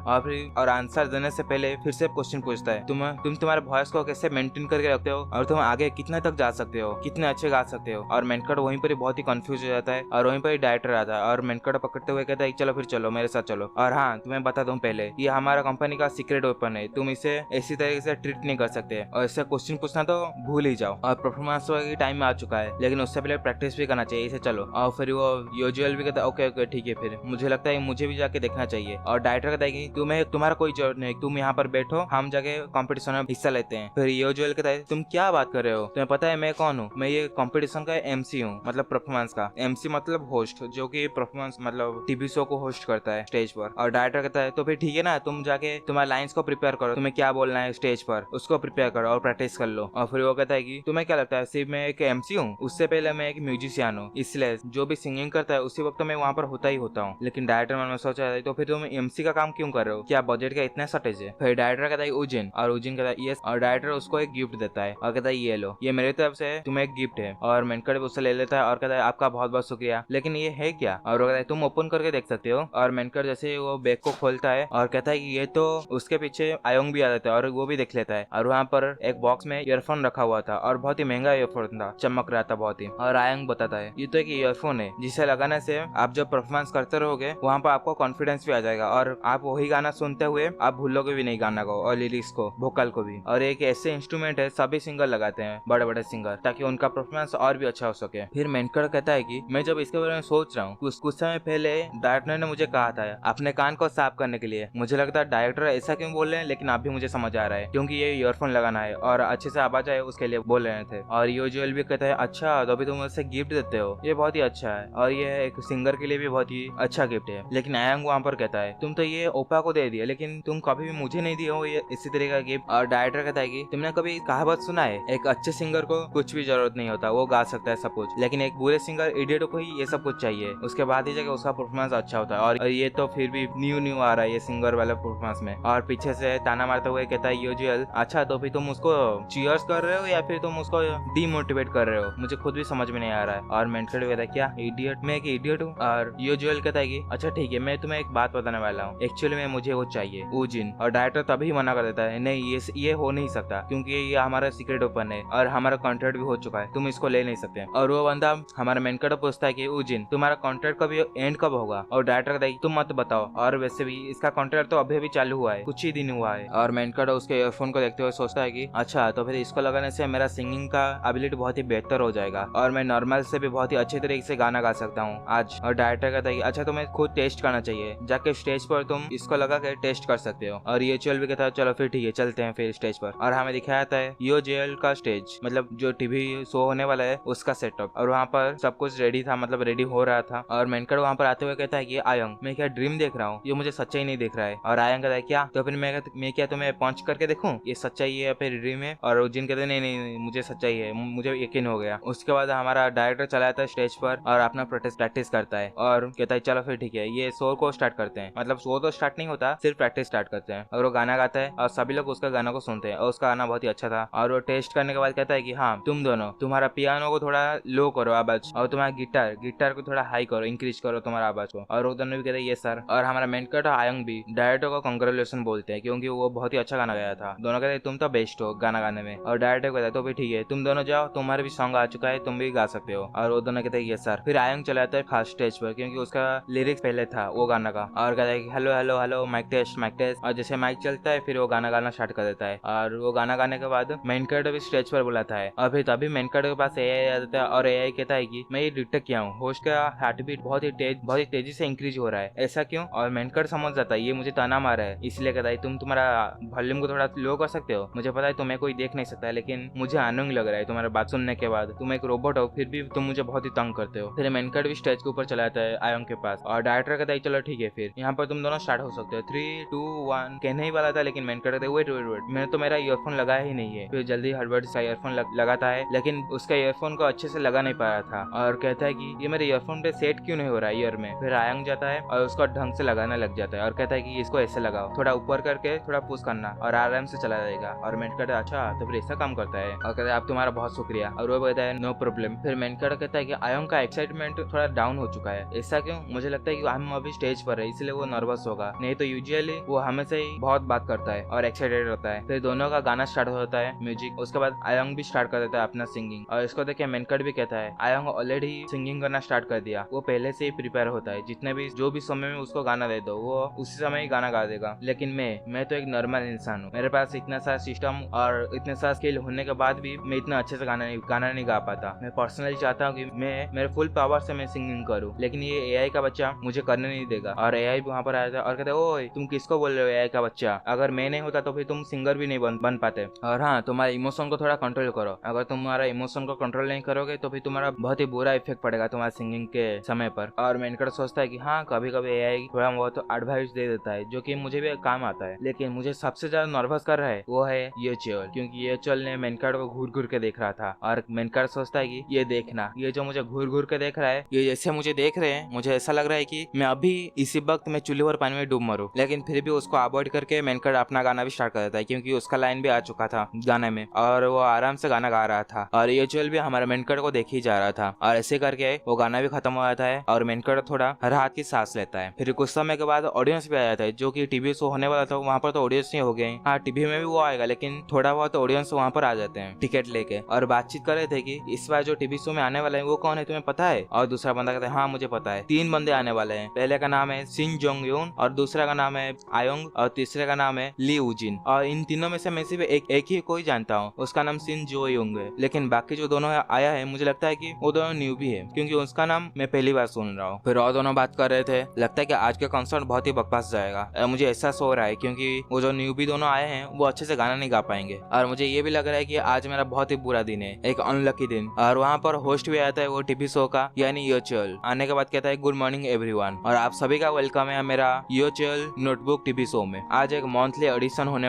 और आंसर देने से पहले फिर से क्वेश्चन पूछता है तुम तुम्हारे वॉइस को कैसे मेंटेन करके रखते हो और तुम आगे कितने तक जा सकते हो, कितने अच्छे गा सकते हो। और मेनकट वहीं पर बहुत ही कंफ्यूज हो जाता है और वहीं पर डायरेक्टर आता है और मेनकट पकड़ते हुए कहता है चलो फिर चलो मेरे साथ चलो। और हाँ, तुम्हें बता दूं पहले, ये हमारा कंपनी का सीक्रेट वेपन है, तुम इसे ऐसी तरीके से ट्रीट नहीं कर सकते और इससे क्वेश्चन पूछना तो भूल ही जाओ। और परफॉर्मेंस की टाइम आ चुका है लेकिन उससे पहले प्रैक्टिस भी करना चाहिए, इसे चलो। और फिर वो यूजुअल भी कहता है ओके ओके ठीक है, फिर मुझे लगता है मुझे भी जाके देखना चाहिए। और डायरेक्टर कहता है कि तुम्हारा कोई जरूरत नहीं, तुम यहाँ पर बैठो, हम जाके कंपटीशन में हिस्सा लेते हैं। फिर यूजुअल कहता है तुम क्या बात कर रहे हो, तुम्हें पता है मैं कौन हूँ, मैं ये कंपटीशन का एमसी हूँ, मतलब परफॉर्मेंस का एमसी मतलब होस्ट, जो कि परफॉर्मेंस मतलब टीवी शो को होस्ट करता है स्टेज पर। और डायरेक्टर कहता है तो फिर ठीक है ना, तुम जाके तुम्हारे लाइंस को प्रिपेयर करो, तुम्हें क्या बोलना है स्टेज पर उसको प्रिपेयर करो और प्रैक्टिस कर लो। और फिर वो कहता है कि तुम्हें क्या लगता है सिर्फ मैं एक एमसी हूँ, उससे पहले मैं एक म्यूजिशियन हूँ, इसलिए जो भी सिंगिंग करता है उसी वक्त मैं वहाँ पर होता ही होता हूँ। लेकिन डायरेक्टर मन में सोचा है तो फिर तुम एमसी का काम क्यों कर रहे हो, क्या बजट का इतना शॉर्टेज है। फिर डायरेक्टर कहता है उजिन, और उजिन कहता है यस। और डायरेक्टर उसको एक गिफ्ट देता है और कहता है ये लो, ये मेरी तरफ से तुम्हें एक गिफ्ट है। और मेनकट उससे ले लेता है और कहता है आपका बहुत बहुत शुक्रिया, लेकिन ये है क्या। और वो कहता है तुम ओपन करके देख सकते हो। और मेनकट जैसे वो बैग को खोलता है और कहता है कि ये तो, उसके पीछे आयोंग भी आ जाता है और वो भी देख लेता है। और वहाँ पर एक बॉक्स में ईयरफोन रखा हुआ था और बहुत ही महंगा ईयरफोन था, चमक रहा था बहुत ही। और आयोंग बताता है ये तो एक ईयरफोन है जिसे लगाने से आप जब परफॉर्मेंस करते रहोगे वहाँ पर आपको कॉन्फिडेंस भी आ जाएगा और आप वही गाना सुनते हुए आप भूलोगे भी नहीं गाना को और लिरिक्स को, वोकल को भी। और एक ऐसे इंस्ट्रूमेंट है सभी सिंगर लगाते हैं, बड़े बड़े सिंगर, ताकि उनका परफॉर्मेंस और भी अच्छा हो सके। फिर मेनकट कहता है कि मैं जब इसके बारे में सोच रहा हूँ, कुछ समय पहले डायरेक्टर ने मुझे कहा था अपने कान को साफ करने के लिए। मुझे लगता है डायरेक्टर ऐसा क्यों बोल रहे हैं, लेकिन अभी मुझे समझ आ रहा है क्योंकि ये ईयरफोन लगाना है और अच्छे से आवाज आए उसके लिए बोल रहे थे। और यूजुअल भी कहता है अच्छा तो अभी तुम मुझे गिफ्ट देते हो, ये बहुत ही अच्छा है और ये एक सिंगर के लिए भी बहुत ही अच्छा गिफ्ट है। लेकिन आयंग वहाँ पर कहता है तुम तो ये ओपा को दे दिया लेकिन तुम कभी भी मुझे नहीं दिया हो ये इसी तरह का गिफ्ट। और डायरेक्टर कहता है कि तुमने कभी कहावत सुना है, एक अच्छे सिंगर को कुछ भी जरूरत नहीं होता, वो गा सकता है सब कुछ, लेकिन एक बुरे सिंगर इडियट को ही ये सब कुछ चाहिए, उसके बाद ही जाके उसका परफॉर्मेंस अच्छा होता है। और ये तो फिर भी न्यू आ रहा है ये सिंगर वाला परफॉर्मेंस में। और पीछे से ताना मारते हुए कहता है यूजुअल अच्छा तो फिर तुम उसको चीयर्स कर रहे हो या फिर तुम उसको डीमोटिवेट कर रहे हो, मुझे खुद भी समझ में नहीं आ रहा है। और मेनकट कहता है क्या इडियट, मैं एक इडियट हूँ। और यूजुअल कहता है कि अच्छा ठीक है, मैं तुम्हें एक बात बताने वाला हूँ, एक्चुअली में मुझे वो चाहिए उजिन। और डायरेक्टर तभी मना कर देता है नहीं ये हो नहीं सकता क्योंकि ये हमारा सीक्रेट ओपन है और हमारा कॉन्ट्रैक्ट भी हो चुका है, तुम इसको ले नहीं सकते। और वो बंदा हमारा मेनकट पूछता है कि उजिन तुम्हारा कॉन्ट्रैक्ट कभी एंड कब होगा। और डायरेक्टर कहता है तुम मत बताओ, और वैसे भी इसका कॉन्ट्रैक्ट तो अभी चालू हुआ है, कुछ ही दिन हुआ है। और मेनकट उसके ईयरफोन को देखते हुए सोचता है कि अच्छा तो फिर इसको लगाने से मेरा सिंगिंग का एबिलिटी बहुत ही बेहतर हो जाएगा और मैं नॉर्मल से भी बहुत ही अच्छे तरीके से गाना गा सकता हूँ आज। और डायरेक्टर कहता है अच्छा तुम्हें खुद टेस्ट करना चाहिए, जाके स्टेज पर तुम इसको लगा के टेस्ट कर सकते हो। और ये चल भी कहता है चलो फिर ठीक है चलते हैं फिर स्टेज पर। और हमें दिखाया जाता है यो जेल का स्टेज, मतलब जो टीवी शो होने वाला है उसका सेटअप। और वहाँ पर सब कुछ रेडी था, मतलब रेडी हो रहा था। और मेनकट वहाँ पर आते हुए कहता है कि आयंग मैं क्या ड्रीम देख रहा हूँ, ये मुझे सच्चाई नहीं दिख रहा है। और आयंग कहता है क्या, तो फिर मैं क्या तुम्हें पंच करके देखूं ये सच्चाई है या फिर ड्रीम है। और उजिन कहते नहीं मुझे सच्चाई है, मुझे यकीन हो गया। उसके बाद हमारा डायरेक्टर चला जाता है स्टेज पर और अपना प्रैक्टिस करता है और कहता है चलो फिर ठीक है ये शो को स्टार्ट करते हैं। मतलब शो तो स्टार्ट नहीं होता, सिर्फ प्रैक्टिस स्टार्ट करते हैं। और वो गाना गाता है और सभी लोग उसका गाना को सुनते हैं और उसका गाना बहुत ही अच्छा था। और वो टेस्ट करने के बाद कहता है कि हाँ तुम दोनों तुम्हारा पियानो को थोड़ा लो करो आवाज और तुम्हारा गिटार को थोड़ा हाई करो, इंक्रीज करो तुम्हारा आवाज को। और वो दोनों भी कहते हैं ये सर। और हमारा मेनकट और आयंग भी डायरेक्टर को कांग्रेचुलेशन बोलते हैं क्योंकि वो बहुत ही अच्छा गाना गाया था। दोनों कहते हैं तुम तो बेस्ट हो गाना गाने में। और डायरेक्टर कहता है तो भी ठीक है तुम दोनों जाओ, तुम्हारे भी सॉन्ग आ चुका है, तुम भी गा सकते हो। और वो दोनों कहते हैं ये सर। फिर आयंग चला जाता है खास स्टेज पर क्योंकि उसका लिरिक्स पहले था वो गाना का, और कहता है hello hello hello mic test. और जैसे माइक चलता है फिर वो गाना गाना स्टार्ट कर देता है। और वो गाना गाने के बाद मेनकट भी स्टेज पर बुलाता है और फिर तभी मेनकट के पास एआई आ जाता है और एआई कहता है कि मैं ये डिटेक्ट किया हूँ, होस्ट का हार्ट बीट बहुत ही तेजी से इंक्रीज हो रहा है, ऐसा क्यों। और मेनकट समझ जाता है ये मुझे ताना मारा है, इसलिए कहता है तुम तुम्हारा वॉल्यूम को थोड़ा लो कर सकते हो, मुझे पता है तुम्हें कोई देख नहीं सकता है लेकिन मुझे आनंद लग रहा है तुम्हारा बात सुनने के बाद, तुम एक रोबोट हो फिर भी तुम मुझे बहुत ही तंग करते हो। फिर मेनकट भी स्टेज के ऊपर चला जाता जाता है आयंग के पास और डायरेक्टर कहता है चलो ठीक है फिर यहाँ पर तुम दोनों स्टार्ट हो सकते हो। 3 2 1 कहने ही वाला था लेकिन मेन कैरेक्टर कहता है वेट मैंने तो मेरा ईयरफोन लगाया ही नहीं है। फिर जल्दी हड़बड़ से ईयरफोन लगाता है लेकिन उसका ईयरफोन को अच्छे से लगा नहीं पाया था और कहता है कि ये मेरे ईयरफोन पे सेट क्यों नहीं हो रहा है ईयर में। फिर आयंग जाता है और उसको ढंग से लगाने लग जाता है और कहता है कि इसको ऐसे लगाओ, थोड़ा ऊपर करके थोड़ा पुश करना और आराम से चला जाएगा। और मेन कैरेक्टर अच्छा तो फिर ऐसा काम करता है और कहता है आप तुम्हारा बहुत शुक्रिया और वो कहता है नो प्रॉब्लम। फिर मेन कैरेक्टर कहता है कि आयंग का एक्साइटमेंट थोड़ा डाउन हो चुका है। ऐसा क्यों? मुझे लगता है कि हम अभी स्टेज पर है इसलिए वो नर्वस होगा, नहीं तो यूजुअली वो हमेशा ही बहुत बात करता है और एक्साइटेड होता है। फिर दोनों का गाना स्टार्ट होता है म्यूजिक, उसके बाद आयंग भी स्टार्ट कर देता है अपना सिंगिंग और इसको देख के मेन कैरेक्टर भी कहता है आयंग ऑलरेडी सिंगिंग करना स्टार्ट कर दिया, वो पहले से ही प्रिपेयर होता है, जितने भी जो भी समय में उसको गाना दे दो वो उसी समय ही गाना गा देगा। लेकिन मैं तो एक नॉर्मल इंसान हूँ, मेरे पास इतना सारा सिस्टम और इतने सारा स्किल होने के बाद भी मैं इतना अच्छे से गाना नहीं गा पाता। मैं पर्सनली चाहता हूँ कि मैं मेरे फुल पावर से मैं सिंगिंग करूँ, लेकिन ये एआई का बच्चा मुझे करने नहीं देगा। और एआई वहाँ पर आया था और कहता है ओए तुम किसको बोल रहे हो एआई का बच्चा, अगर मैं नहीं होता तो फिर तुम सिंगर भी नहीं बन पाते। और हाँ तुम्हारे इमोशन को थोड़ा कंट्रोल करो, अगर तुम्हारा इमोशन को कंट्रोल नहीं करोगे तो फिर तुम्हारा बहुत ही बुरा इफेक्ट पड़ेगा तुम्हारे सिंगिंग के समय पर। और मेनकर सोचता है कि हाँ कभी कभी एआई थोड़ा बहुत एडवाइस दे देता है जो कि मुझे भी काम आता है, लेकिन मुझे सबसे ज्यादा नर्वस कर रहा है वो है ये चल, क्योंकि ये चल ने मेनकर को घूर घूर के देख रहा था और मेनकर सोचता है कि ये देखना, ये जो मुझे घूर घूर के देख रहा है, ये जैसे मुझे देख रहे हैं मुझे ऐसा लग रहा है कि मैं अभी इसी वक्त मैं चूल्हे और पानी में डूब मरूं। लेकिन फिर भी उसको अवॉइड करके मेनकर अपना गाना भी स्टार्ट कर देता है क्योंकि उसका लाइन भी आ चुका था गाने में और वो आराम से गाना गा रहा था और ये चल भी हमारे मेनकर को देख ही जा रहा था। और ऐसे करके वो गाना भी खत्म हो जाता है और मेनकर थोड़ा राहत की सांस लेता है। फिर कुछ समय के बाद ऑडियंस भी आ जाता है, जो कि टीवी शो होने वाला था वहाँ पर तो ऑडियंस नहीं हो गए। हाँ टीवी में भी वो आएगा लेकिन थोड़ा बहुत ऑडियंस वहाँ पर आ जाते हैं टिकट लेके और बातचीत कर रहे थे कि इस बार जो टीवी शो में आने वाला है वो कौन है तुम्हें पता है। और दूसरा बंदा कहता है हाँ मुझे पता है, 3 बंदे आने वाले हैं, पहले का नाम है सिन जोंग यून और दूसरा का नाम है आयोंग और तीसरे का नाम है ली उजिन। और इन तीनों में से मैं सिर्फ एक ही कोई जानता हूँ, उसका नाम सिन जो यूंग है, लेकिन बाकी जो दोनों आया है मुझे लगता है कि वो दोनों न्यू भी है क्योंकि उसका नाम मैं पहली बार सुन रहा हूँ। फिर और दोनों बात कर रहे थे, लगता है कि आज का कॉन्सर्ट बहुत ही बकवास जाएगा। मुझे एहसास हो रहा है क्योंकि वो जो न्यू भी दोनों आए हैं वो अच्छे से गाना नहीं गा पाएंगे और मुझे ये भी लग रहा है कि आज मेरा बहुत ही बुरा दिन है, एक अनलकी दिन। और वहाँ पर होस्ट भी आता है वो टीवी शो का यानी योचल, आने के बाद कहता है गुड मॉर्निंग एवरीवन और आप सभी का वेलकम है मेरा योचल नोटबुक टीवी शो में। आज एक मंथली एडिशन होने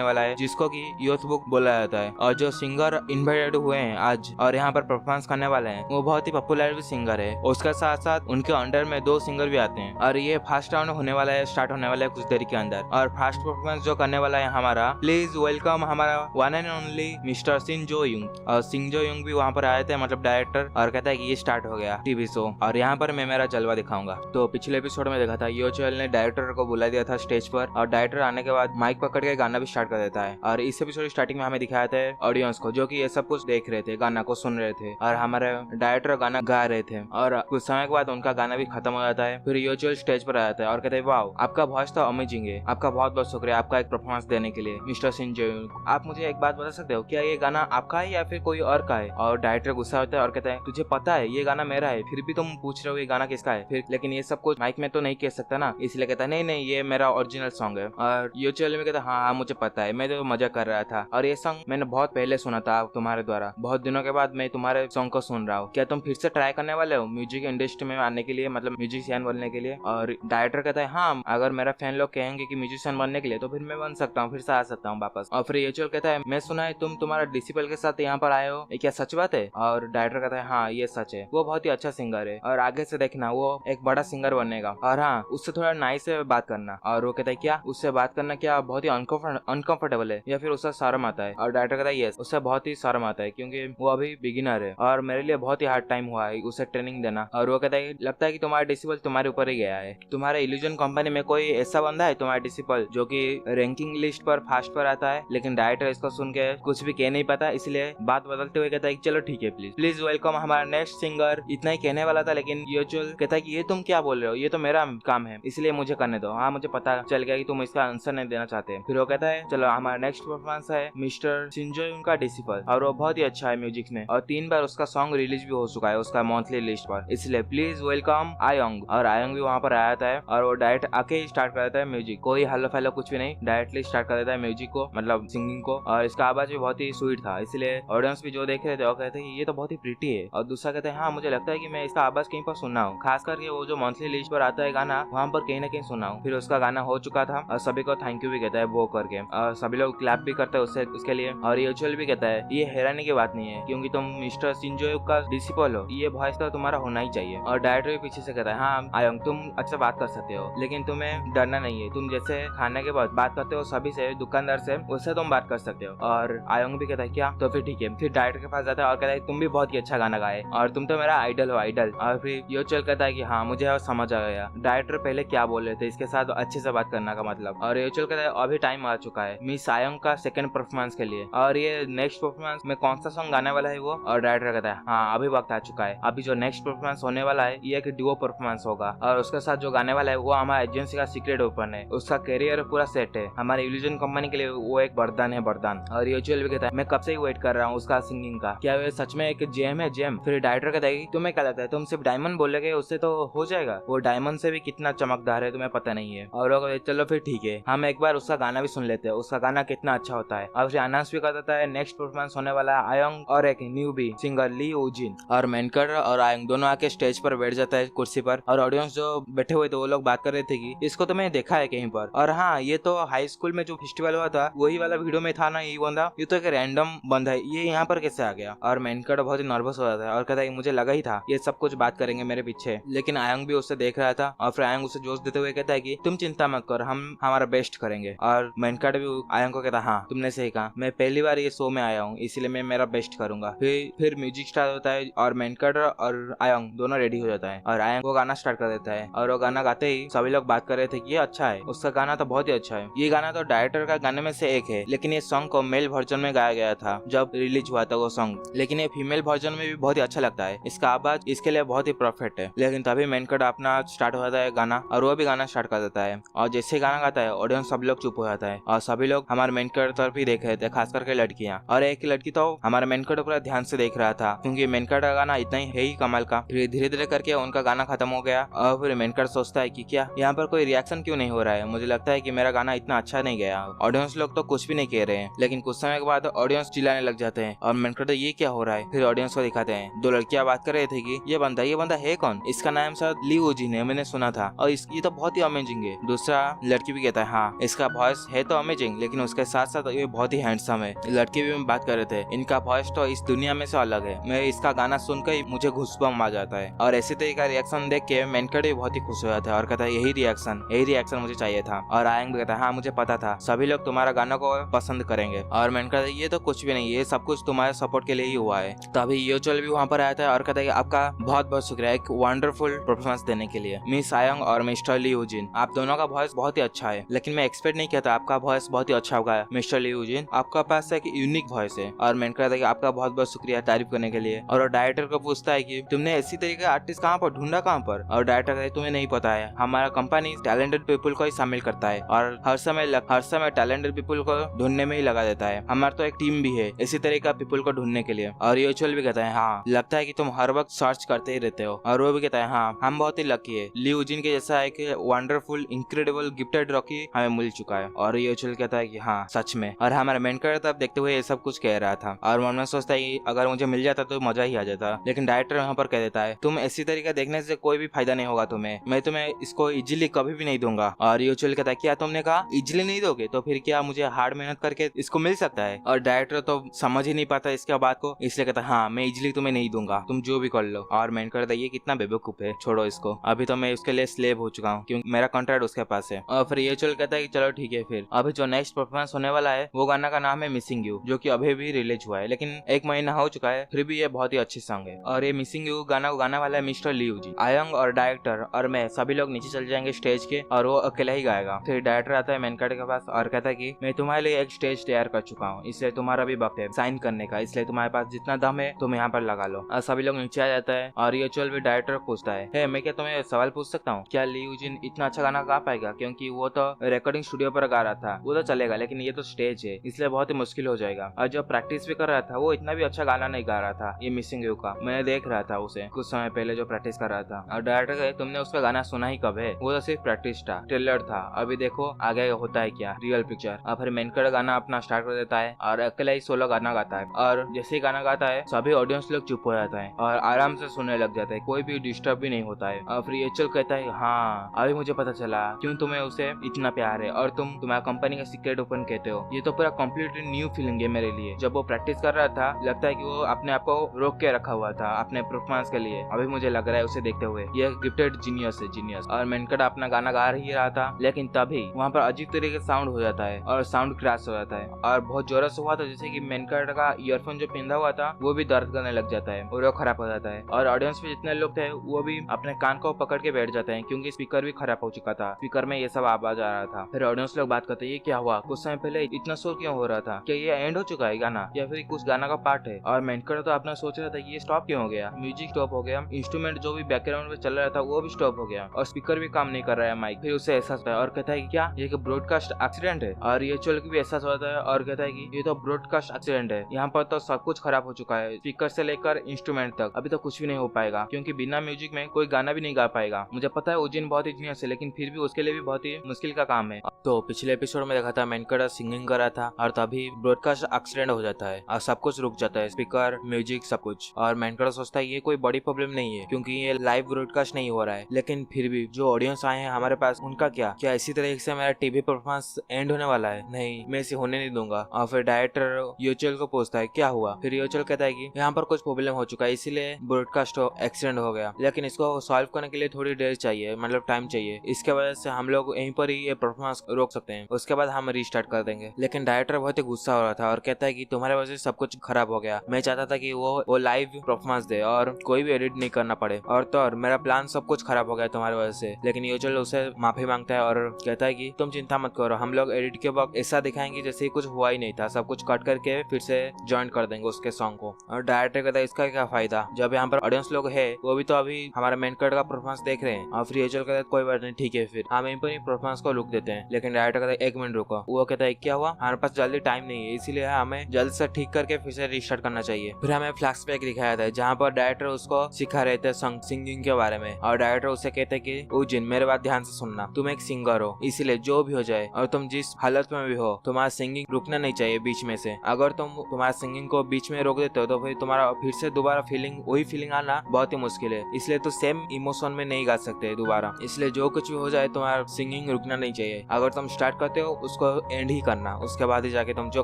वाला है, जिसको की यूथ बुक बोला जाता है और जो सिंगर इन्वाइटेड हुए हैं आज और यहाँ पर परफॉर्मेंस करने वाले हैं वो बहुत ही पॉपुलर भी सिंगर है। उसके साथ साथ उनके अंडर में 2 सिंगर भी आते हैं और ये फर्स्ट राउंड होने वाला है, स्टार्ट होने वाला है कुछ देर के अंदर। और फर्स्ट परफॉर्मेंस जो करने वाला है हमारा, प्लीज वेलकम हमारा वन एंड ओनली मिस्टर सिन जो युंग। और सिन जो युंग भी वहाँ पर आए थे, मतलब डायरेक्टर, और कहता है कि ये स्टार्ट हो गया टीवी शो और यहाँ पर मैं मेरा जलवा दिखाऊंगा। तो पिछले एपिसोड में देखा था योचल ने डायरेक्टर को बुला दिया था स्टेज पर और डायरेक्टर आने के बाद माइक पकड़ के गाना भी स्टार्ट कर देता है। और इस एपिसोड स्टार्टिंग में हमें दिखाया था ऑडियंस को जो कि ये सब कुछ देख रहे थे, गाना को सुन रहे थे और हमारे डायरेक्टर गाना गा रहे थे। और कुछ समय के बाद उनका गाना भी खत्म हो जाता है। फिर योचल स्टेज पर आ जाता है और कहते हैं वाओ आपका वॉइस तो अमेजिंग है, आपका बहुत बहुत शुक्रिया आपका एक परफॉर्मेंस देने के लिए मिस्टर सिन जो। आप मुझे एक बात बता सकते हो क्या ये गाना आपका है या फिर कोई और का है। और डायरेक्टर गुस्सा होता है और कहता है तुझे पता है ये गाना मेरा है, फिर भी तुम पूछ रहे हो ये गाना किसका है। फिर लेकिन ये सब कुछ माइक में तो नहीं कह सकता ना, इसलिए कहता है नहीं ये मेरा ओरिजिनल सॉन्ग है। और योचल में कहता है हाँ मुझे पता है, मैं तो मजा कर रहा था और ये सॉन्ग मैंने बहुत पहले सुना था तुम्हारे द्वारा, बहुत दिनों के बाद मैं तुम्हारे सॉन्ग को सुन रहा हूँ, क्या तुम फिर से ट्राई करने वाले हो म्यूजिक इंडस्ट्री में आने के लिए, मतलब म्यूजिशियन बनने के लिए। और डायरेक्टर कहता है हाँ अगर मेरा फैन लोग कहेंगे कि म्यूजिशियन बनने के लिए तो फिर मैं बन सकता हूँ, फिर से आ सकता हूँ वापस। और फिर योचल कहता है मैं सुना है तुम तुम्हारा डिसिपल के साथ यहाँ पर आए हो, ये क्या सच बात है। और डायरेक्टर कहता है हाँ ये सच है, वो बहुत ही अच्छा सिंगर है और आगे से देखना वो एक बड़ा सिंगर बनेगा और हाँ उससे थोड़ा नाइस से बात करना। और वो कहता है क्या उससे बात करना क्या बहुत ही अनकंफर्टेबल है या फिर उससे शर्म आता है। और डायरेक्टर कहता है यस उससे बहुत ही शर्म आता है क्योंकि वो अभी बिगिनर है और मेरे लिए बहुत ही हार्ड टाइम हुआ है उसे ट्रेनिंग देना। और वो कहता है लगता है कि तुम्हारा डिसिपल तुम्हारे ऊपर ही गया है, तुम्हारे इल्यूजन कंपनी में कोई ऐसा बंदा है तुम्हारा डिसिपल जो कि रैंकिंग लिस्ट पर फर्स्ट पर आता है। लेकिन डायरेक्टर इसको सुन के कुछ भी कह नहीं पाता, इसलिए बात बदलते हुए कहता है चलो ठीक है प्लीज वेलकम हमारा नेक्स्ट सिंगर। इतना ही कहने वाला था लेकिन योचल कहता है कि ये तुम क्या बोल रहे हो, ये तो मेरा काम है इसलिए मुझे करने दो। हाँ मुझे पता चल गया कि तुम इसका आंसर नहीं देना चाहते। फिर वो कहता है चलो हमारा नेक्स्ट परफॉर्मेंस है मिस्टर सिंजो उनका डिसिपल और वो बहुत ही अच्छा है म्यूजिक में और 3 बार उसका सॉन्ग रिलीज भी हो चुका है उसका मंथली लिस्ट पर, इसलिए प्लीज वेलकम आयोंग। और आयोंग भी वहाँ पर आया था और वो डायरेक्ट आके ही स्टार्ट कर देता है म्यूजिक, कोई हल्लो फैलो कुछ भी नहीं, डायरेक्टली स्टार्ट कर देता है म्यूजिक को, मतलब सिंगिंग को। और इसका आवाज भी बहुत ही स्वीट था, इसलिए ऑडियंस भी जो देख रहे थे वो कहते हैं ये तो बहुत ही प्रीटी है। और दूसरा कहते हैं हाँ मुझे लगता है कि मैं इसका आवाज कहीं पर सुना हूँ, खास करके वो जो मंथली लिस्ट पर आता है गाना, वहाँ पर कहीं ना कहीं सुना हूँ। फिर उसका गाना हो चुका था और सभी को थैंक यू भी कहता है वो करके, और सभी लोग क्लैप भी करते हैं उसके लिए। और यूजुअल भी कहता है ये हैरानी की बात नहीं है क्योंकि तुम मिस्टर शिंजो का डिसिपल हो, ये वॉइस तो तुम्हारा होना ही चाहिए। और डायरेक्टर भी पीछे से कहता है हाँ आयंग तुम अच्छा बात कर सकते हो, लेकिन तुम्हें डरना नहीं है, तुम जैसे खाने के बाद बात करते हो सभी से, दुकानदार से, उससे तुम बात कर सकते हो। और आयंग भी कहता है क्या, तो फिर ठीक है। फिर डायरेक्टर के पास जाता है और कहता है तुम भी बहुत ही अच्छा गाना गाए और तुम तो मेरा आइडल हो आइडल। और फिर यूजुअल कहता है कि हाँ मुझे समझ आ गया डायरेक्टर पहले क्या बोल रहे थे, इसके साथ अच्छे से बात करने का मतलब। और यूजुअल कहता है अभी टाइम आ चुका है मिस आयंग का सेकंड परफॉर्मेंस के लिए, और ये नेक्स्ट परफॉर्मेंस में कौन सा सॉन्ग गाने वाला है वो। और डायरेक्टर कहता है हाँ अभी वक्त आ चुका है, अभी जो नेक्स्ट परफॉर्मेंस होने वाला है ये एक डुओ परफॉर्मेंस होगा और उसके साथ जो गाने वाला है वो हमारा एजेंसी का सीक्रेट ओपन है, उसका करियर पूरा सेट है, हमारे इल्यूजन कंपनी के लिए वो एक वरदान है वरदान। और यूजुअल भी कहता है मैं कब से ही वेट कर रहा हूँ उसका सिंगिंग का, क्या वो सच में एक जेम है जेम। फिर डायरेक्टर कहता है तुम्हें क्या लगता है तुम सिर्फ डायमंड बोलोगे उससे तो हो जाएगा, वो डायमंड से भी कितना चमकदार है तुम्हें पता नहीं है। और वो चलो फिर ठीक है हम एक बार उसका गाना भी सुन लेते हैं, उसका गाना कितना अच्छा होता है। और फिर अनाउंस भी कर देता है नेक्स्ट परफॉर्मेंस होने वाला है आयंग और एक न्यूबी सिंगर ली ओजिन। और मेनकर और आयंग दोनों आके स्टेज पर बैठ जाता है कुर्सी पर, और ऑडियंस जो बैठे हुए थे वो लोग बात कर रहे थे कि इसको तो मैंने देखा है कहीं पर, और हाँ ये तो हाई स्कूल में जो फेस्टिवल हुआ था वही वाला वीडियो में था ना ये बंदा, ये तो एक रैंडम बंदा है, ये यहाँ पर कैसे आ गया। और मेनकर बहुत ही नर्वस हो जाता है और कहता है मुझे लगा ही था ये सब कुछ बात करेंगे मेरे पीछे, लेकिन आयंग भी उससे देख रहा था। और फिर आयंग उसे जोश देते हुए कहता है कि तुम चिंता मत कर हम हमारा बेस्ट करेंगे। और मेनकर भी आयंग को कहता है हाँ तुमने सही कहा, मैं पहली बार ये शो में आया हूँ इसलिए मैं मेरा बेस्ट करूंगा। फिर म्यूजिक स्टार्ट होता है और मेनकर और आयंग दोनों रेडी हो जाता है और आयंग वो गाना स्टार्ट कर देता है। और वो गाना गाते ही सभी लोग बात कर रहे थे कि ये अच्छा है, उसका गाना तो बहुत ही अच्छा है। ये गाना तो डायरेक्टर का गाने में से एक है, लेकिन ये सॉन्ग को मेल वर्जन में गाया गया था जब रिलीज हुआ था वो सॉन्ग, लेकिन ये फीमेल वर्जन में भी बहुत ही अच्छा लगता है, इसका आवाज इसके लिए बहुत ही परफेक्ट है। लेकिन तभी मेनकर अपना स्टार्ट हो जाता है गाना और वो भी गाना स्टार्ट कर देता है, और जैसे गाना गाता है ऑडियंस सब लोग चुप हो जाता है और सभी लोग हमारे मेनकर तरफ ही देख रहे थे, खास करके लड़कियां। और एक लड़की तो हमारे मेनकर पूरा ध्यान से देख रहा था क्योंकि मेनकर का गाना इतना ही है ही कमाल का। फिर धीरे धीरे करके उनका गाना खत्म हो गया और फिर मेनकर सोचता है कि क्या यहाँ पर कोई रिएक्शन क्यों नहीं हो रहा है, मुझे लगता है कि मेरा गाना इतना अच्छा नहीं गया, ऑडियंस लोग तो कुछ भी नहीं कह रहे हैं। लेकिन कुछ समय के बाद ऑडियंस चिल्लाने लग जाते हैं और मेनकर तो ये क्या हो रहा है। फिर ऑडियंस को दिखाते हैं दो लड़कियां बात कर रहे थे कि ये बंदा है कौन, इसका नाम शायद ली ओजिन है, मैंने सुना था, और ये तो बहुत ही अमेजिंग है। दूसरा लड़की भी कहता है हाँ इसका वॉइस है तो अमेजिंग, लेकिन उसके साथ साथ ये बहुत ही हैंडसम है। लड़की भी बात कर रहे थे इनका वॉइस तो इस दुनिया में से अलग है, मैं इसका गाना सुनकर ही मुझे घुसपम आ जाता है। और ऐसे तरीके का रिएक्शन देख के मेनकर भी बहुत ही खुश हो जाता है और कहता है यही रिएक्शन मुझे चाहिए था। और आयंग भी कहता है हाँ मुझे पता था सभी लोग तुम्हारा गाना को पसंद करेंगे। और मेनकर ये तो कुछ भी नहीं, ये सब कुछ तुम्हारे सपोर्ट के लिए ही हुआ है। तभी यूजुअल भी वहाँ पर आया था और कहता है कि आपका बहुत बहुत शुक्रिया एक वंडरफुल परफॉर्मेंस देने के लिए मिस आयंग और मिस्टर ली यूजिन, आप दोनों का वॉइस बहुत ही अच्छा है, लेकिन मैं एक्सपेक्ट नहीं किया था आपका वॉइस बहुत ही अच्छा होगा मिस्टर ली यूजिन, आपका पास एक यूनिक वॉइस है। और मेनकर कहता है कि आपका बहुत बहुत शुक्रिया तारीफ करने के लिए। और डायरेक्टर को पूछता है कि तुमने ऐसी तरीके का आर्टिस्ट कहाँ पर ढूंढा कहाँ पर। और डायरेक्टर कहता है तुम्हें नहीं पता है हमारा कंपनी टैलेंटेड पीपल को ही शामिल करता है और हर समय टैलेंटेड पीपल को ढूंढने में ही लगा देता है, हमारा तो एक टीम भी है इसी तरह का पीपल को ढूंढने के लिए। और यूजुअल भी कहता है हाँ लगता है कि तुम हर वक्त सर्च करते ही रहते हो। और वो भी कहता है हाँ हम बहुत ही लकी है, ली यूजिन के जैसा एक वंडरफुल इनक्रेडिबल गिफ्टेड रॉकी हमें मिल चुका है। और यूजुअल कहता है कि हाँ सच में। और हमारा मेनकर तब देखते हुए ये सब कुछ कह रहा था और मन में सोचता है कि अगर मुझे मिल जाता तो मजा ही आ जाता, लेकिन डायरेक्टर यहाँ पर कह देता है तुम ऐसी तरीका देखने से कोई भी फायदा नहीं होगा तुम्हें, मैं तुम्हें इसको इजीली कभी भी नहीं दूंगा। और यूजुअल कहता है क्या तुमने कहा इजीली नहीं दोगे, तो फिर क्या मुझे हार्ड मेहनत करके इसको मिल सकता है। और डायरेक्टर तो समझ ही नहीं पाता इसके बात को, इसलिए कहता है हाँ मैं इजीली तुम्हें नहीं दूंगा, तुम जो भी कर लो। और मैंने कहता है ये कितना बेवकूफ है, छोड़ो इसको, अभी तो मैं उसके लिए स्लेव हो चुका हूँ क्योंकि मेरा कॉन्ट्रैक्ट उसके पास है। और फिर यूजुअल कहता है कि चलो ठीक है, फिर अभी जो नेक्स्ट परफॉर्मेंस होने वाला है वो गाना का नाम है मिसिंग यू, जो कि अभी भी रिलीज हुआ है, लेकिन 1 महीना हो चुका है, फिर भी ये बहुत ही अच्छी सॉन्ग है। और ये मिसिंग यू गाना को गाना वाला है मिस्टर ली यूजी। आयंग और डायरेक्टर और मैं सभी लोग नीचे चल जाएंगे स्टेज के और वो अकेला ही गाएगा। फिर डायरेक्टर आता है मेनकर के पास और कहता है कि मैं तुम्हारे लिए एक स्टेज तैयार कर चुका हूँ, इसलिए तुम्हारा भी वक्त है साइन करने का, इसलिए तुम्हारे पास जितना दम है तुम यहाँ पर लगा लो। और सभी लोग नीचे आ जाता है और यूजुअल भी डायरेक्टर पूछता है मैं क्या तुम्हें सवाल पूछ सकता हूँ, क्या ली यूजिन इतना अच्छा गाना गा पाएगा, क्योंकि वो तो रिकॉर्डिंग स्टूडियो पर गा रहा था, वो तो चलेगा, लेकिन ये तो स्टेज है इसलिए बहुत ही मुश्किल हो जाएगा। और जब प्रैक्टिस भी कर रहा था वो इतना भी अच्छा गाना नहीं गा रहा था, ये मिसिंग यू का मैंने देख रहा था उसे कुछ समय पहले जो प्रैक्टिस कर रहा था। और डायरेक्टर कहे तुमने उसका गाना सुना ही कब है, वो तो सिर्फ प्रैक्टिस था, ट्रेलर था, अभी देखो आगे होता है क्या रियल पिक्चर। और फिर मेनकर गाना अपना स्टार्ट कर देता है और अकेला ही सोलो गाना गाता है और जैसे ही गाना गाता है सभी ऑडियंस लोग चुप हो जाता है और आराम से सुनने लग जाता है, कोई भी डिस्टर्ब भी नहीं होता है। और फिर एचएल कहता है हाँ अभी मुझे पता चला क्यों तुम्हें उसे इतना प्यार है और तुम तुम्हारा कंपनी का सीक्रेट ओपन कहते हो। ये तो पूरा कम्प्लीटली न्यू फीलिंग है मेरे लिए। जब वो प्रैक्टिस कर रहा था लगता है कि वो अपने आप को रोक के रखा हुआ था अपने परफॉर्मेंस के लिए। अभी मुझे लग रहा है उसे देखते हुए ये गिफ्टेड जीनियस है, जीनियस। और मेनकट अपना गाना गा ही रहा था, लेकिन तभी वहाँ पर अजीब तरीके से साउंड हो जाता है और साउंड क्रैश हो जाता है और बहुत जोर से हुआ था, जैसे कि मेनकट का ईयरफोन जो पहना हुआ था वो भी दर्द करने लग जाता है और वो खराब हो जाता है। और ऑडियंस में जितने लोग थे वो भी अपने कान को पकड़ के बैठ जाते हैं क्योंकि स्पीकर भी खराब हो चुका था, स्पीकर में ये सब आवाज आ रहा था। फिर ऑडियंस लोग बात करते हैं ये क्या हुआ, कुछ समय पहले इतना शोर क्यों हो रहा था, क्या ये एंड हो चुका है गाना या फिर कुछ गाना का पार्ट है। और मेनकट तो अपना सोच रहा था ये स्टॉप क्यों हो गया, म्यूजिक स्टॉप हो गया, इंस्ट्रूमेंट जो भी बैकग्राउंड में चल रहा था वो भी स्टॉप हो गया और स्पीकर भी काम नहीं कर रहा है माइक। फिर उसे एहसास होता है और कहता है कि क्या ये ब्रॉडकास्ट एक्सीडेंट है। और ये चल के भी एहसास होता है और कहता है कि ये तो ब्रॉडकास्ट एक्सीडेंट है, यहाँ पर तो सब कुछ खराब हो चुका है, स्पीकर से लेकर इंस्ट्रूमेंट तक। अभी तो कुछ भी नहीं हो पाएगा क्योंकि बिना म्यूजिक में कोई गाना भी नहीं गा पाएगा। मुझे पता है उजिन बहुत ही जीनियस है, लेकिन फिर भी उसके लिए भी बहुत ही मुश्किल का काम है। तो पिछले एपिसोड में देखा था मेनकट सिंगिंग कर रहा था और तभी ब्रॉडकास्ट एक्सीडेंट हो जाता है और सब कुछ रुक जाता है, स्पीकर, म्यूजिक, सब कुछ। और मेनकट सोचता है ये कोई बड़ी प्रॉब्लम नहीं है क्योंकि ये लाइव ब्रॉडकास्ट नहीं हो रहा है, लेकिन फिर भी जो ऑडियंस आए हैं हमारे पास उनका क्या इसी तरीके से मेरा टीवी परफॉर्मेंस एंड होने वाला है, नहीं मैं इसे होने नहीं दूंगा। और फिर डायरेक्टर योचल को पूछता है क्या हुआ। फिर योचल कहता है कि यहाँ पर कुछ प्रॉब्लम हो चुका है इसीलिए ब्रॉडकास्ट एक्सीडेंट हो गया, लेकिन इसको सॉल्व करने के लिए थोड़ी देर चाहिए, मतलब टाइम चाहिए, इसके वजह से हम लोग यहीं पर ही ये परफॉर्मेंस रोक सकते हैं, उसके बाद हम रीस्टार्ट कर देंगे। लेकिन डायरेक्टर बहुत ही गुस्सा हो रहा था और कहता है कि तुम्हारे वजह से सब कुछ खराब हो गया, मैं चाहता था कि वो लाइव परफॉर्मेंस दे और कोई भी एडिट नहीं करना पड़े, और तो और मेरा प्लान सब कुछ खराब हो गया तुम्हारी वजह से। लेकिन योचल उसे माफी मांगता है और कहता है कि तुम चिंता मत करो, हम लोग एडिट के वक्त ऐसा दिखाएंगे जैसे कुछ हुआ ही नहीं था, सब कुछ कट करके फिर से ज्वाइन कर देंगे उसके सॉन्ग को। और डायरेक्टर कहता है इसका क्या फायदा जब यहाँ पर ऑडियंस लोग है वो भी तो अभी हमारा मेन कट का परफॉर्मेंस देख रहे हैं। और फिर योचल कहता है कोई बात नहीं, ठीक है फिर हम यहीं पर परफॉर्मेंस को रुक देते हैं। लेकिन डायरेक्टर कहता है एक मिनट रुको। वो कहता है क्या हुआ, हमारे पास जल्दी टाइम नहीं है इसीलिए हमें जल्द से ठीक करके फिर से रिस्टार्ट करना चाहिए। फिर हमें फ्लैशबैक दिखाया था जहाँ पर डायरेक्टर उसको सिखा रहे थे सिंगिंग के बारे में। और डायरेक्टर उसे कहते हैं कि उजिन मेरे बात ध्यान से सुनना, तुम एक सिंगर हो इसीलिए जो भी हो जाए और तुम जिस हालत में भी हो तुम्हारा सिंगिंग रुकना नहीं चाहिए बीच में से। अगर तुम तुम्हारा सिंगिंग को बीच में रोक देते हो तो फिर तुम्हारा फिर से दोबारा वही फीलिंग आना बहुत ही मुश्किल है, इसलिए तो सेम इमोशन में नहीं गा सकते दोबारा, इसलिए जो कुछ भी हो जाए तुम्हारा सिंगिंग रुकना नहीं चाहिए। अगर तुम स्टार्ट करते हो उसको एंड ही करना, उसके बाद ही जाके तुम जो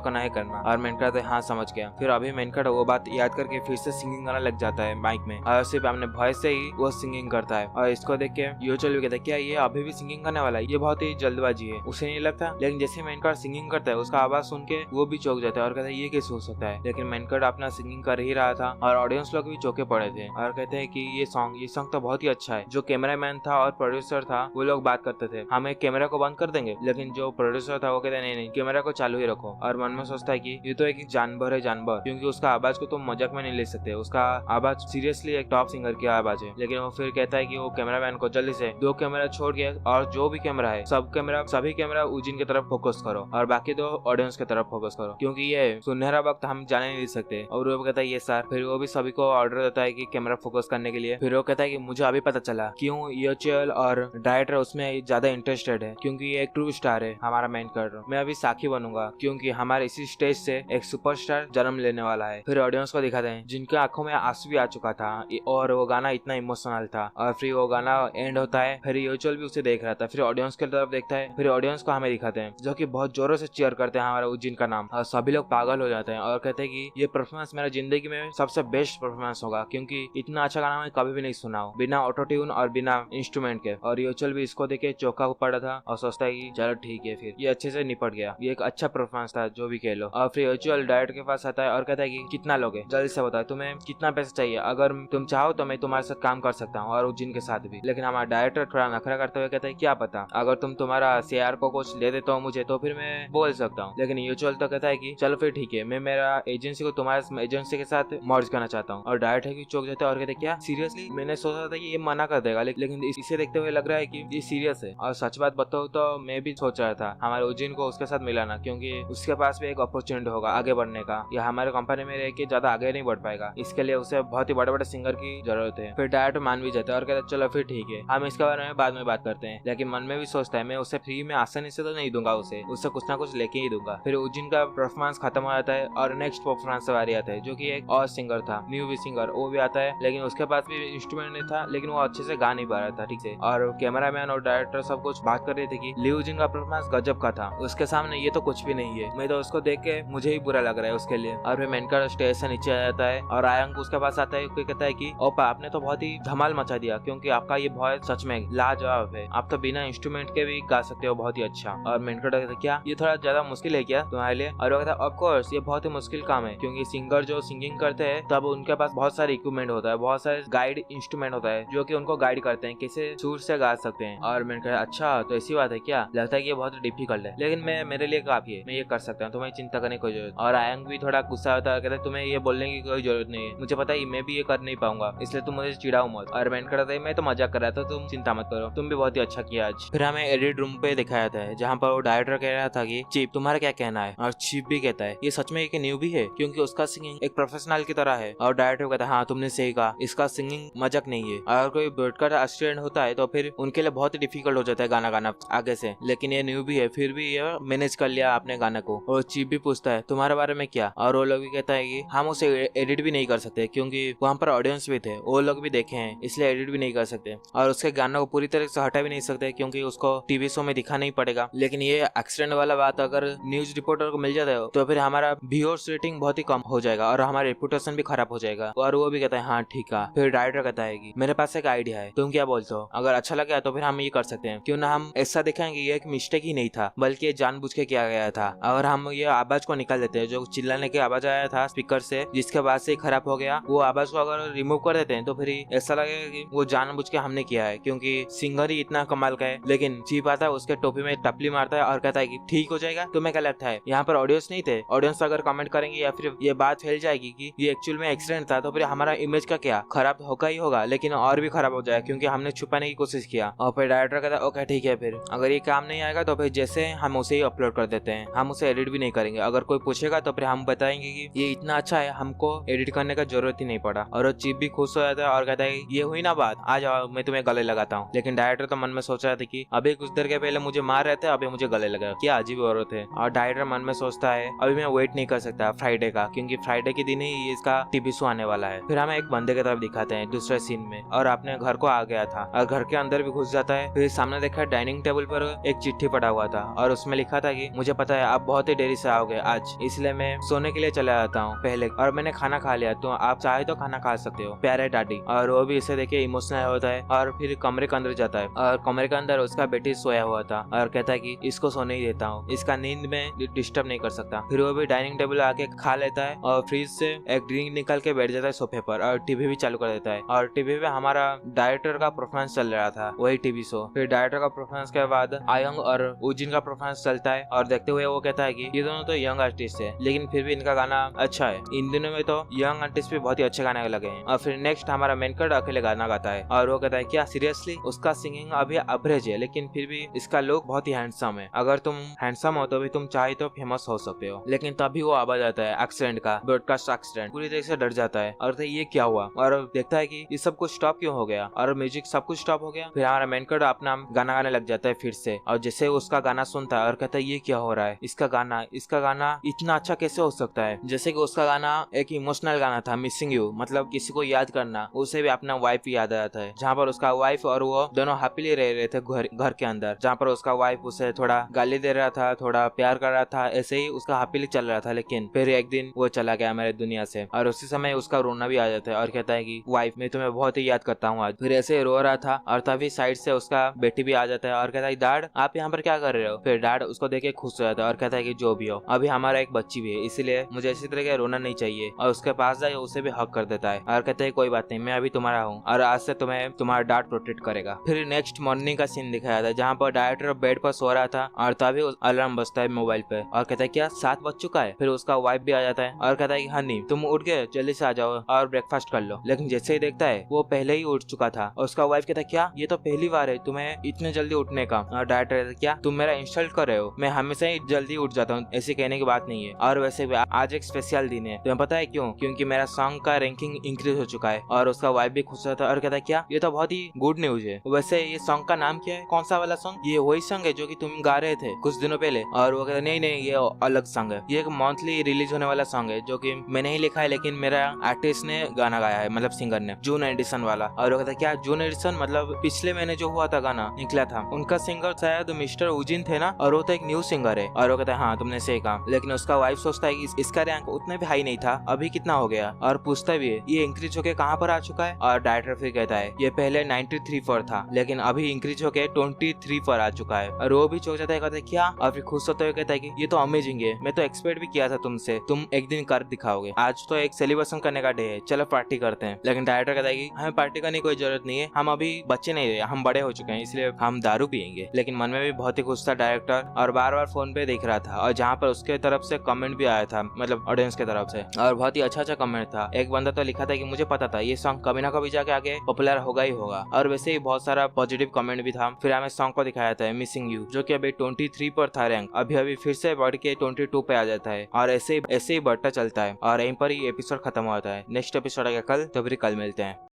करना है करना। और मेनकट हाँ समझ गया। फिर अभी मेनकट वो बात याद करके फिर से सिंगिंग करना लग जाता है माइक में और सिर्फ अपने वॉइस से ही वो सिंगिंग करता है। और इसको देख के योचल भी कहता है क्या ये अभी भी सिंगिंग करने वाला है, ये बहुत ही जल्दबाजी है, उसे नहीं लगता। लेकिन जैसे मेनकट सिंगिंग करता है उसका आवाज सुन के वो भी चौंक जाता है और कहता है ये कैसे हो सकता है। लेकिन मेनकट अपना सिंगिंग कर ही रहा था और ऑडियंस लोग भी चौंके पड़े थे और कहते हैं कि ये सॉन्ग तो बहुत ही अच्छा है। जो कैमरामैन था और प्रोड्यूसर था वो लोग बात करते थे हम एक कैमरा को बंद कर देंगे, लेकिन जो प्रोड्यूसर था वो कहते नहीं कैमरा को चालू ही रखो। और मन में सोचता है कि ये तो एक जानवर है जानवर, क्योंकि उसका आवाज को तुम मजाक में नहीं ले सकते, उसका आवाज सीरियसली एक टॉप सिंगर की आवाज है। लेकिन वो फिर कहता है कि वो कैमरामैन को जल्दी से 2 कैमरा छोड़ के और जो भी कैमरा है सभी कैमरा उजिन की तरफ फोकस करो और बाकी 2 ऑडियंस की तरफ फोकस करो, क्योंकि ये सुनहरा वक्त हम जाने नहीं सकते। और वो कहता है ये सर। फिर वो भी सभी को ऑर्डर देता है कि कैमरा फोकस करने के लिए। फिर वो कहता है कि मुझे अभी पता चला क्यों योचल और डायरेक्टर उसमें ज्यादा इंटरेस्टेड है, क्योंकि ये एक ट्रू स्टार है हमारा मेन कैरेक्टर। मैं अभी साखी बनूंगा क्योंकि हमारे इसी स्टेज से एक सुपरस्टार जन्म लेने वाला है। फिर ऑडियंस को दिखाते हैं जिनके आंखों में आंसू भी आ चुका था और वो गाना इतना इमोशनल था। और फिर वो गाना एंड होता है, फिर योचल भी उसे देख रहा था, फिर ऑडियंस की तरफ देखता है, फिर ऑडियंस को हमें दिखाते हैं जो कि बहुत जोरों से चीयर करते हैं हमारा उजिन का नाम। और सभी लोग पागल हो जाते हैं और कहते हैं कि ये परफॉर्मेंस मेरा जिंदगी में सबसे बेस्ट परफॉर्मेंस होगा, क्योंकि इतना अच्छा गाना मैं कभी भी नहीं सुना हूं बिना ऑटो ट्यून और बिना इंस्ट्रूमेंट के। और योचल भी इसको देख के चौका पड़ा था और सोचता है कि चलो ठीक है फिर ये अच्छे से निपट गया, ये एक अच्छा परफॉर्मेंस था जो भी कह लो। और फिर योचल डायरेक्टर के पास आता है और कहता है कि कितना लोगे, जल्दी से बताओ तुम्हें कितना पैसा चाहिए, अगर तुम चाहो तो मैं तुम्हारे साथ काम कर सकता हूँ और उजिन के साथ भी। लेकिन हमारा डायरेक्टर थोड़ा नखरा करते हुए कहता है क्या पता अगर तुम तुम्हारा शेयर को कुछ दे देते हो मुझे तो फिर मैं बोल सकता हूँ। लेकिन योचल तो कहता है कि चलो फिर ठीक है, मैं मेरा एजेंसी को तुम्हारे एजेंसी के साथ मर्ज करना चाहता हूँ। और डायरेक्टर की चौंक जाता है और कहते हैं क्या सीरियसली, मैंने सोचा था कि ये मना कर देगा लेकिन इसे देखते हुए लग रहा है कि ये सीरियस है। और सच बात बताओ तो मैं भी सोच रहा था हमारे उजिन को उसके साथ मिलाना, क्योंकि उसके पास भी एक अपॉर्चुनिटी होगा आगे बढ़ने का, या हमारे कंपनी में रह के ज्यादा आगे नहीं बढ़ पाएगा, इसके लिए उसे बहुत ही बड़े बड़े सिंगर की जरूरत है। फिर डायरेक्टर मान भी जाता है और कहता है चलो फिर ठीक है, हम इसके बारे में बाद में बात करते हैं। लेकिन मन में भी सोचता है मैं उसे फ्री में आसानी से तो नहीं दूंगा, उसे कुछ ना कुछ लेके ही दूंगा। फिर उजिन का परफॉर्मेंस खत्म हो जाता है और नेक्स्ट परफॉर्मेंस वारी आता है जो कि एक और सिंगर था, न्यू सिंगर, वो भी आता है, लेकिन उसके पास भी इंस्ट्रूमेंट नहीं था, लेकिन वो अच्छे से गा नहीं पा रहा था ठीक से। और कैमरामैन और डायरेक्टर सब कुछ बात कर रहे थे कि लिऊ जिन का परफॉर्मेंस गजब का था, उसके सामने ये तो कुछ भी नहीं है। मैं तो उसको देख के मुझे ही बुरा लग रहा है उसके लिए। और फिर मेनका स्टेज से नीचे आ जाता है और आयंग उसके पास आता है, कहता है कि ओपा आपने तो बहुत ही धमाल मचा दिया, क्योंकि आपका ये बहुत सच में लाजवाब है, आप तो बिना इंस्ट्रूमेंट के भी गा सकते हो बहुत ही अच्छा। और मेनका कहता है क्या ये थोड़ा ज्यादा मुश्किल है क्या तुम्हारे लिए? और वो कहता है ऑफ कोर्स ये बहुत ही मुश्किल काम है, क्योंकि सिंगर जो सिंगिंग करते हैं तब उनके पास बहुत सारे इक्विपमेंट होता है, बहुत सारे गाइड इंस्ट्रूमेंट होता है जो कि उनको गाइड करते हैं कैसे सुर से गा सकते हैं। और मैंने कहा अच्छा तो ऐसी बात है क्या, लगता है कि ये बहुत डिफिकल्ट है, लेकिन मैं मेरे लिए काफी है, मैं ये कर सकता हूँ, तुम्हें चिंता करने की कोई जरूरत। और आयंग भी थोड़ा गुस्सा होता है, कहता है तुम्हें ये बोलने की कोई जरूरत नहीं है, मुझे पता है मैं भी ये कर नहीं पाऊंगा, इसलिए तुम मुझे चिढ़ाओ मत। और मैंने कहा मैं तो मजाक कर रहा था, तुम चिंता मत करो, तुम भी बहुत ही अच्छा किया आज। फिर हमें एडिट रूम पे दिखाया जाता है जहाँ पर वो डायरेक्टर कह रहा था कि चीप तुम्हारा क्या कहना है, और चीप भी कहता है ये सच में एक न्यू भी है, क्योंकि उसका सिंगिंग एक प्रोफेशनल की तरह है। और डायरेक्टर कहता है हाँ तुमने सही कहा, इसका सिंगिंग मजाक नहीं है, अगर कोई ब्रॉडकास्ट असिस्टेंट होता है तो फिर उनके लिए बहुत ही डिफिकल्ट हो जाता है गाना गाना आगे से, लेकिन ये न्यू भी है, फिर भी ये मैनेज कर लिया आपने गाने को। और चीप भी पूछता है तुम्हारे बारे में क्या, और वो लोग भी कहता है कि हम उसे एडिट भी नहीं कर सकते, क्योंकि वहाँ पर ऑडियंस भी थे, वो लोग भी देखे हैं, इसलिए एडिट भी नहीं कर सकते, और उसके गानों को पूरी तरह से हटा भी नहीं सकते, क्योंकि उसको टीवी शो में दिखा नहीं पड़ेगा। लेकिन ये एक्सीडेंट वाला बात अगर न्यूज रिपोर्टर को मिल जाता है तो फिर हमारा व्यूअर्स रेटिंग बहुत ही कम हो जाएगा और हमारा रेपुटेशन भी खराब हो जाएगा। और वो भी कहता है हाँ ठीक है। फिर डायरेक्टर कहता है कि मेरे पास एक आइडिया है, तुम क्या बोलते हो, अगर अच्छा लगा तो फिर हम ये कर सकते हैं, क्यों ना हम ऐसा दिखाएंगे ये एक मिस्टेक ही नहीं था, बल्कि ये जानबूझ के किया गया था। अगर हम ये आवाज को निकाल देते हैं, जो चिल्लाने की आवाज आया था स्पीकर से जिसके बाद से खराब हो गया, वो आवाज को अगर रिमूव कर देते हैं तो फिर ऐसा लगेगा कि वो जानबूझ के हमने किया है, क्योंकि सिंगर ही इतना कमाल का है। लेकिन चीप आता है उसके टोपी में टपली मारता है और कहता है कि ठीक हो जाएगा, तुम्हें क्या लगता है यहाँ पर ऑडियंस नहीं थे, ऑडियंस अगर कमेंट करेंगे या फिर ये बात फैल जाएगी कि ये एक्चुअल में एक्सीडेंट था, तो फिर हमारा इमेज का क्या खराब होगा ही होगा, लेकिन और भी खराब हो जाएगा क्योंकि हमने छुपाने की कोशिश किया। और फिर डायरेक्टर कहता है ओके ठीक है, फिर अगर ये काम नहीं आएगा तो फिर जैसे हम उसे ही अपलोड कर देते हैं, हम उसे एडिट भी नहीं करेंगे, अगर कोई पूछेगा तो फिर हम बताएंगे कि ये इतना अच्छा है, हमको एडिट करने का जरूरत ही नहीं पड़ा। और चीप भी खुश हो जाता है और कहता है ये हुई ना बात, आ जाओ मैं तुम्हें गले लगाता हूँ। लेकिन डायरेक्टर तो मन में सोच रहा था कि अभी कुछ देर के पहले मुझे मार रहे थे, अभी मुझे गले लगा, क्या अजीब औरत है। और डायरेक्टर मन में सोचता है अभी मैं वेट नहीं कर सकता फ्राइडे का, क्योंकि फ्राइडे के दिन ही इसका टीवी शो आने वाला है। फिर हमें एक बंदे की तरफ दिखाते हैं दूसरे सीन में, और अपने घर को आ गया था और घर के अंदर भी घुस जाता है। फिर सामने देखा डाइनिंग टेबल पर एक चिट्ठी पड़ा हुआ था और उसमें लिखा था कि मुझे पता है आप बहुत ही देरी से आओगे आज, इसलिए मैं सोने के लिए चला जाता हूँ पहले, और मैंने खाना खा लिया, तो आप चाहे तो खाना खा सकते हो, प्यारे डैडी। और वो भी इसे देखे इमोशनल होता है और फिर कमरे के अंदर जाता है, और कमरे के अंदर उसका बेटी सोया हुआ था और कहता है कि इसको सोने ही देता हूँ, इसका नींद में डिस्टर्ब नहीं कर सकता। फिर वो भी डाइनिंग टेबल आके खा लेता है और फ्रिज से एक ड्रिंक निकाल के बैठ जाता है सोफे पर, और टीवी भी चालू कर देता है। और टीवी पे हमारा डायरेक्टर का परफॉर्मेंस चल रहा था, वही टीवी शो। फिर डायरेक्टर का परफॉर्मेंस के बाद आयंग और उजिन का परफॉर्मेंस चलता है, और देखते हुए वो कहता है कि ये दोनों तो यंग आर्टिस्ट है, लेकिन फिर भी इनका गाना अच्छा है, इन दिनों में तो यंग आर्टिस्ट भी बहुत ही अच्छे गाने लगे हैं। और फिर नेक्स्ट हमारा मेनकट अकेले गाना गाता है, और वो कहता है क्या सीरियसली, उसका सिंगिंग अभी एवरेज है, लेकिन फिर भी इसका लुक बहुत ही हैंडसम है, अगर तुम हैंडसम हो तो भी तुम चाहे तो फेमस हो सकते हो। लेकिन तभी वो आवाज आता है एक्सीडेंट का, ब्रॉडकास्ट एक्सीडेंट, पूरी तरह से डर जाता है और ये क्या हुआ, और देखता है कि ये सब कुछ स्टॉप क्यों हो गया, और म्यूजिक सब कुछ स्टॉप हो गया। फिर हमारा मेनकट अपना गाना गाने लग जाता है फिर से, और जैसे उसका गाना सुनता है और कहता है ये क्या हो रहा है, इसका गाना इतना अच्छा कैसे हो सकता है। जैसे कि उसका गाना एक इमोशनल गाना था, मिसिंग यू, मतलब किसी को याद करना, उसे भी अपना वाइफ याद आ जाता है, जहाँ पर उसका वाइफ और वो दोनों हैप्पीली रह रहे थे घर के अंदर, जहाँ पर उसका वाइफ उसे थोड़ा गाली दे रहा था, थोड़ा प्यार कर रहा था, ऐसे ही उसका हैप्पीली चल रहा था। लेकिन फिर एक दिन वो चला गया मेरे दुनिया से, और उसी समय उसका रोना भी आ जाता है और कहता है कि वाइफ मैं तुम्हें बहुत ही याद करता हूँ आज। फिर ऐसे रो रहा था और तभी साइड से उसका बेटी भी आ जाता है और कहता है डैड आप यहाँ पर क्या कर रहे हो। फिर डैड उसको देख के खुश हो जाता है और कहता है कि जो भी हो, अभी हमारा एक बच्ची भी है, इसलिए मुझे इसी तरह का रोना नहीं चाहिए, और उसके पास जाए उसे भी हक कर देता है और कहता है कोई बात नहीं, मैं अभी तुम्हारा हूँ और आज से तुम्हें तुम्हारा डैड प्रोटेक्ट करेगा। फिर नेक्स्ट मॉर्निंग का सीन दिखाया था जहाँ पर डायरेक्टर बेड पर सो रहा था और तभी अलार्म बजता है मोबाइल पे और कहता है क्या 7 बज चुका है। फिर उसका वाइफ भी आ जाता है और कहता है कि हनी तुम उठ गए, जल्दी से आ जाओ और ब्रेकफास्ट कर लो। लेकिन जैसे ही देखता है वो पहले ही उठ चुका था, और उसका वाइफ कहता है क्या ये तो पहली बार है तुम्हें इतने जल्दी उठने का। और डायरेक्टर कहता है क्या तुम मेरा इंसल्ट कर रहे हो, मैं हमेशा ही जल्दी उठ जाता हूँ, ऐसे कहने की बात नहीं है, और वैसे भी आज एक स्पेशल दिन है, तुम्हें पता है क्यों, क्योंकि मेरा सॉन्ग का रैंकिंग इंक्रीज हो चुका है। और उसका वाइफ भी खुश होता है और कहता है क्या ये तो बहुत ही गुड न्यूज है, वैसे ये सॉन्ग का नाम क्या है, कौन सा वाला सॉन्ग, ये वही सॉन्ग है जो कि तुम गा रहे थे कुछ दिनों पहले। और वो कहता नहीं ये अलग सॉन्ग है, ये एक मंथली रिलीज होने वाला सॉन्ग है जो कि मैंने ही लिखा है, लेकिन मेरा आर्टिस्ट आर्टिस्ट ने गाना गाया है, मतलब सिंगर ने, जून एडिसन वाला। और वो कहता है क्या जून एडिसन, मतलब पिछले महीने जो हुआ था गाना निकला था, उनका सिंगर शायद मिस्टर उजिन थे ना, और वो तो एक न्यू सिंगर है। और वो कहता है हाँ तुमने सही कहा, लेकिन उसका वाइफ सोचता है कि इसका रैंक उतना भी हाई नहीं था, अभी कितना हो गया, और पूछता भी है ये इंक्रीज होके कहाँ पर आ चुका है। और डायरेक्टर फिर कहता है ये पहले 93 पर था, लेकिन अभी इंक्रीज होके 23 पर आ चुका है। और वो भी चौंक जाता है, कहता है क्या, और फिर खुश होते हुए कहता है कि ये तो अमेजिंग है, मैं तो एक्सपेक्ट भी किया था तुमसे, तुम एक दिन कर दिखाओगे, आज तो एक सेलिब्रेशन करने का डे है, चलो पार्टी करते हैं। लेकिन डायरेक्टर कहता है कि हमें पार्टी करने की कोई जरूरत नहीं है, हम अभी बच्चे नहीं रहे, हम बड़े हो चुके हैं, इसलिए हम दारू पियेंगे। लेकिन मन में भी बहुत ही खुश था डायरेक्टर, और बार बार फोन पे देख रहा था, और जहाँ पर उसके तरफ से कमेंट भी आया था, मतलब ऑडियंस के तरफ से, और बहुत ही अच्छा कमेंट था। एक बंदा तो लिखा था कि मुझे पता था ये सॉन्ग कभी ना कभी जाके आगे पॉपुलर होगा ही होगा, और वैसे ही बहुत सारा पॉजिटिव कमेंट भी था। फिर हमें सॉन्ग को दिखाया था मिसिंग यू, जो कि अभी 23 पर था रैंक, अभी फिर से बढ़ के 22 पे आ जाता है, और ऐसे ही बढ़ता चलता है, और यहीं पर ही एपिसोड खत्म होता है। नेक्स्ट एपिसोड आएगा कल, तो फिर कल मिलते हैं।